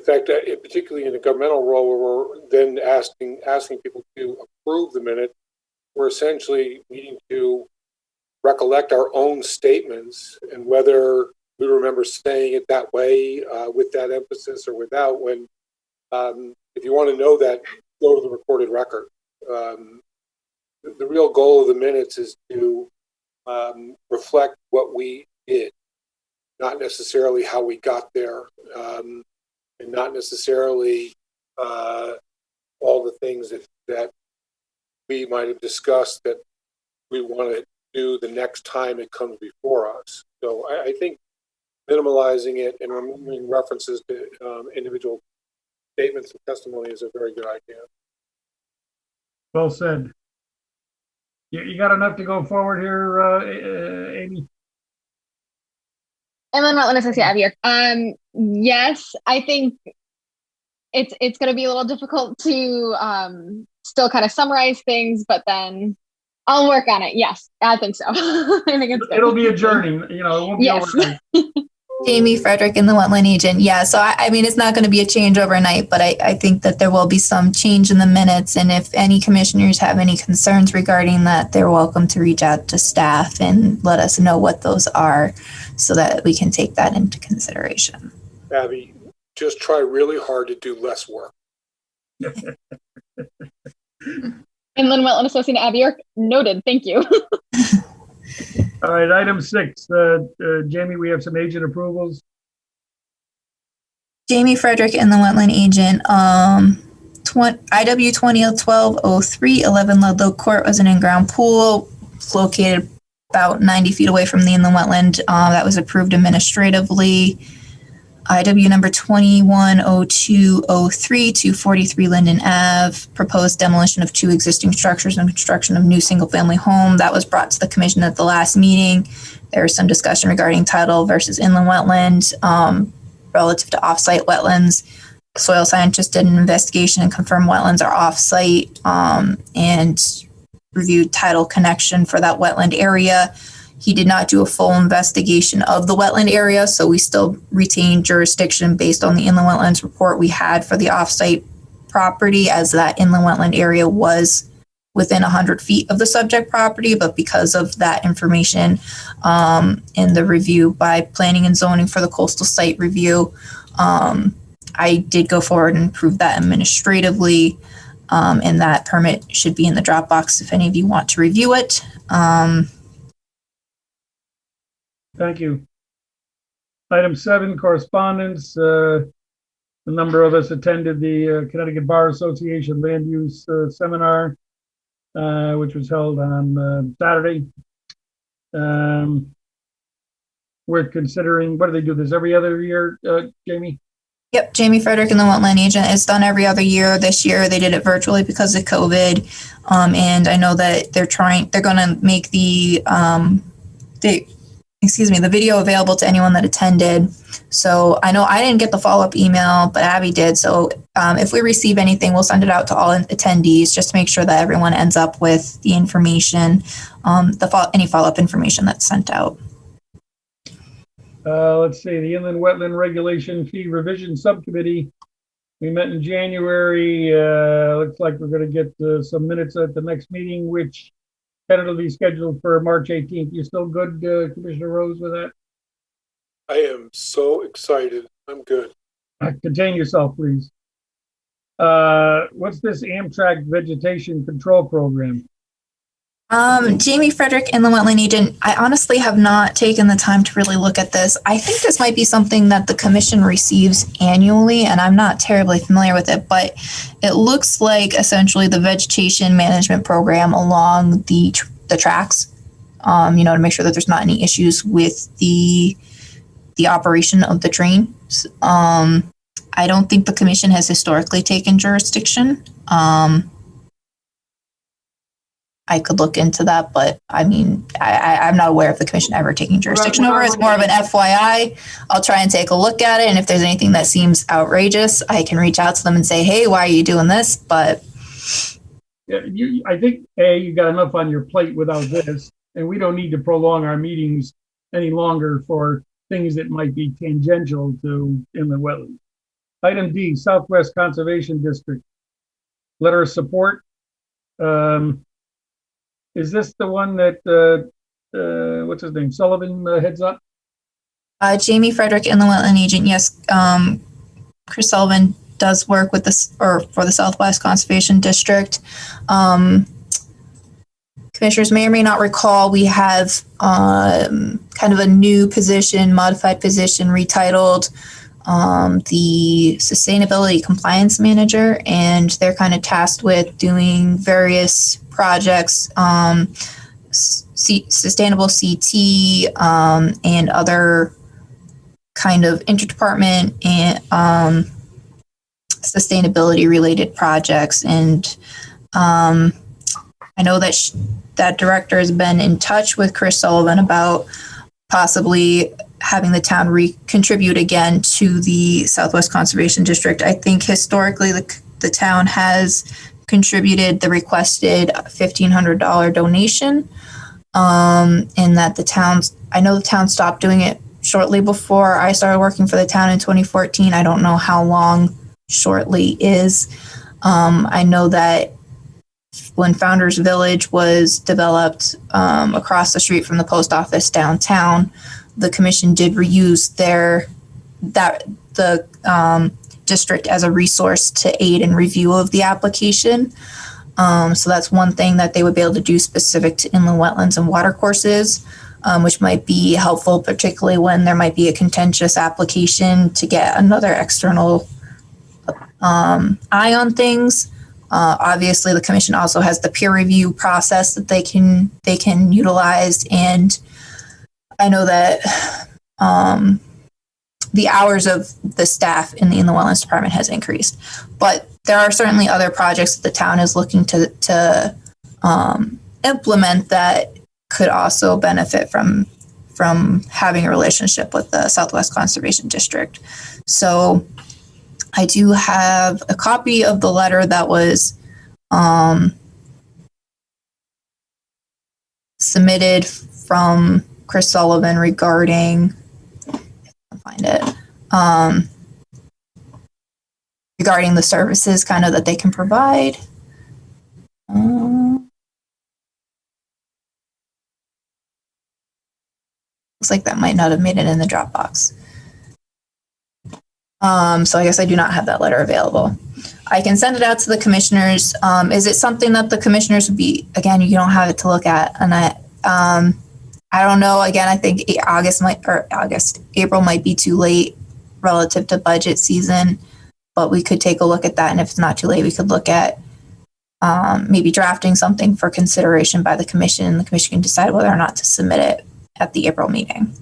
fact that, particularly in a governmental role where we're then asking people to approve the minute, we're essentially needing to recollect our own statements and whether we remember saying it that way with that emphasis or without. When if you want to know that, go to the recorded record. The real goal of the minutes is to reflect what we did, not necessarily how we got there, and not necessarily all the things that we might have discussed that we want to do the next time it comes before us. So I think minimalizing it and removing references to individual statements and testimony is a very good idea. Well said. You got enough to go forward here, Amy? Inland Wetland Associate Abby York. Yes, I think it's going to be a little difficult to still kind of summarize things, but then I'll work on it. Yes, I think so. I think it's good. It'll be a journey. It won't be overnight. Jamie Frederick and the wetland agent. Yeah, so I mean, it's not going to be a change overnight, but I think that there will be some change in the minutes. And if any commissioners have any concerns regarding that, they're welcome to reach out to staff and let us know what those are so that we can take that into consideration. Abby, just try really hard to do less work. Inland Wetland Associate Abby York, noted. Thank you. All right, item 6. Jamie, we have some agent approvals. Jamie Frederick and the wetland agent. IW 2012-03, 11 Ludlow Court was an in-ground pool located about 90 feet away from the inland wetland. That was approved administratively. IW number 210203, 243 Linden Ave, proposed demolition of 2 existing structures and construction of new single-family home. That was brought to the commission at the last meeting. There was some discussion regarding title versus inland wetland relative to off-site wetlands. Soil scientists did an investigation and confirmed wetlands are off-site and reviewed title connection for that wetland area. He did not do a full investigation of the wetland area, so we still retain jurisdiction based on the inland wetlands report we had for the offsite property, as that inland wetland area was within 100 feet of the subject property. But because of that information in the review by planning and zoning for the coastal site review, I did go forward and approve that administratively, and that permit should be in the Dropbox if any of you want to review it. Thank you. Item 7, correspondence. A number of us attended the Connecticut Bar Association Land Use Seminar, which was held on Saturday. We're considering, what do they do this every other year, Jamie? Yep, Jamie Frederick and the wetland agent. It's done every other year. This year they did it virtually because of COVID. And I know that they're going to make the video available to anyone that attended. So I know I didn't get the follow-up email, but Abby did. So if we receive anything, we'll send it out to all attendees just to make sure that everyone ends up with the information, any follow-up information that's sent out. Let's see, the Inland Wetland Regulation Fee Revision Subcommittee. We met in January. Looks like we're going to get some minutes at the next meeting, which tentatively scheduled for March 18th. You still good, Commissioner Rose, with that? I am so excited. I'm good. Contain yourself, please. What's this Amtrak Vegetation Control Program? Jamie Frederick and the wetland agent. I honestly have not taken the time to really look at this. I think this might be something that the commission receives annually, and I'm not terribly familiar with it, but it looks like essentially the vegetation management program along the tracks, to make sure that there's not any issues with the operation of the drains. I don't think the commission has historically taken jurisdiction. I could look into that, but I mean, I'm not aware of the commission ever taking jurisdiction over it. It's more of an FYI. I'll try and take a look at it. And if there's anything that seems outrageous, I can reach out to them and say, hey, why are you doing this? But yeah, I think, you got enough on your plate without this, and we don't need to prolong our meetings any longer for things that might be tangential to inland wetlands. Item D, Southwest Conservation District. Letter of support. Is this the one that, what's his name, Sullivan heads up? Jamie Frederick and the wetland agent, yes. Chris Sullivan does work with for the Southwest Conservation District. Commissioners may or may not recall, we have kind of a new position, modified position, retitled the Sustainability Compliance Manager, and they're kind of tasked with doing various projects, sustainable CT, and other kind of interdepartment and sustainability related projects. And I know that that director has been in touch with Chris Sullivan about possibly having the town contribute again to the Southwest Conservation District. I think historically the town has contributed the requested $1,500 donation, and that I know the town stopped doing it shortly before I started working for the town in 2014. I don't know how long shortly is. I know that when Founders Village was developed across the street from the post office downtown, the commission did reuse the district as a resource to aid in review of the application. So that's one thing that they would be able to do specific to inland wetlands and watercourses, which might be helpful, particularly when there might be a contentious application to get another external eye on things. Obviously, the commission also has the peer review process that they can utilize, and I know that the hours of the staff in the Inland Wetlands Department has increased, but there are certainly other projects that the town is looking to implement that could also benefit from having a relationship with the Southwest Conservation District. So I do have a copy of the letter that was submitted from Chris Sullivan regarding, I'll find it, regarding the services kind of that they can provide. Looks like that might not have made it in the Dropbox. So I guess I do not have that letter available. I can send it out to the commissioners. Is it something that the commissioners would be, again, you don't have it to look at, and I don't know. Again, I think April might be too late relative to budget season, but we could take a look at that. And if it's not too late, we could look at maybe drafting something for consideration by the commission, and the commission can decide whether or not to submit it at the April meeting.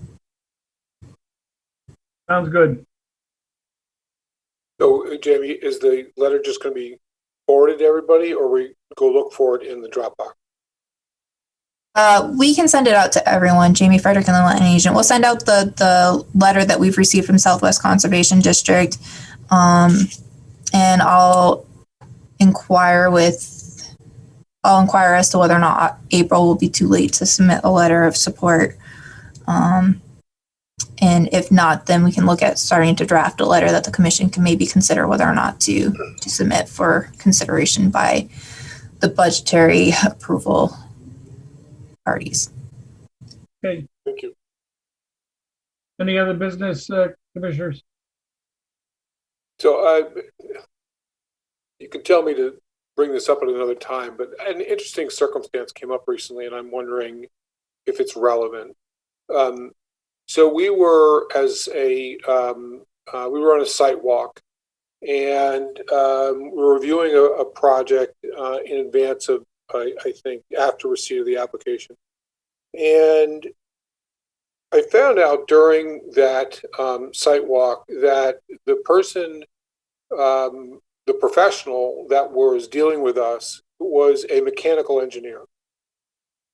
Sounds good. So, Jamie, is the letter just going to be forwarded to everybody, or we go look for it in the Dropbox? We can send it out to everyone. Jamie Frederick and the Wetland Agent. We'll send out the letter that we've received from Southwest Conservation District, and I'll inquire as to whether or not April will be too late to submit a letter of support. And if not, then we can look at starting to draft a letter that the commission can maybe consider whether or not to submit for consideration by the budgetary approval parties. Okay. Thank you. Any other business, commissioners? So you can tell me to bring this up at another time, but an interesting circumstance came up recently, and I'm wondering if it's relevant. So we were we were on a site walk, and we were reviewing a project in advance of, I think, after receipt of the application. And I found out during that site walk that the person, the professional that was dealing with us, was a mechanical engineer.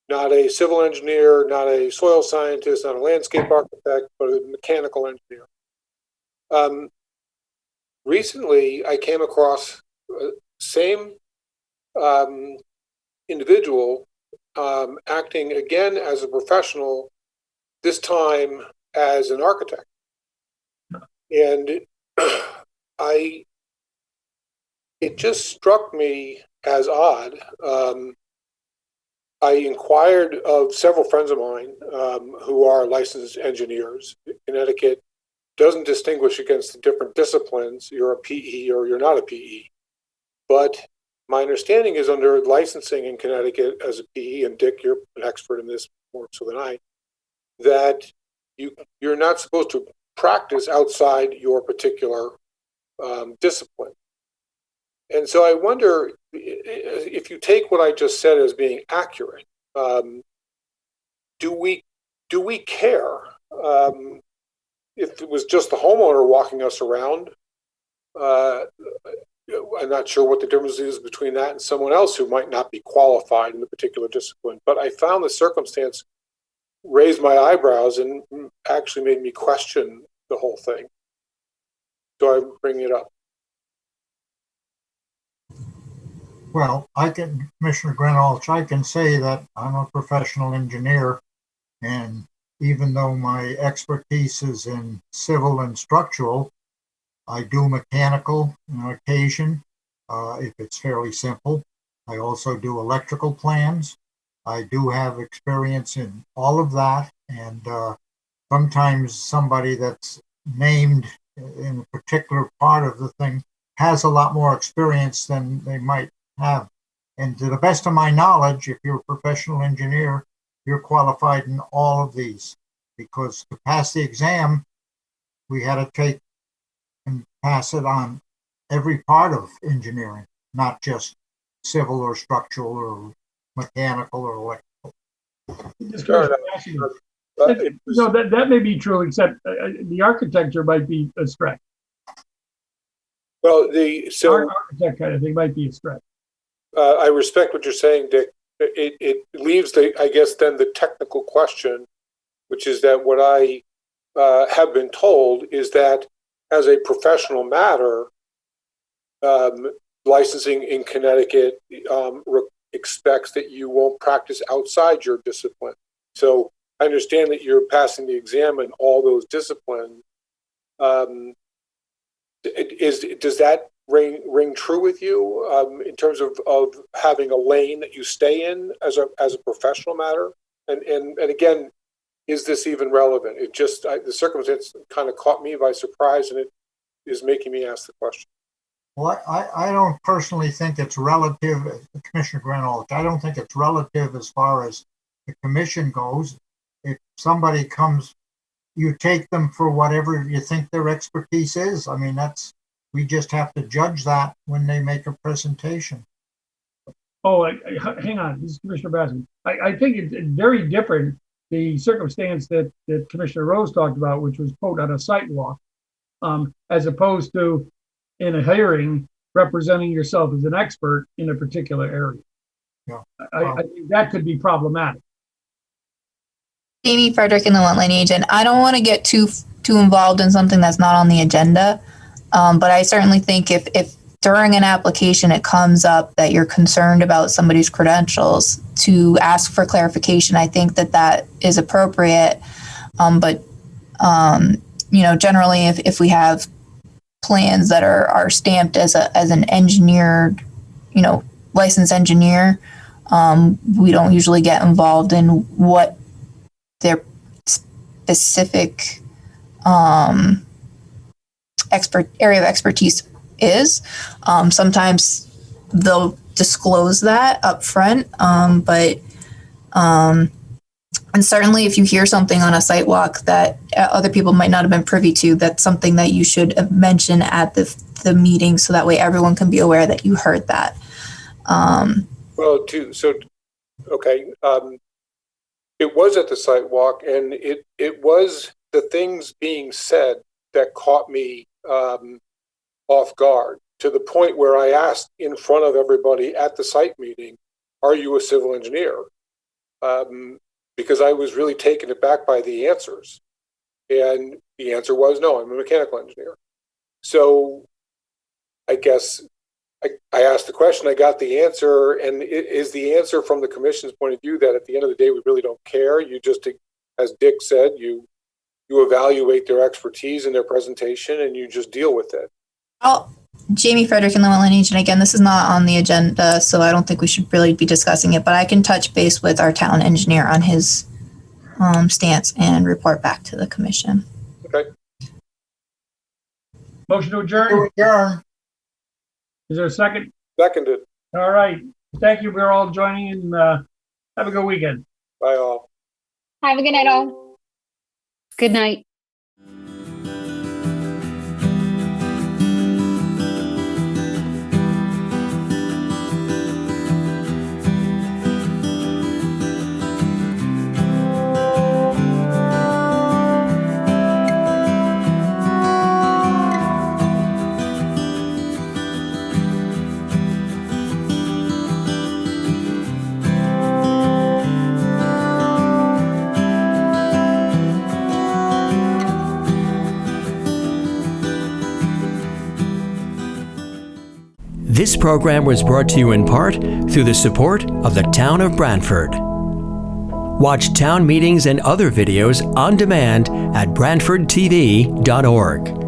Not a civil engineer, not a soil scientist, not a landscape architect, but a mechanical engineer. Recently, I came across the same individual acting again as a professional, this time as an architect. And it just struck me as odd. I inquired of several friends of mine who are licensed engineers. Connecticut doesn't distinguish against the different disciplines. You're a PE or you're not a PE. But my understanding is under licensing in Connecticut as a PE, and Dick, you're an expert in this more so than I, that you're not supposed to practice outside your particular discipline. And so I wonder if you take what I just said as being accurate, do we care if it was just the homeowner walking us around? I'm not sure what the difference is between that and someone else who might not be qualified in the particular discipline. But I found the circumstance raised my eyebrows and actually made me question the whole thing. So I'm bringing it up. Well, Commissioner Greenwald, I can say that I'm a professional engineer, and even though my expertise is in civil and structural, I do mechanical on occasion, if it's fairly simple. I also do electrical plans. I do have experience in all of that, and sometimes somebody that's named in a particular part of the thing has a lot more experience than they might have. And to the best of my knowledge, if you're a professional engineer, you're qualified in all of these, because to pass the exam, we had to take and pass it on every part of engineering, not just civil or structural or mechanical or electrical. No, that may be true, except the architecture might be a stretch. Well, architect kind of thing might be a stretch. I respect what you're saying, Dick. It leaves I guess then the technical question, which is that what I have been told is that as a professional matter, licensing in Connecticut expects that you won't practice outside your discipline. So I understand that you're passing the exam in all those disciplines. Does that ring true with you in terms of having a lane that you stay in as a professional matter? And again, is this even relevant? It just the circumstance kind of caught me by surprise, and it is making me ask the question. Well, I don't personally think it's relative, Commissioner Granold. I don't think it's relative as far as the commission goes. If somebody comes, you take them for whatever you think their expertise is. I mean, we just have to judge that when they make a presentation. Oh, hang on, this is Commissioner Baskin. I think it's very different, the circumstance that Commissioner Rose talked about, which was, quote, on a sidewalk, as opposed to in a hearing representing yourself as an expert in a particular area. Yeah. I think that could be problematic. Amy Frederick in the Wetland Agent. I don't want to get too involved in something that's not on the agenda, but I certainly think if during an application it comes up that you're concerned about somebody's credentials, to ask for clarification, I think that is appropriate. But generally, if we have plans that are stamped as an engineered, licensed engineer, we don't usually get involved in what their specific area of expertise is. Sometimes they'll disclose that up front, and certainly if you hear something on a site walk that other people might not have been privy to, that's something that you should mention at the meeting, so that way everyone can be aware that you heard that. Okay. It was at the site walk, and it was the things being said that caught me off guard, to the point where I asked in front of everybody at the site meeting, "Are you a civil engineer?" Because I was really taken aback by the answers. And the answer was, no, I'm a mechanical engineer. So I guess I asked the question, I got the answer, and is the answer from the commission's point of view that at the end of the day, we really don't care? You just, as Dick said, you evaluate their expertise and their presentation, and you just deal with it. Jamie Frederick in the Wetland Agent. Again, this is not on the agenda, so I don't think we should really be discussing it, but I can touch base with our town engineer on his stance and report back to the commission. Okay. Motion to adjourn? Is there a second? Seconded. All right. Thank you. We're all joining, and have a good weekend. Bye, all. Have a good night, all. Good night. This program was brought to you in part through the support of the Town of Branford. Watch town meetings and other videos on demand at BranfordTV.org.